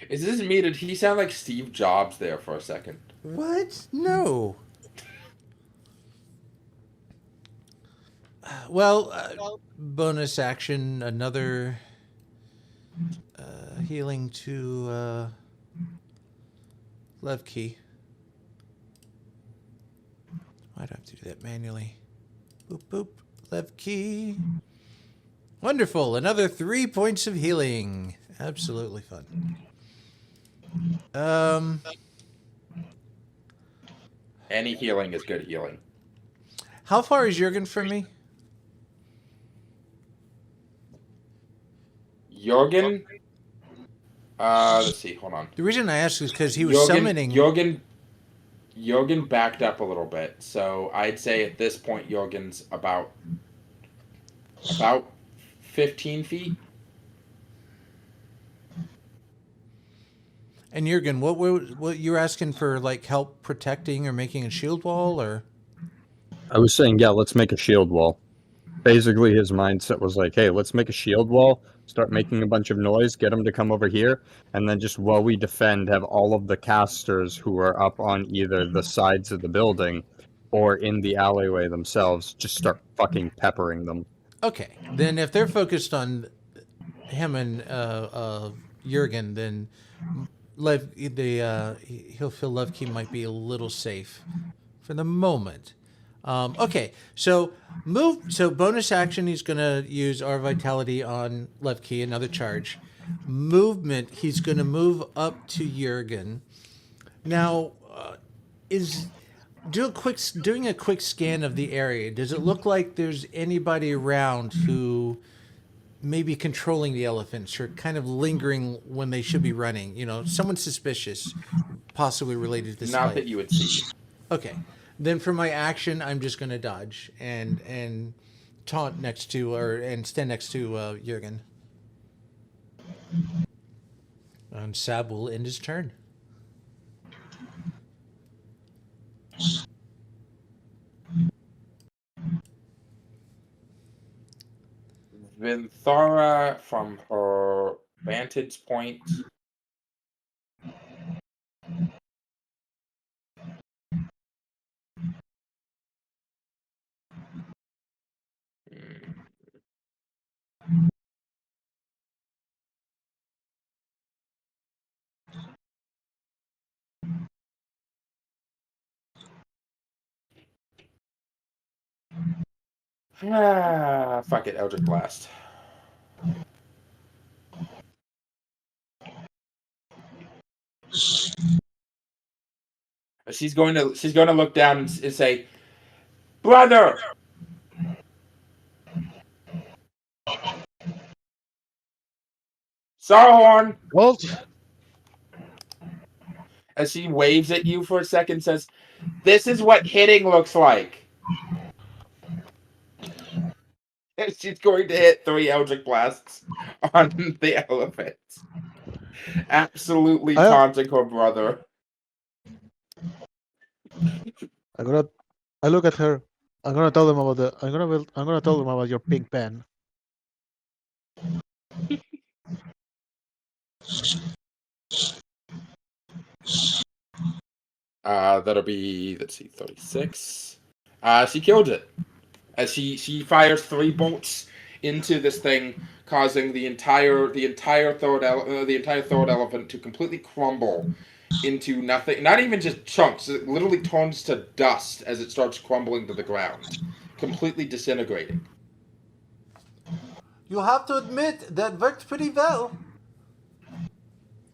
Is this me? Did he sound like Steve Jobs there for a second? What? No. Well, bonus action, another healing to Levki. Why do I have to do that manually? Boop, boop. Levki. Wonderful. Another 3 points of healing. Absolutely fun. Any healing is good healing. How far is Jurgen from me? Jurgen? Let's see. Hold on. The reason I asked is because he was summoning. Jurgen backed up a little bit, so I'd say at this point Jurgen's about 15 feet. And Jurgen, what you were asking for, like help protecting or making a shield wall, or? I was saying, yeah, let's make a shield wall. Basically, his mindset was like, hey, let's make a shield wall, start making a bunch of noise, get them to come over here, and then just while we defend, have all of the casters who are up on either the sides of the building or in the alleyway themselves just start fucking peppering them. Okay, then if they're focused on him and Jurgen, then he'll feel Levki might be a little safe for the moment. Okay, so bonus action, he's going to use our vitality on Levki, another charge. Movement, he's going to move up to Jurgen. Now, doing a quick scan of the area, does it look like there's anybody around who may be controlling the elephants or kind of lingering when they should be running? You know, someone suspicious, possibly related to this Not fight. that you would see. Okay. Then for my action, I'm just going to dodge and taunt next to and stand next to Jurgen. And Sab will end his turn. Vinthara, from her vantage point, fuck it, Eldritch Blast. She's going to look down and say, "Brother, Sarhorn." Bolt. As she waves at you for a second, says, "This is what hitting looks like." And she's going to hit 3 Eldritch Blasts on the elephant. Absolutely taunting her brother. I look at her. I'm gonna tell them about I'm gonna tell them about your pink pen. That'll be, let's see, 36. She killed it. As she fires 3 bolts into this thing, causing the entire third elephant to completely crumble into nothing. Not even just chunks. It literally turns to dust as it starts crumbling to the ground, completely disintegrating. You have to admit that worked pretty well.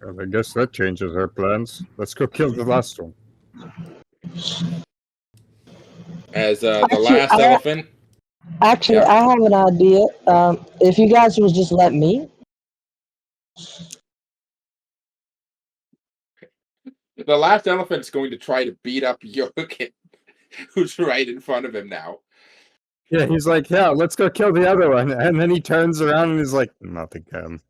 Well, I guess that changes our plans. Let's go kill the last one. As the last elephant. Actually, Yeah. I have an idea. If you guys would just let me. The last elephant's going to try to beat up Jurgen, who's right in front of him now. Yeah, he's like, yeah, let's go kill the other one. And then he turns around and he's like, not again.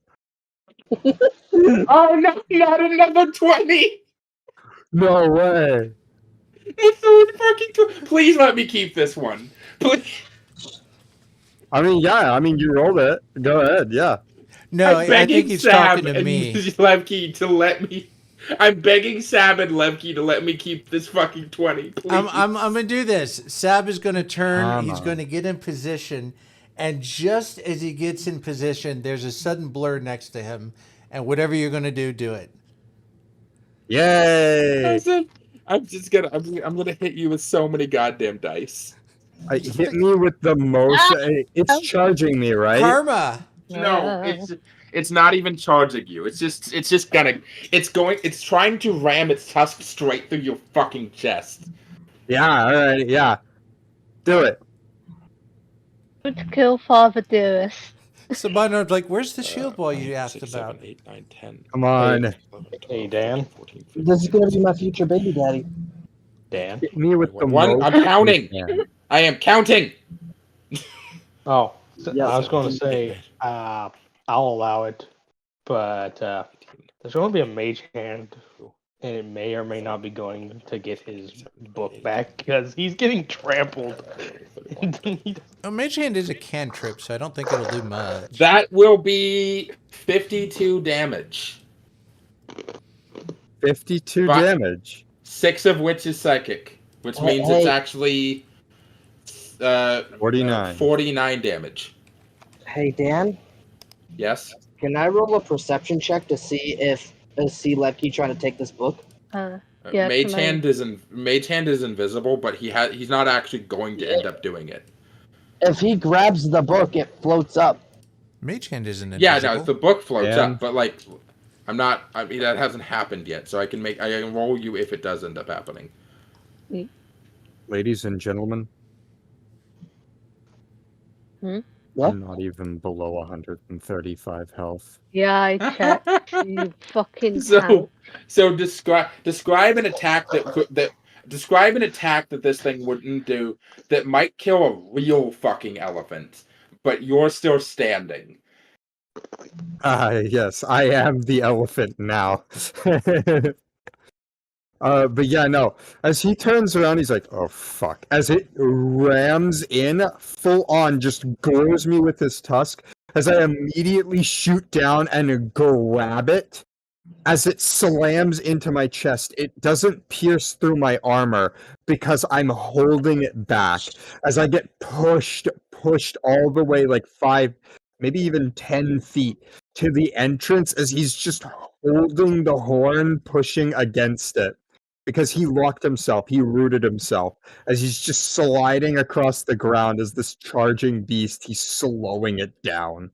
Oh, no, not another 20! No way. It's so fucking Please let me keep this one. Please. I mean, yeah, you rolled it. Go ahead, yeah. No, I'm I begging think he's Sab talking to and me. Levki to let me. I'm begging Sab and Levki to let me keep this fucking 20, please. I'm gonna do this. Sab is gonna turn. Come He's on. gonna get in position, and just as he gets in position, there's a sudden blur next to him. And whatever you're gonna do, do it. Yay! I'm just gonna. I'm gonna hit you with so many goddamn dice. Hit me with the most. It's charging me, right? Karma. No, it's not even charging you. It's trying to ram its tusk straight through your fucking chest. Yeah, all right, yeah. Do it. Good kill, Father Dearest. Sabanrab's like, where's the shield wall you asked 6, about? 7, 8, 9, 10. Come on. 11, 12, Hey, Dan. 14, 15, This is gonna be my future baby daddy. Dan. Hit me with the 21. most. I'm counting. Yeah. I am counting. Oh, Yes. I was going to say, I'll allow it, but there's going to be a mage hand, and it may or may not be going to get his book back because he's getting trampled. Oh, Mage Hand is a cantrip, so I don't think it'll do much. That will be 52 damage. 52 But- damage. 6 of which is psychic, which means it's actually 49. 49 damage. Hey Dan, Yes. can I roll a perception check to see if Levki trying to take this book? Yeah, Mage Hand is invisible, but he's not actually going to end up doing it. If he grabs the book, it floats up. Mage Hand isn't Yeah, invisible. no, the book floats Dan? up, but like, that hasn't happened yet, so I can roll you if it does end up happening. Ladies and gentlemen. What? I'm not even below 135 health. Yeah, I checked. You fucking So, tank. so describe an attack that Describe an attack that this thing wouldn't do that might kill a real fucking elephant, but you're still standing. Yes, I am the elephant now. But yeah, no. As he turns around, he's like, "Oh fuck!" As it rams in, full on, just gores me with his tusk. As I immediately shoot down and grab it, as it slams into my chest, it doesn't pierce through my armor because I'm holding it back. As I get pushed all the way like 5, maybe even 10 feet to the entrance, as he's just holding the horn, pushing against it. Because he locked himself, he rooted himself. As he's just sliding across the ground as this charging beast, he's slowing it down.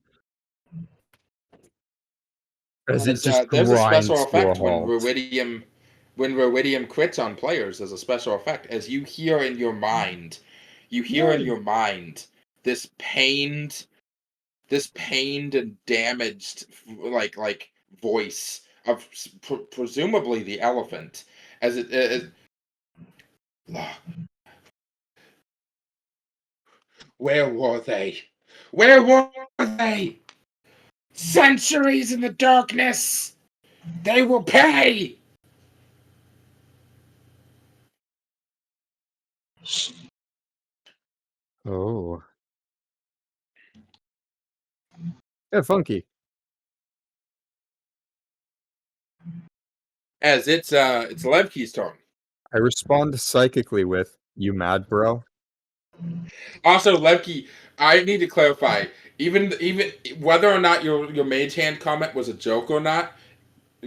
As it just There's a special grinds to a effect when halt. Ruidium crits on players. There's a special effect as you hear in your mind, this pained and damaged like voice of presumably the elephant as it. Where were they? Where were they? Centuries in the darkness. They will pay. Oh. Yeah, funky. As it's Levki's turn. I respond psychically with, "You mad, bro?" Also, Levki, I need to clarify. Even whether or not your mage hand comment was a joke or not,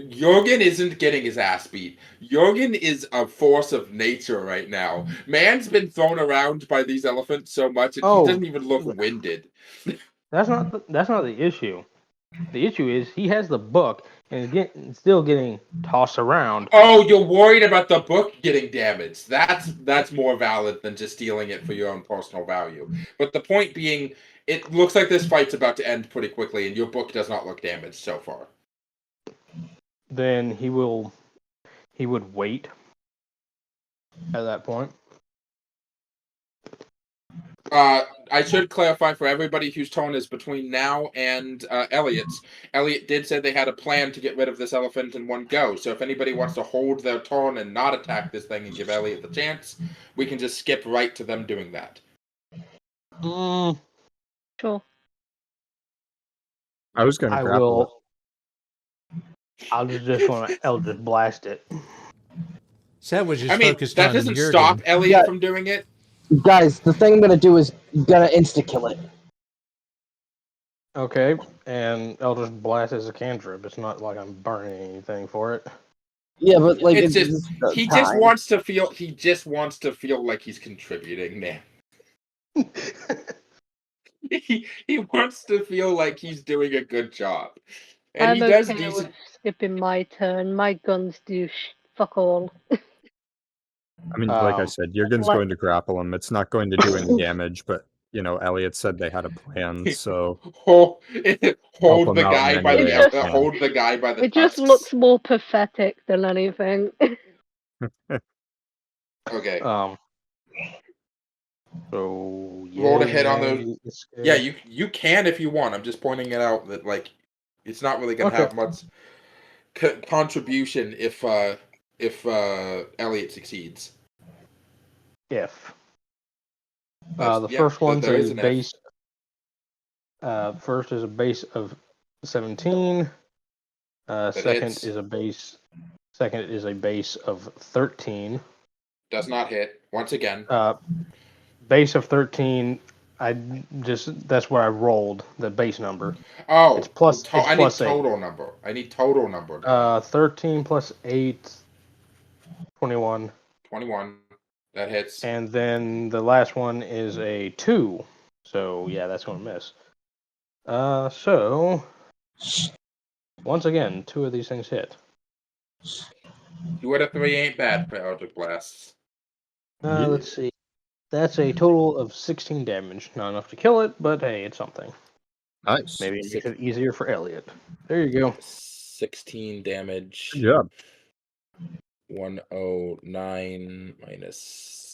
Jurgen isn't getting his ass beat. Jurgen is a force of nature right now. Man's been thrown around by these elephants so much that he doesn't even look winded. That's not the issue. The issue is he has the book and is still getting tossed around. Oh, you're worried about the book getting damaged. That's more valid than just stealing it for your own personal value. But the point being, it looks like this fight's about to end pretty quickly, and your book does not look damaged so far. Then he would wait at that point. I should clarify for everybody whose tone is between now and Elliot's. Elliot did say they had a plan to get rid of this elephant in one go. So if anybody wants to hold their tone and not attack this thing and give Elliot the chance, we can just skip right to them doing that. Sure. I was going to grapple it. I'll just want to Eldritch Blast it. Sad was just focused that on doesn't Jurgen. stop Elliot from doing it. Guys, the thing I'm gonna do is gonna insta-kill it. Okay, and Eldritch Blast is a cantrip. It's not like I'm burning anything for it. Yeah, but like it's just he just wants to feel like he's contributing, man. he wants to feel like he's doing a good job. And I'm he does okay decent. with skipping my turn. My guns do fuck all. I mean, like I said, Jurgen's going to grapple him. It's not going to do any damage, but, you know, Elliot said they had a plan, so... hold the guy by the It just looks more pathetic than anything. Okay. So roll to hit on those. Yeah, you can if you want. I'm just pointing it out that like it's not really gonna have much contribution if Elliot succeeds. If the first one's a base. First is a base of 17. Second is a base. Second is a base of 13. Does not hit. Once again. Base of 13. That's where I rolled the base number. Oh, it's plus. I need plus total 8. Number. I need total number. 13 plus 8. 21. 21. That hits. And then the last one is a 2. So yeah, that's gonna miss. So once again, 2 of these things hit. 2 out of 3 ain't bad for Eldritch Blasts. Let's see. That's a total of 16 damage. Not enough to kill it, but hey, it's something. Nice. Maybe it makes it easier for Elliot. There you go. 16 damage. Good job. 109 minus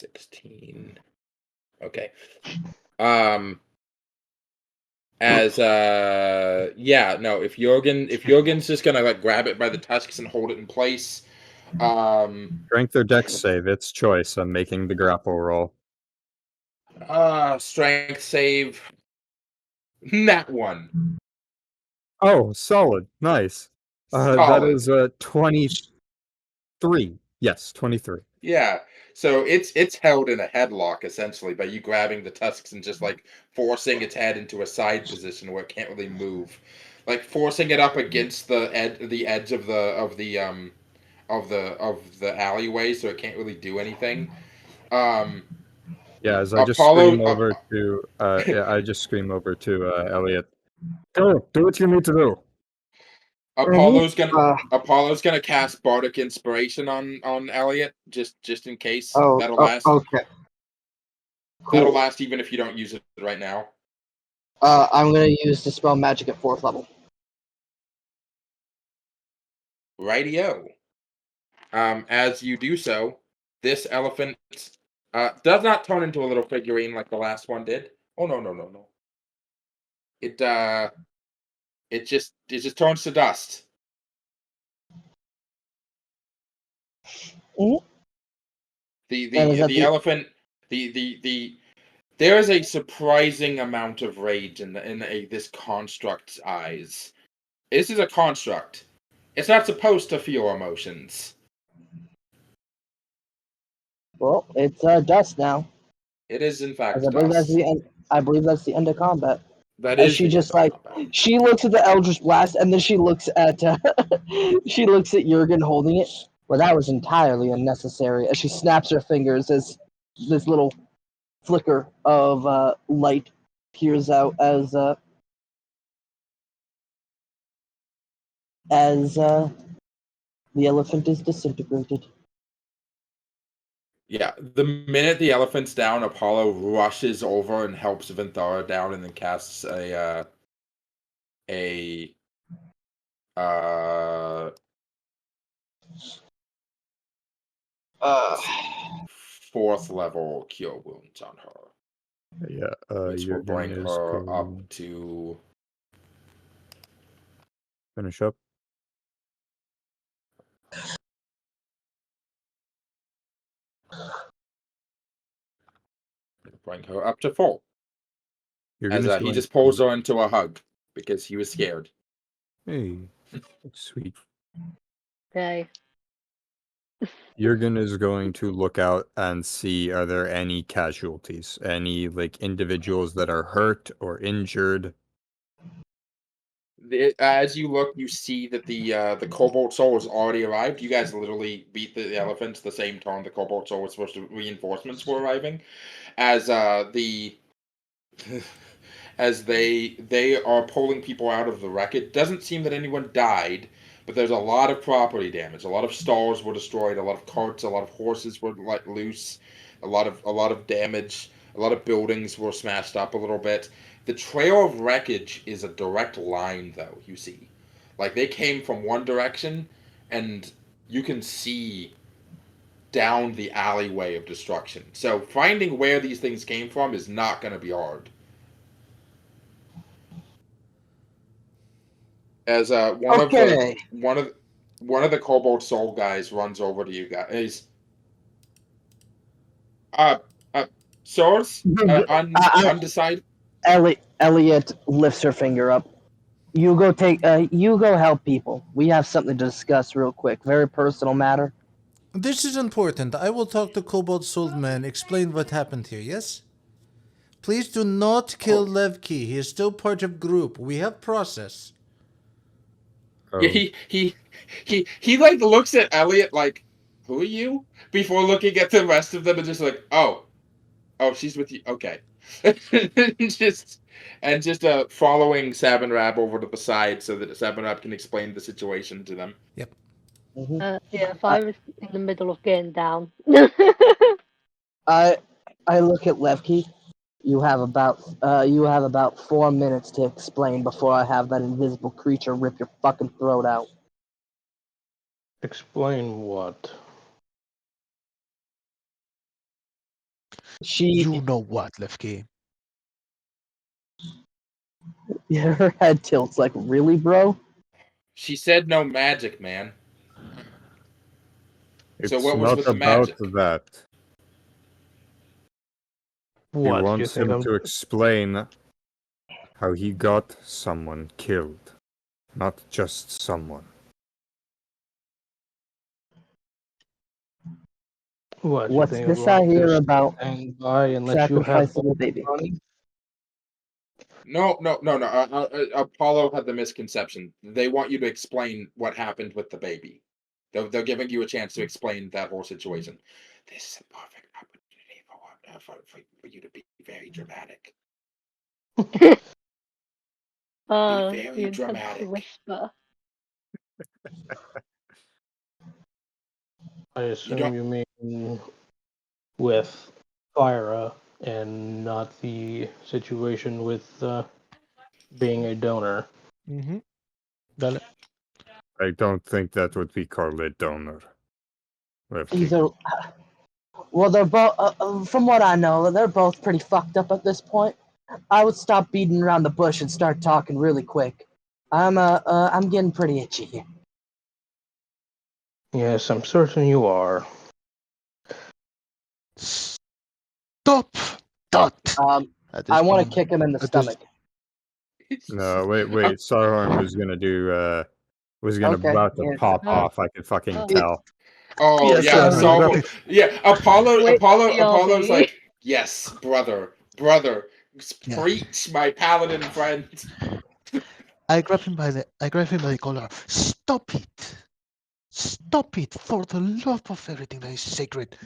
16. Okay. If Jurgen's just gonna like grab it by the tusks and hold it in place. Strength or dex save, it's choice. I'm making the grapple roll. Strength save. That one. Oh, solid. Nice. That Solid. is 23. Yes, 23. Yeah. So it's held in a headlock essentially by you grabbing the tusks and just like forcing its head into a side position where it can't really move, like forcing it up against the edge of the alleyway so it can't really do anything. Yeah, as I just scream over to I just scream over to Elliot. Go, do what you need to do. Apollo's gonna cast Bardic Inspiration on Elliot just in case. That'll last. Okay. Cool. That'll last even if you don't use it right now. I'm gonna use Dispel Magic at 4th level. Rightio. As you do so, this elephant does not turn into a little figurine like the last one did. Oh no. It just turns to dust. Mm-hmm. The elephant there is a surprising amount of rage in this construct's eyes. This is a construct. It's not supposed to feel emotions. Well, it's dust now. It is in fact I believe dust. that's the end. I believe that's the end of combat. That is. She just like she looks at the Eldritch Blast and then she looks at Jurgen holding it. Well, that was entirely unnecessary. As she snaps her fingers, as this little flicker of light peers out as the elephant is disintegrated. Yeah, the minute the elephant's down, Apollo rushes over and helps Vinthara down, and then casts a 4th level cure wounds on her. Yeah, which will bring her up to finish up. Bring her up to 4. As he just going pulls her into a hug because he was scared. Hey, sweet. Okay. Jurgen is going to look out and see, are there any casualties? Any like individuals that are hurt or injured? As you look, you see that the Cobalt Soul has already arrived. You guys literally beat the elephants the same turn the Cobalt Soul was supposed to. Reinforcements were arriving, as as they are pulling people out of the wreck. It doesn't seem that anyone died, but there's a lot of property damage. A lot of stalls were destroyed. A lot of carts. A lot of horses were let loose. A lot of damage. A lot of buildings were smashed up a little bit. The trail of wreckage is a direct line, though, you see. Like, they came from one direction, and you can see down the alleyway of destruction. So finding where these things came from is not going to be hard. As one of the Cobalt Soul guys runs over to you guys. Swords? Undecided? Elliot lifts her finger up. You go help people. We have something to discuss real quick. Very personal matter. This is important. I will talk to Cobalt Souled Man, explain what happened here, yes? Please do not kill Levki. He is still part of group. We have process. Yeah, he like looks at Elliot like, who are you? Before looking at the rest of them and just like, oh, she's with you. Okay. just following Sabanrab over to the side so that Sabanrab can explain the situation to them. Yep. Yeah, if I was in the middle of getting down. I look at Levki. You have about 4 minutes to explain before I have that invisible creature rip your fucking throat out. Explain what? You know what, Levki? Her head tilts like, really, bro? She said no magic, man. It's So what was not with the about magic? that. He What? You wants think him I'm... to explain how he got someone killed. Not just someone. What? You What's think I'm this I going to hear about hang by and let you have sacrificing a baby? money? No. Apollo had the misconception. They want you to explain what happened with the baby. They're giving you a chance to explain that whole situation. This is a perfect opportunity for you to be very dramatic. Be very you intend to dramatic. whisper. I You assume don't. you mean with Phyra and not the situation with being a donor. Mm-hmm. Dale. I don't think that would be called a donor. Levki. Either. Well, they're both. From what I know, they're both pretty fucked up at this point. I would stop beating around the bush and start talking really quick. I'm getting pretty itchy here. Yes, I'm certain you are. Stop that! At this I want to point, kick him in the at this- stomach. No, wait. Sarhorn was gonna do. Was gonna Okay, about to yeah. pop off. I could fucking Oh. tell. Oh Yes, yeah, sir. so grab it. yeah. Apollo's BRB. like, yes, brother, Yeah. preach, my paladin friend. I grab him by the collar. Stop it! Stop it! For the love of everything that is sacred,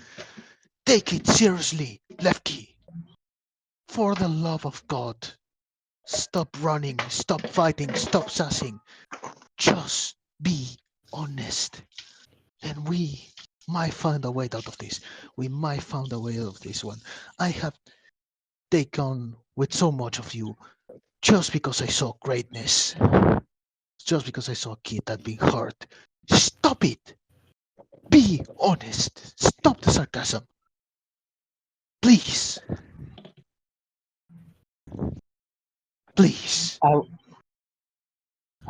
take it seriously, Levki. For the love of God, stop running, stop fighting, stop sassing. Just be honest, and we might find a way out of this. We might find a way out of this one. I have taken with so much of you just because I saw greatness. Just because I saw a kid that being hurt. Stop it! Be honest. Stop the sarcasm. Please. Please.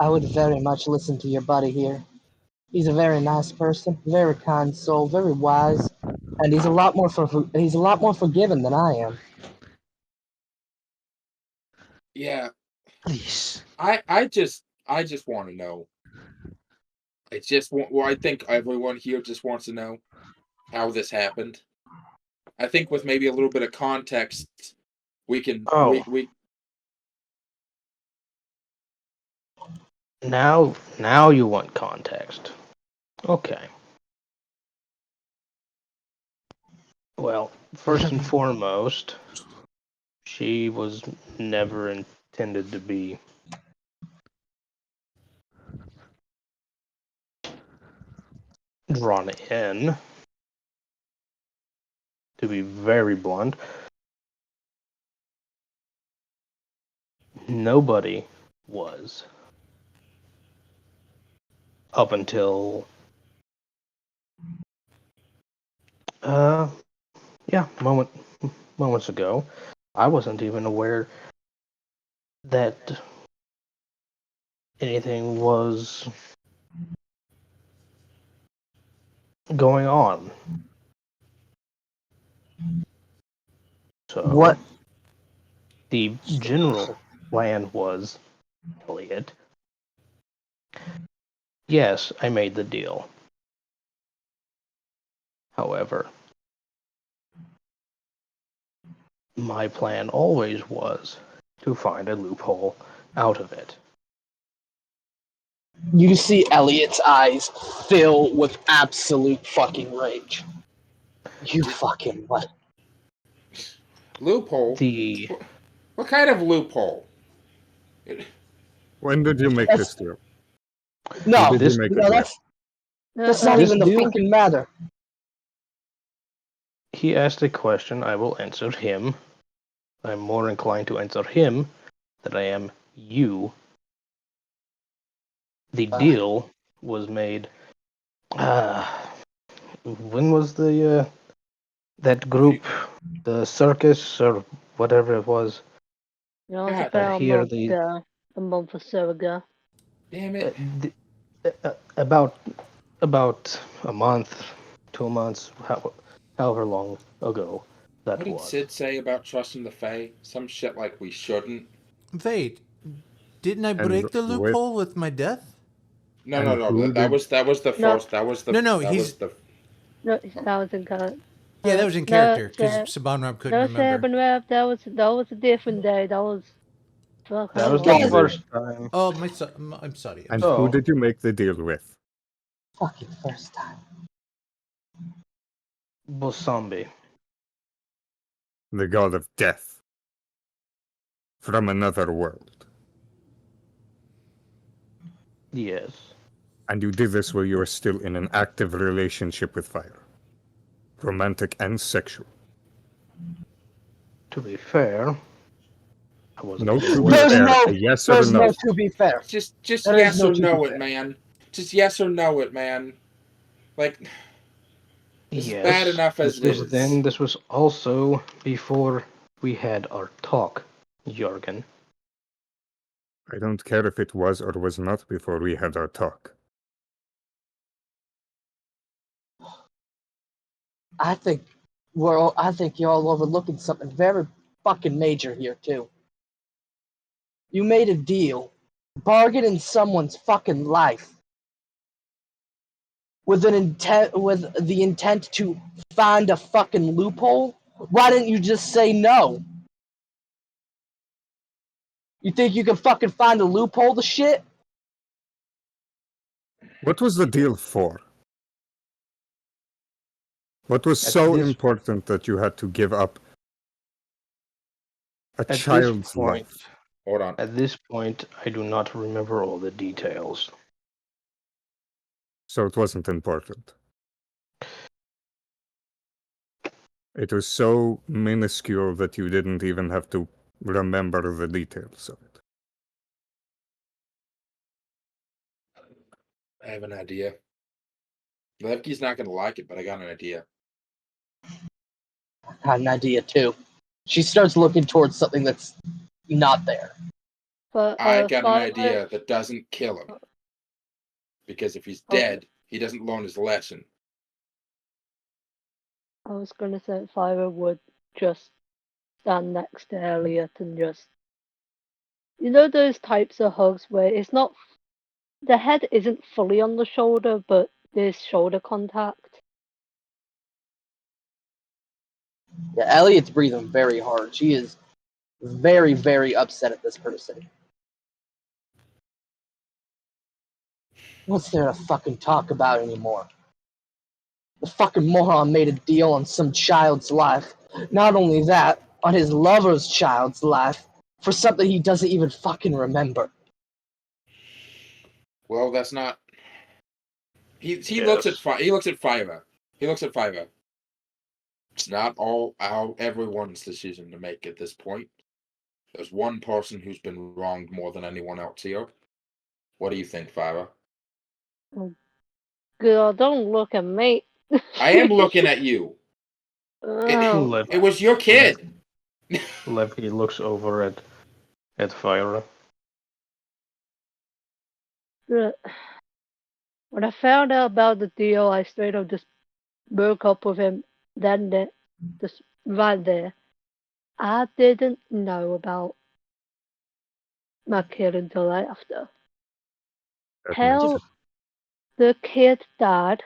I would very much listen to your buddy here. He's a very nice person, very kind soul, very wise, and he's a lot more forgiving than I am. Yeah, Please. I just want to know. I think everyone here just wants to know how this happened. I think with maybe a little bit of context, we can. Oh. We Now you want context. Okay. Well, first and foremost, she was never intended to be drawn in. To be very blunt, nobody was. Up until moments ago, I wasn't even aware that anything was going on. So What? the general plan was, Elliot. Yes, I made the deal. However, my plan always was to find a loophole out of it. You see Elliot's eyes fill with absolute fucking rage. You fucking what? loophole. The What kind of loophole? When did you make this deal? No, When did you make the deal? that's not This even the deal- fucking matter. he asked a question, I will answer him. I'm more inclined to answer him than I am you. The deal was made. When was the that group the circus or whatever it was. You know, it's God, about here a month or so ago. damn Uh, it. about a month, 2 months, however long ago that What did was. Sid say about trusting the Fae? Some shit like we shouldn't. Wait, didn't I And break the with loophole with my death? No, And no, no. who That did- was the No. first. That was the. No, That was he's the. No, that was in character. yeah, that was in character because Sabanrab couldn't No, remember. Sabanrab, that was a different day. That was fuck. That How was long the Guys, ago? first time. Oh, I'm sorry. And So- who did you make the deal with? Fucking first time. Bosambi. The god of death. From another world. Yes. And you did this while you were still in an active relationship with Phyra. Romantic and sexual. To be fair, I wasn't No, even to be aware. There's fair, no, a yes or there's no. no to be fair. Just There is yes no or to no be it, fair. man. Just yes or no it, man. Like, this is Yes, bad enough as this it was is. then. This was also before we had our talk, Jurgen. I don't care if it was or was not before we had our talk. I think I think you're all overlooking something very fucking major here too. You made a deal, bargained someone's fucking life with the intent to find a fucking loophole. Why didn't you just say no? You think you can fucking find a loophole to shit? What was the deal for? What was At so this- important that you had to give up a At child's this point, life? Hold on. At this point, I do not remember all the details. So it wasn't important. It was so minuscule that you didn't even have to remember the details of it. I have an idea. Levki's not gonna like it, but I got an idea. Had an idea too. She starts looking towards something that's not there. But I got an Phyra- idea that doesn't kill him. Because if he's Okay. dead, he doesn't learn his lesson. I was gonna say Phyra would just stand next to Elliot and just, you know, those types of hugs where it's not, the head isn't fully on the shoulder, but there's shoulder contact. Yeah, Elliot's breathing very hard. She is very, very upset at this person. What's there to fucking talk about anymore? The fucking moron made a deal on some child's life. Not only that, on his lover's child's life, for something he doesn't even fucking remember. Well, that's not. He Yes. looks at he looks at Phyra. He looks at Phyra. It's not all everyone's decision to make at this point. There's one person who's been wronged more than anyone else here. What do you think, Phyra? Girl, don't look at me. I am looking at you. Oh, It was your kid. Levki looks over at Phyra. when I found out about the deal, I straight up just broke up with him. Then, just right there. I didn't know about my kid until after. That Hell, makes the kid died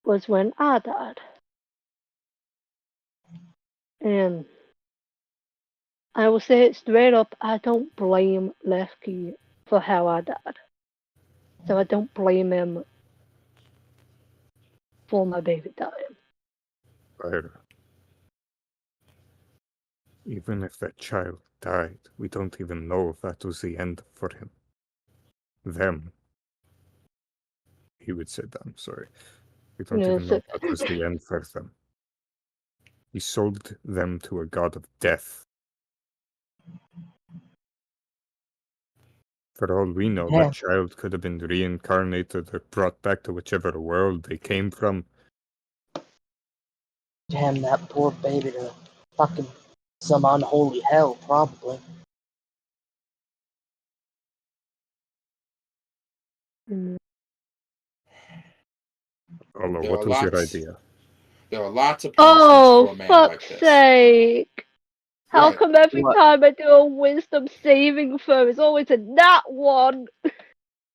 was when I died. And I will say it straight up, I don't blame Levki for how I died. So I don't blame him for my baby dying. Phyra. Even if that child died, we don't even know if that was the end for him. Them. He would say them, sorry. We don't Yeah, even know if that was the end for them. He sold them to a god of death. For all we know, Yeah. that child could have been reincarnated or brought back to whichever world they came from. Damn that poor baby to fucking some unholy hell, probably. Mm. Olo, There what are was your lots. idea? There are lots of punishments for Oh, a man like fuck's this. sake! How What? come every What? time I do a wisdom saving throw, it's always a nat one?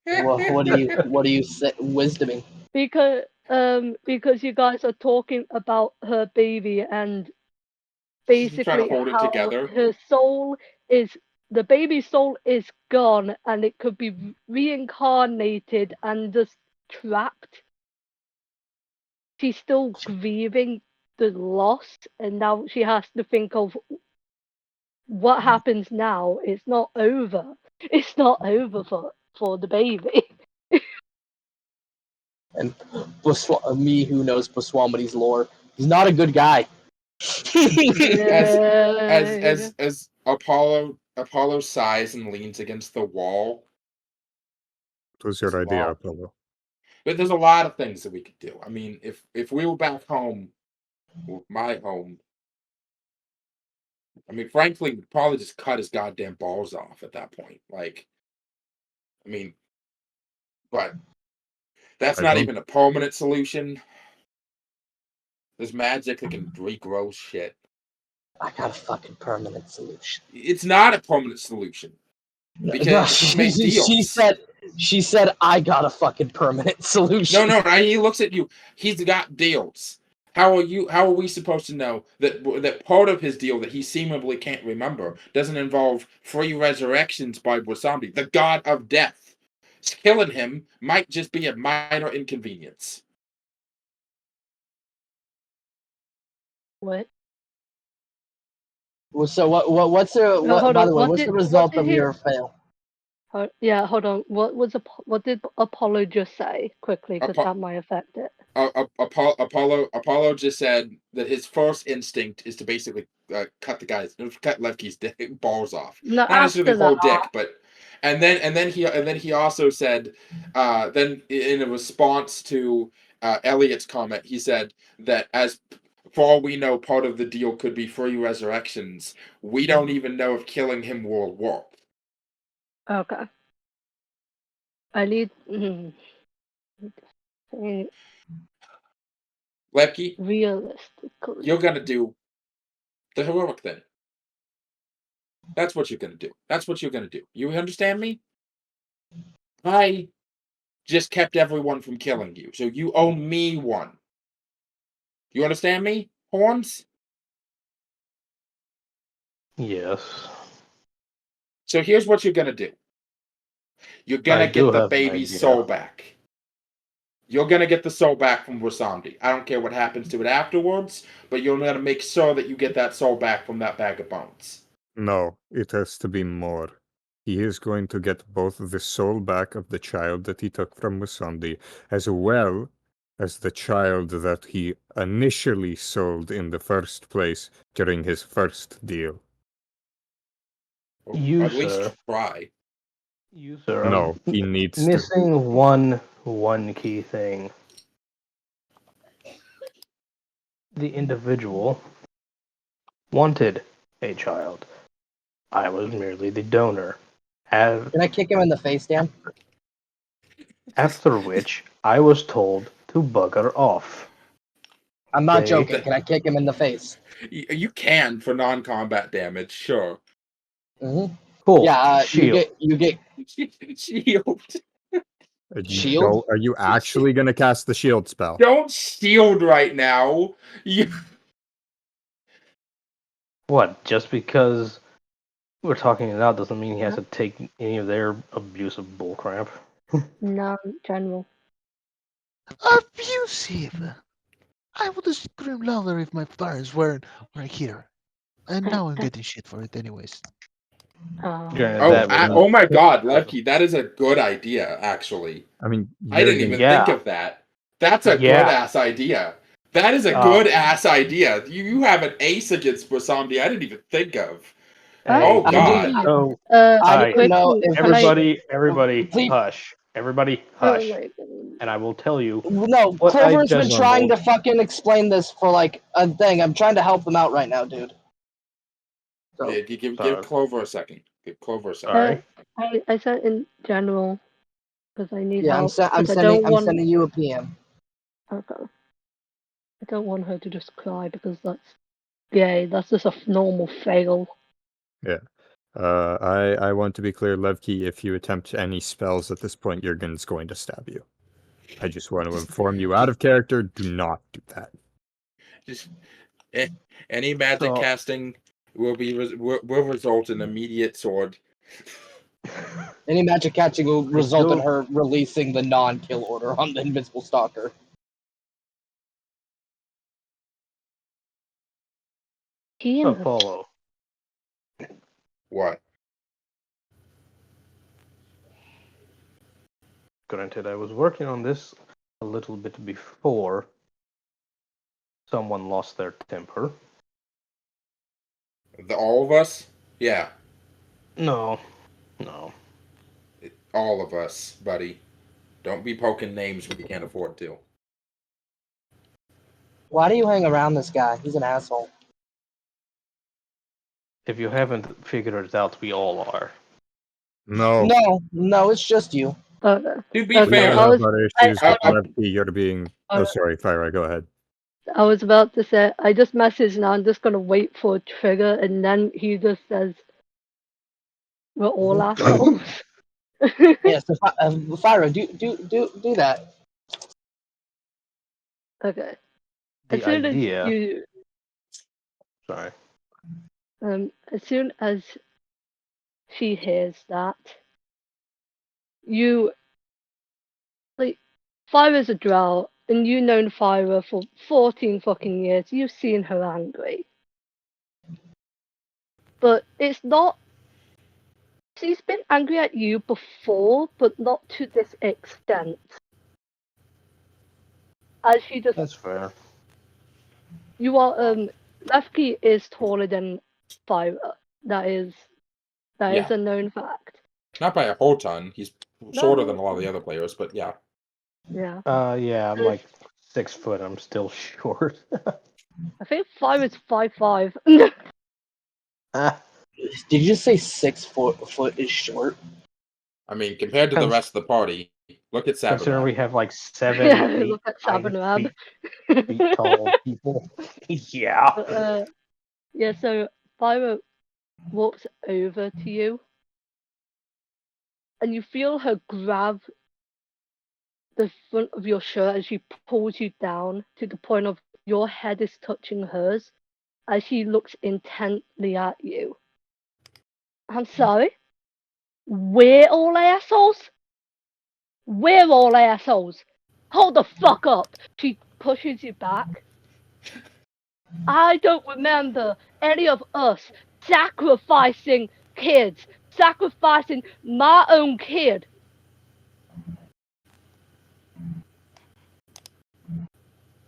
What do you say? Wisdoming. Because you guys are talking about her baby and You try to basically hold it how together. her soul is the baby's soul is gone and it could be reincarnated and just trapped. She's still grieving the loss, and now she has to think of what happens now. It's not over. It's not over for the baby. And me, who knows Baswamadi's lore, he's not a good guy. As Apollo sighs and leans against the wall. What was your idea, Wow. Apollo? But there's a lot of things that we could do. I mean, if we were back home, my home, I mean, frankly, we'd probably just cut his goddamn balls off at that point. Like, I mean, but that's I not don't- even a permanent solution. There's magic that can regrow shit. I got a fucking permanent solution. It's not a permanent solution. Because he made deals. She said I got a fucking permanent solution. No, he looks at you. He's got deals. How are we supposed to know that part of his deal that he seemingly can't remember doesn't involve free resurrections by Wasambi, the god of death? Killing him might just be a minor inconvenience. What? So what's the hold by on, the way, what what's did- the result what of did he- your fail? Yeah, hold on. What did Apollo just say quickly? Because that might affect it. Apollo just said that his first instinct is to basically cut Levki's balls off. No, Not necessarily after the whole that, dick, but and then he also said then in a response to Elliot's comment, he said that as for all we know, part of the deal could be free resurrections. We don't even know if killing him will work. okay. I need. Levki, Realistically, you're gonna do the heroic thing. That's what you're gonna do. That's what you're gonna do. You understand me? I just kept everyone from killing you, so you owe me one. You understand me, Horns? Yes. So here's what you're gonna do. You're gonna I do get the have an baby's idea. soul back. You're gonna get the soul back from Wasambi. I don't care what happens to it afterwards, but you're gonna make sure that you get that soul back from that bag of bones. No, it has to be more. He is going to get both the soul back of the child that he took from Musandi, as well as the child that he initially sold in the first place during his first deal. Or You, at least sir. try. You, sir, No, are he needs to. missing one key thing. The individual wanted a child. I was merely the donor. Can I kick him in the face, Dan? After which, I was told to bugger off. I'm not They- joking. Can I kick him in the face? You can for non-combat damage, sure. Mm-hmm. Cool. Yeah, Shield. you get Shield. shield. Are you actually going to cast the shield spell? Don't shield right now. You... What? Just because we're talking it out doesn't mean he has to take any of their abusive bullcrap. no, general. Abusive. I would scream louder if my parents weren't here. And now I'm getting shit for it anyways. Oh my god, Levki, that is a good idea, actually. I mean, I didn't even think of that. That's a good-ass idea. That is a good-ass idea. You have an ace against Wasambi I didn't even think of. Oh, God. So, I didn't know if everybody, Please. hush. Everybody, Oh hush. my God. And I will tell you No, what I Clover's been just trying to learned. fucking explain this for like a thing. I'm trying to help them out right now, dude. So, Yeah, give Sorry. Clover a second. Give Clover a second. Sorry. I said in general because I need yeah, help. I'm 'cause I don't want. sending you a PM. Okay. I don't want her to just cry because that's gay. That's just a normal fail. Yeah. I want to be clear, Levki, if you attempt any spells at this point, Jurgen's going to stab you. I just want to inform you, out of character, do not do that. Just any magic So- casting will result in immediate sword. Any magic catching will result in do- her releasing the non-kill order on the Invincible Stalker. Apollo. What? Granted, I was working on this a little bit before someone lost their temper. All of us? Yeah, No. all of us, buddy. Don't be poking names when you can't afford to. Why do you hang around this guy? He's an asshole. If you haven't figured it out, we all are. No. No, it's just you. Okay. To be Okay, We fair, don't I have was- other I- issues I- with Levki. You're being... Oh, sorry, Phyra, go ahead. I was about to say, I just messaged now, I'm just gonna wait for a trigger, and then he just says, we're all assholes. Yeah, so Phyra, do that. Okay. The As soon idea. as you, Sorry. as soon as she hears that, you, like, Phyra's a drow, and you've known Phyra for 14 fucking years, you've seen her angry. But it's not. She's been angry at you before, but not to this extent. As she just, That's fair. you are, Levki is taller than Phyra. That is Yeah. a known fact. not by a whole ton. He's shorter than a lot of the other players, but yeah. Yeah. Yeah, I'm like 6 foot. I'm still short. I think Phyra's 5'5". Did you just say 6 foot is short? I mean, compared to the rest of the party, look at Considering we Sabanrab. have like 7, Yeah, 8, look at 9 Sabanrab. feet tall people. Yeah. But, yeah, so Phyra walks over to you, and you feel her grab the front of your shirt as she pulls you down to the point of your head is touching hers as she looks intently at you. I'm sorry? We're all assholes? We're all assholes. Hold the fuck up. She pushes you back. I don't remember any of us sacrificing kids, sacrificing my own kid.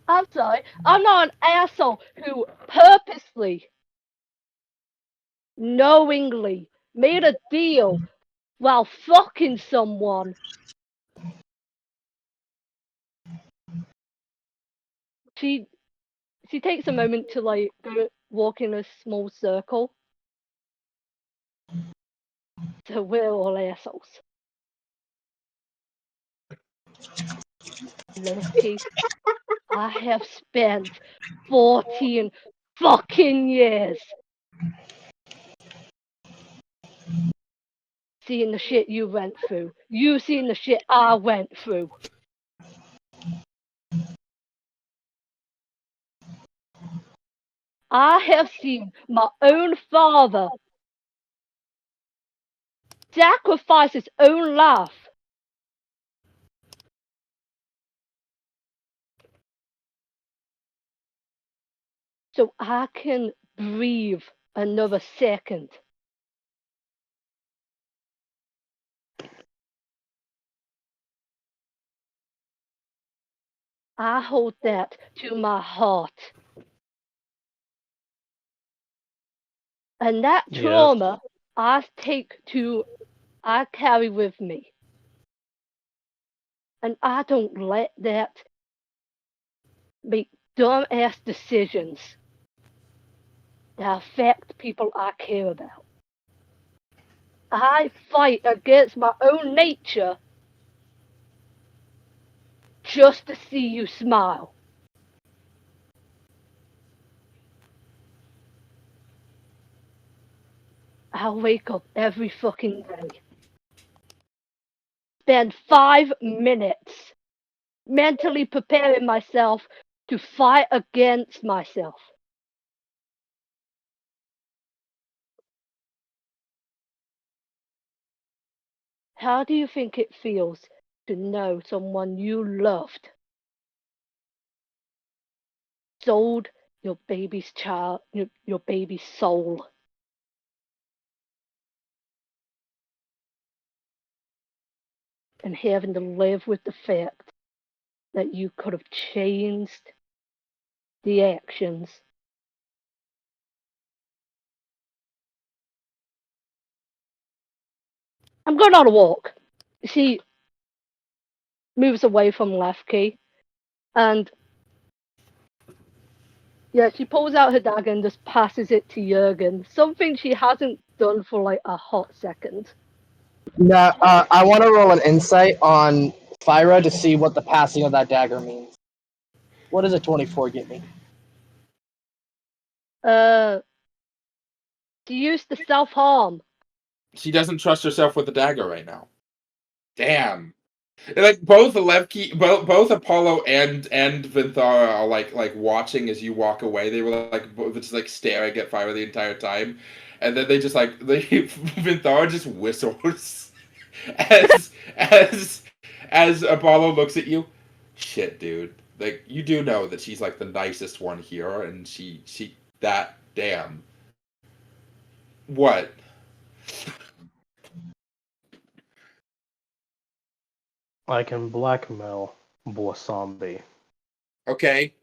I'm sorry, I'm not an asshole who purposely, knowingly made a deal while fucking someone. She takes a moment to like go walk in a small circle. So we're all assholes. Levki, I have spent 14 fucking years seeing the shit you went through. You seen the shit I went through. I have seen my own father sacrifice his own life so I can breathe another second. I hold that to my heart. And that Yes. trauma I carry with me. And I don't let that make dumb-ass decisions that affect people I care about. I fight against my own nature just to see you smile. I'll wake up every fucking day. Spend 5 minutes mentally preparing myself to fight against myself. How do you think it feels to know someone you loved sold your baby's child, your baby's soul? And having to live with the fact that you could have changed the actions. I'm going on a walk. She moves away from Levki, and yeah, she pulls out her dagger and just passes it to Jurgen. Something she hasn't done for like a hot second. Now, I want to roll an insight on Phyra to see what the passing of that dagger means. What does a 24 get me? She used the self-harm. She doesn't trust herself with the dagger right now. Damn. Like both Levki, both Apollo and Vinthara are like watching as you walk away. They were like just like staring at Phyra the entire time, and then they Vinthara just whistles as Apollo looks at you. Shit, dude. Like you do know that she's like the nicest one here, and she that damn. What? I can blackmail Boissambi. Okay.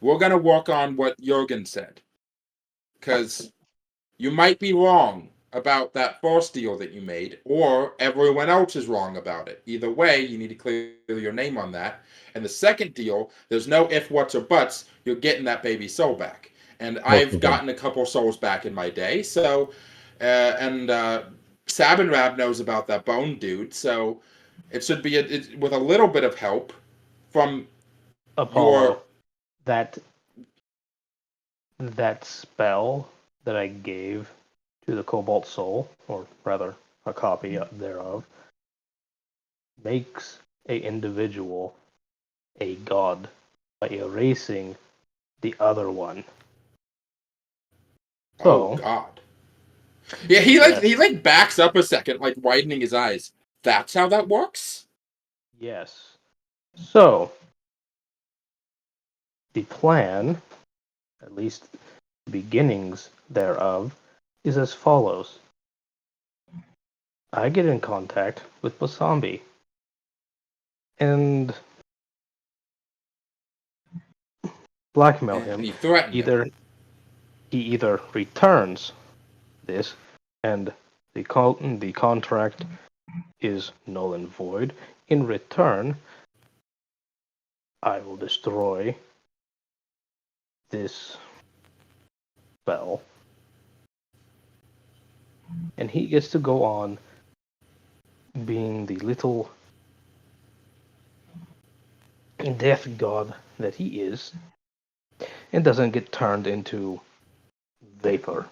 We're gonna work on what Jurgen said, because you might be wrong about that first deal that you made, or everyone else is wrong about it. Either way, you need to clear your name on that. And the second deal, there's no if, whats, or buts. You're getting that baby soul back, and I've gotten a couple souls back in my day. So, Sabanrab knows about that bone dude, so it should be with a little bit of help from Apollo. That spell that I gave to the Cobalt Soul, or rather a copy thereof, makes a individual a god by erasing the other one. So, oh God. Yeah, he backs up a second, like widening his eyes. That's how that works? yes. So, the plan, at least the beginnings thereof, is as follows. I get in contact with Boissambi, and blackmail him. He threatened him. He either returns this, and the contract is null and void. In return, I will destroy this spell, and he gets to go on being the little death god that he is, and doesn't get turned into vapor,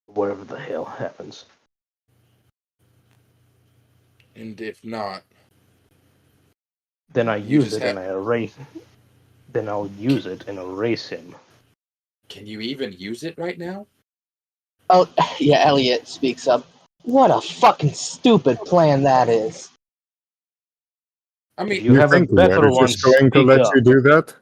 whatever the hell happens. And if not, then I use it and I erase. Then I'll use it and erase him. Can you even use it right now? Oh, yeah, Elliot speaks up. What a fucking stupid plan that is. I mean, you have a better one. Just going to let you do that?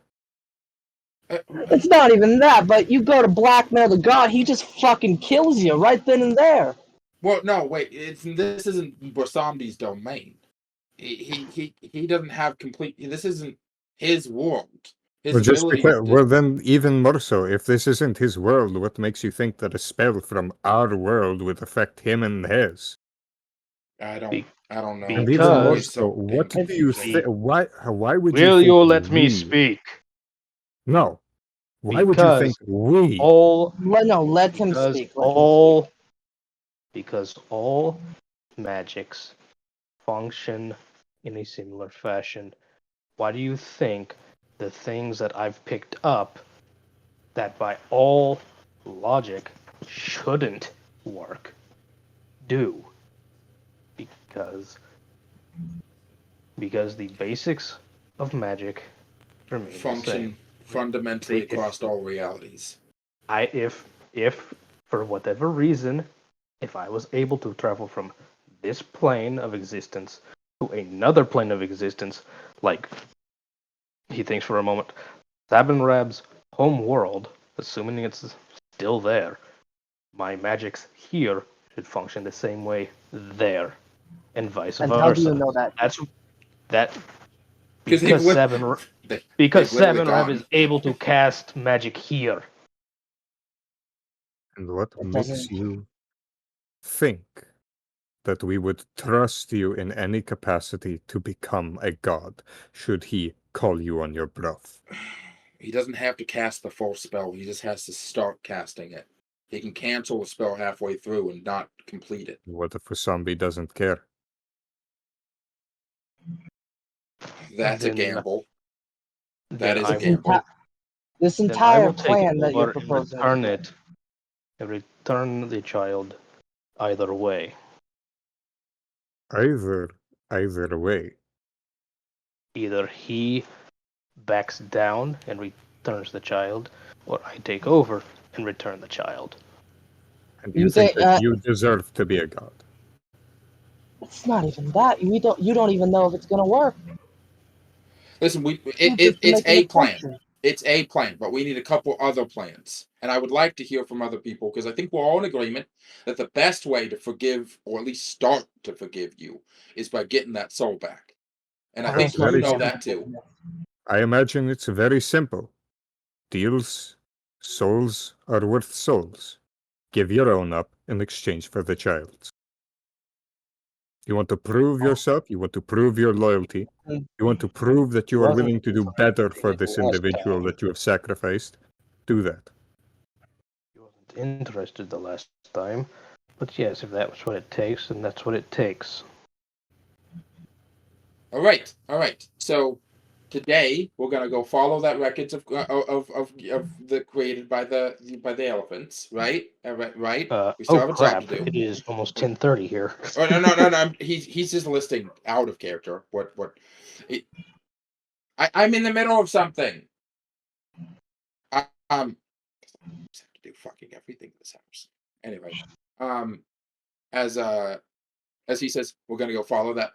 It's not even that, but you go to blackmail the god, he just fucking kills you right then and there. Well, no, wait. This isn't Boissambi's domain. He doesn't have complete. This isn't his world. His Well, just abilities. well, then even more so. If this isn't his world, what makes you think that a spell from our world would affect him and his? I I don't know. And It's even more always so, so what do you confusing. think? Why would you Will think you let me we? speak? No. Why would you think Because we? all Let him because speak. Let him all because all magics function in a similar fashion. Why do you think the things that I've picked up that by all logic shouldn't work do? Because the basics of magic remain the Function same. fundamentally They- across all realities. if for whatever reason, if I was able to travel from this plane of existence to another plane of existence, like he thinks for a moment, Sabanrab's home world, assuming it's still there, my magics here should function the same way there, and vice And versa. how do you know that? That Because because they've literally Sabanrab gone. is able to cast magic here. And what It makes doesn't- you think that we would trust you in any capacity to become a god, should he call you on your bluff? He doesn't have to cast the full spell. He just has to start casting it. He can cancel the spell halfway through and not complete it. What if Usambi doesn't care? That's a Then- gamble. Then That is I a gamble. will, This then I entire will take plan that you're over and proposing. return it, and return the child either way. Either way. Either he backs down and returns the child, or I take over and return the child. And You you think think, that you deserve to be a god. It's not even that. You don't even know if it's gonna work. Listen, You're it's just making a an plan. assumption. It's a plan, but we need a couple other plans. And I would like to hear from other people because I think we're all in agreement that the best way to forgive, or at least start to forgive you, is by getting that soul back. And I think That's what you very know I'm that saying. too. I imagine it's very simple. Deals, souls are worth souls. Give your own up in exchange for the child's. You want to prove yourself, you want to prove your loyalty, you want to prove that you are willing to do better for this individual that you have sacrificed. Do that. He wasn't interested the last time, but yes, if that was what it takes, then that's what it takes. All right. So today we're gonna go follow that records of the created by the elephants, right? Right. We still have a job Crap! to do. It is almost 10:30 here. Oh no. He's just listing out of character. I'm in the middle of something. I have to do fucking everything in this house. Anyway, as he says, we're gonna go follow that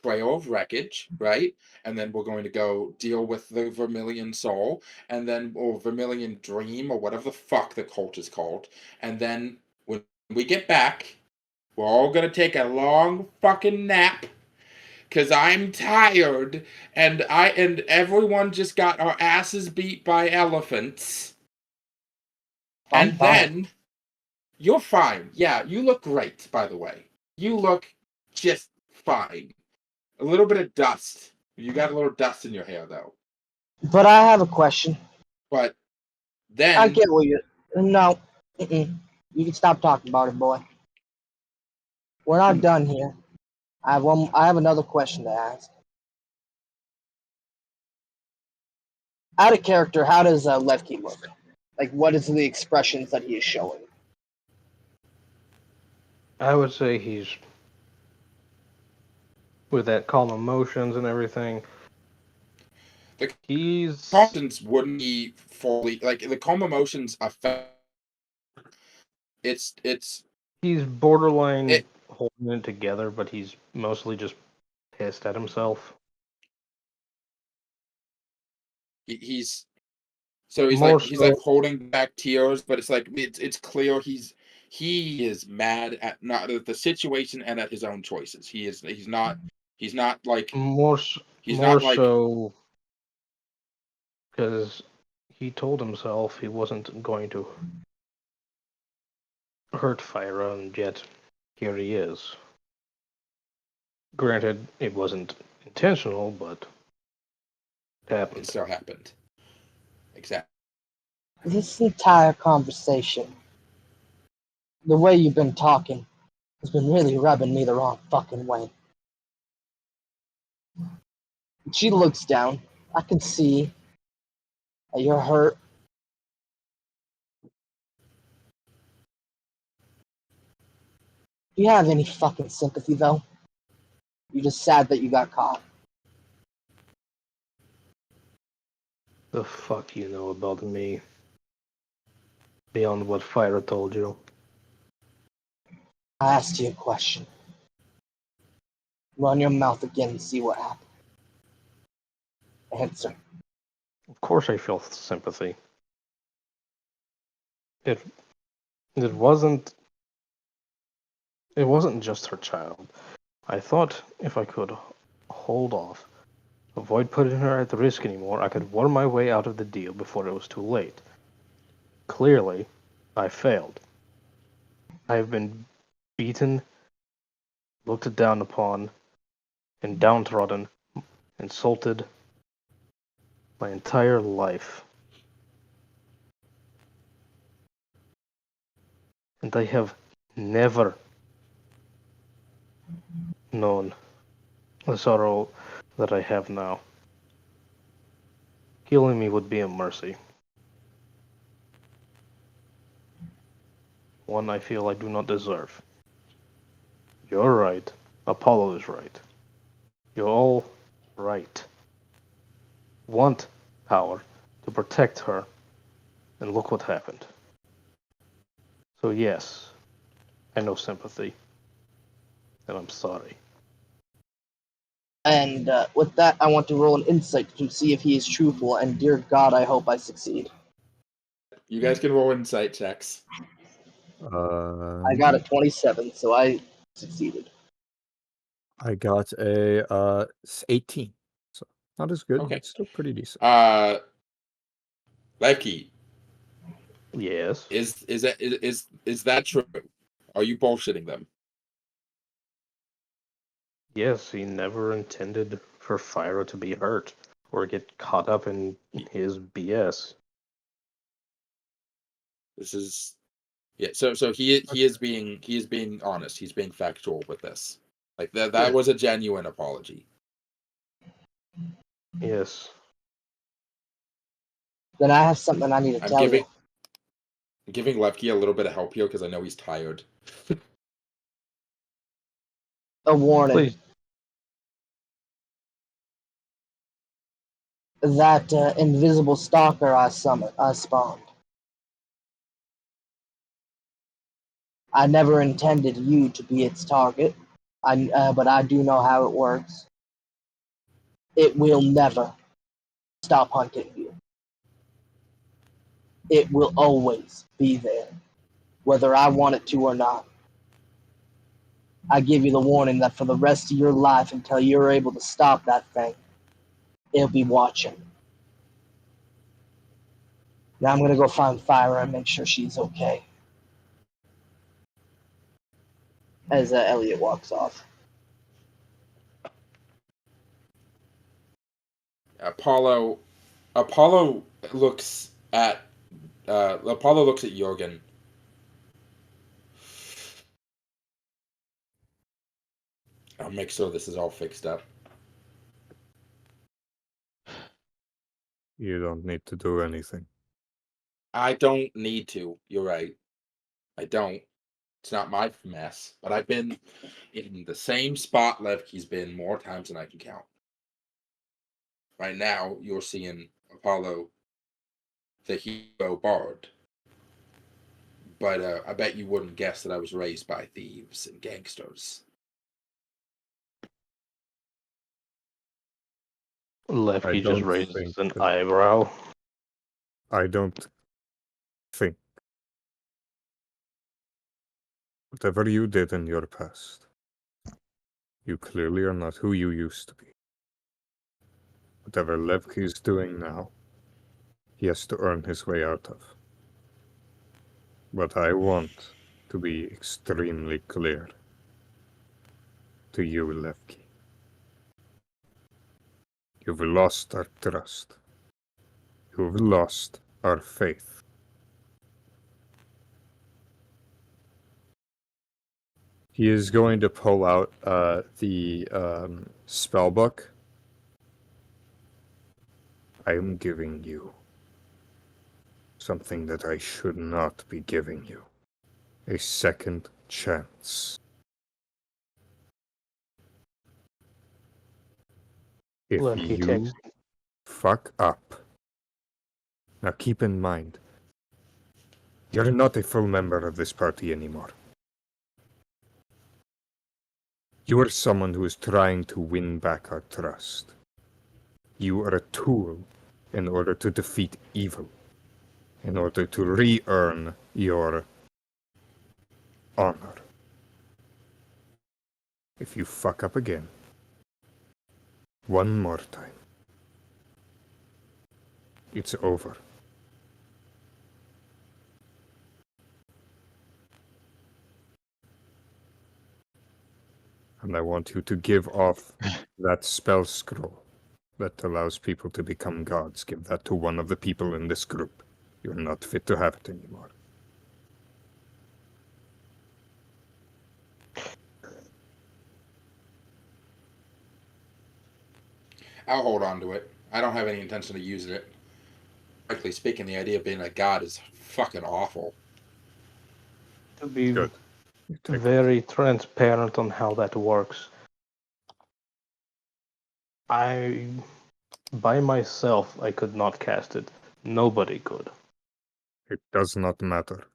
trail of wreckage, right? And then we're going to go deal with the Vermilion Soul, and then or Vermilion Dream, or whatever the fuck the cult is called. And then when we get back, we're all gonna take a long fucking nap. Cause I'm tired, and everyone just got our asses beat by elephants. I'm And fine. then you're fine. Yeah, you look great, by the way. You look just fine. A little bit of dust. You got a little dust in your hair, though. But I have a question. But then I get what you. No. Mm-mm. You can stop talking about it, boy. We're not done here. I have another question to ask. Out of character, how does Levki look? Like, what is the expressions that he is showing? I would say he's with that calm emotions and everything. He's emotions wouldn't be fully like the calm emotions affect. It's he's borderline holding it together, but he's mostly just pissed at himself. he's he's More like so- holding back tears, but it's like it's clear he is mad at not at the situation and at his own choices. He's not like more he's more not like so because he told himself he wasn't going to hurt Phyra, and yet here he is. Granted, it wasn't intentional, but it happened. It still happened. Exactly. This entire conversation, the way you've been talking, has been really rubbing me the wrong fucking way. She looks down. I can see that you're hurt. Do you have any fucking sympathy, though? You're just sad that you got caught. The fuck you know about me? Beyond what Phyra told you. I asked you a question. Run your mouth again and see what happens. Answer. Of course I feel sympathy. It wasn't just her child. I thought if I could hold off, avoid putting her at risk anymore, I could worm my way out of the deal before it was too late. Clearly, I failed. I have been beaten, looked down upon, and downtrodden, insulted my entire life. And I have never known the sorrow that I have now. Killing me would be a mercy. One I feel I do not deserve. You're right. Apollo is right. You're all right. Want power to protect her, and look what happened. So yes, I know sympathy, and I'm sorry. And with that, I want to roll an insight to see if he is truthful, and dear God, I hope I succeed. You guys can roll insight checks. I got a 27, so I succeeded. I got a 18. So not as good, Okay. but still pretty decent. Levki, Yes. is that true? Are you bullshitting them? Yes, he never intended for Phyra to be hurt or get caught up in his BS. This is So he is being honest. He's being factual with this. Like that Yeah. was a genuine apology. Yes. Then I have something I need to I'm tell you. giving Levki a little bit of help here because I know he's tired. A warning. Please. That invisible stalker I spawned. I never intended you to be its target, but I do know how it works. It will never stop hunting you. It will always be there, whether I want it to or not. I give you the warning that for the rest of your life, until you're able to stop that thing, it'll be watching. Now I'm gonna go find Phyra and make sure she's okay. As Elliot walks off. Apollo looks at Jurgen. I'll make sure this is all fixed up. You don't need to do anything. I don't need to. You're right. I don't. It's not my mess. But I've been in the same spot Levki's been more times than I can count. Right now, you're seeing Apollo, the hero bard. But I bet you wouldn't guess that I was raised by thieves and gangsters. Levki just raises an eyebrow. I don't think. Whatever you did in your past, you clearly are not who you used to be. Whatever Levki is doing now, he has to earn his way out of. But I want to be extremely clear. to you, Levki. You've lost our trust. You've lost our faith. He is going to pull out the spell book. I am giving you something that I should not be giving you. A second chance. If Levki you takes fuck up. Now keep in mind, you're not a full member of this party anymore. You are someone who is trying to win back our trust. You are a tool in order to defeat evil, in order to re-earn your honor. If you fuck up again, one more time, it's over. And I want you to give off that spell scroll that allows people to become gods. Give that to one of the people in this group. You're not fit to have it anymore. I'll hold on to it. I don't have any intention of using it. Frankly speaking, the idea of being a god is fucking awful. to be Good. You take it. very transparent on how that works. By myself, I could not cast it. Nobody could. It does not matter.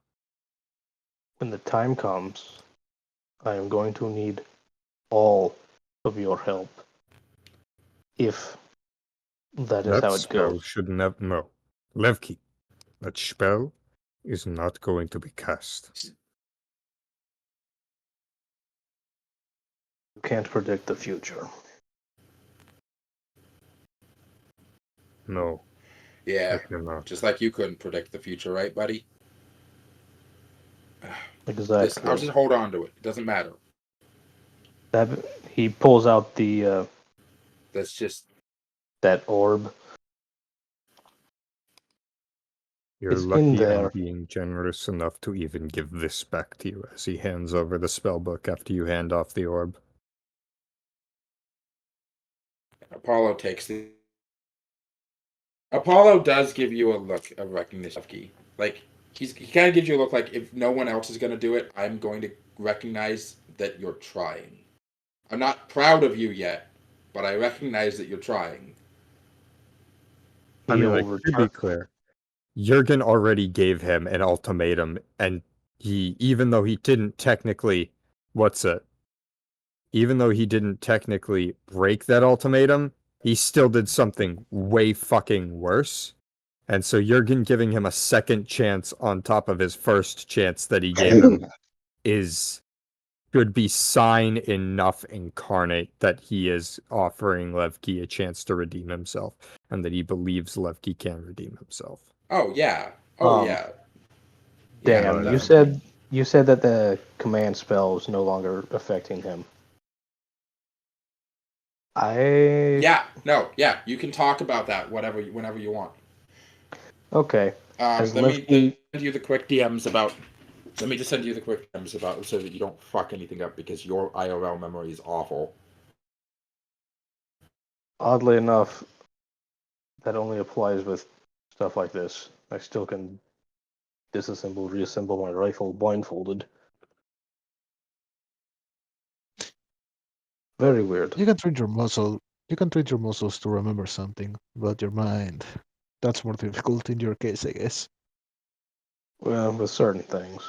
When the time comes, I am going to need all of your help. If that is That how it spell goes. should never... No. Levki, that spell is not going to be cast. You can't predict the future. No, Yeah, I cannot. just like you couldn't predict the future, right, buddy? Exactly. I'll just hold on to it. It doesn't matter. That he pulls out the That's just that orb. You're It's in lucky I'm there. being generous enough to even give this back to you as he hands over the spellbook after you hand off the orb. Apollo takes the. Apollo does give you a look of recognition of key. Like he kind of gives you a look like if no one else is going to do it, I'm going to recognize that you're trying. I'm not proud of you yet, but I recognize that you're trying. I He mean, like, to be clear, Jurgen already gave him an ultimatum, and he, even though he didn't technically, even though he didn't technically break that ultimatum, he still did something way fucking worse. And so Jurgen giving him a second chance on top of his first chance that he gave him should be sign enough incarnate that he is offering Levki a chance to redeem himself, and that he believes Levki can redeem himself. Oh yeah. Oh Um, yeah. Damn, Yeah, you said that the command spell is no longer affecting him. Yeah. No. Yeah. You can talk about that whenever you want. Okay. Let Levki... me send you the quick DMs about. Let me just send you the quick DMs about so that you don't fuck anything up because your IRL memory is awful. Oddly enough, that only applies with stuff like this. I still can disassemble, reassemble my rifle blindfolded. Very weird. You can train your muscle. You can train your muscles to remember something, but your mind, that's more difficult in your case, I guess. Well, with certain things.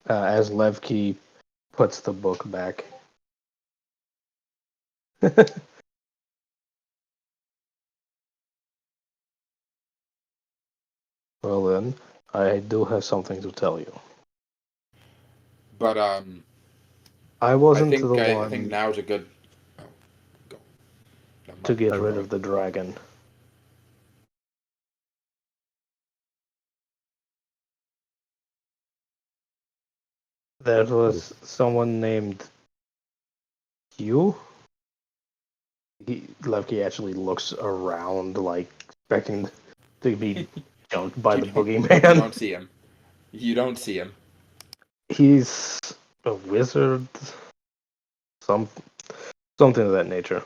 As Levki puts the book back. Well then, I do have something to tell you. But I wasn't the one I think now's a good. Oh, go. to get rid of the dragon. There was someone named Hugh. Levki actually looks around, like expecting to be jumped by the You boogeyman. don't see him. You don't see him. He's a wizard, something of that nature.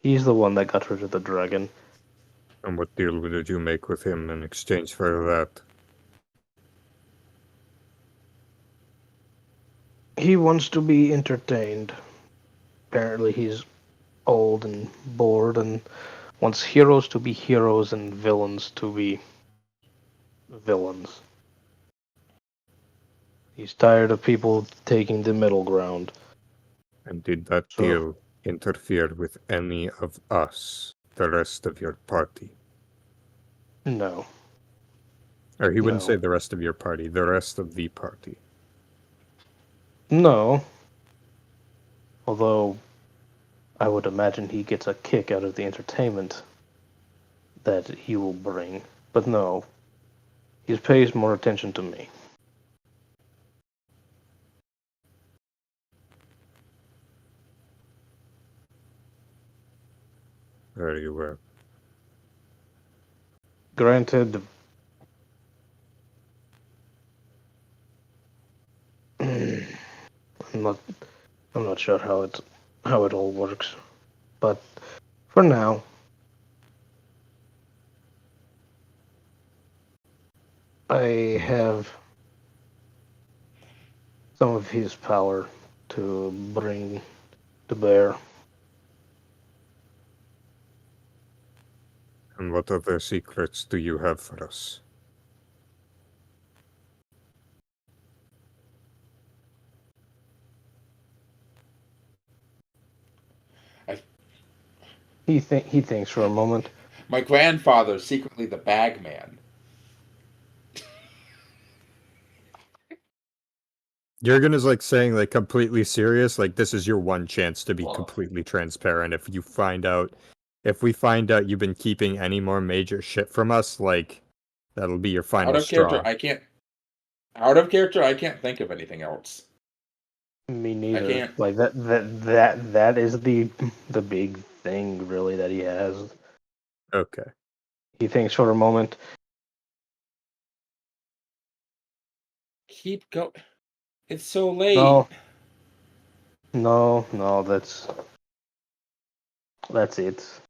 He's the one that got rid of the dragon. And what deal did you make with him in exchange for that? He wants to be entertained. Apparently he's old and bored and wants heroes to be heroes and villains to be villains. He's tired of people taking the middle ground. And did that deal interfere with any of us, the rest of your party? No. Or he wouldn't No. say the rest of your party, the rest of the party. No. Although, I would imagine he gets a kick out of the entertainment that he will bring. But no. He pays more attention to me. Very well. Granted, I'm not sure how it all works, but for now, I have some of his power to bring to bear. And what other secrets do you have for us? He thinks for a moment. My grandfather's secretly the bagman. Jurgen is like saying like completely serious, like this is your one chance to be completely transparent. If we find out you've been keeping any more major shit from us, like that'll be your final straw. Out of character, I can't think of anything else. Me neither. I can't. Like that is the big thing really that he has. Okay. He thinks for a moment. Keep going. It's so late. No, that's it.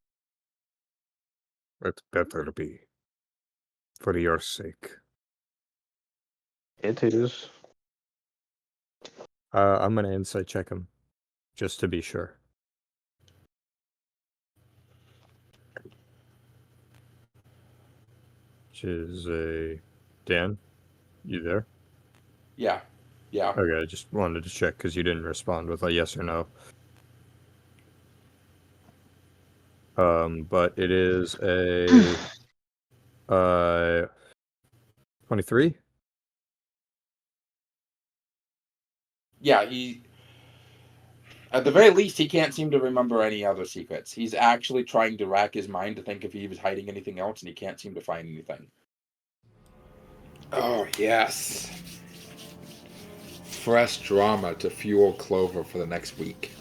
It better be. For your sake. It is. I'm gonna insight check him. Just to be sure. Which is a... Dan? You there? Yeah. Okay, I just wanted to check because you didn't respond with a yes or no. But it is a 23? Yeah, at the very least, he can't seem to remember any other secrets. He's actually trying to rack his mind to think if he was hiding anything else, and he can't seem to find anything. Oh, yes. Fresh drama to fuel Clover for the next week.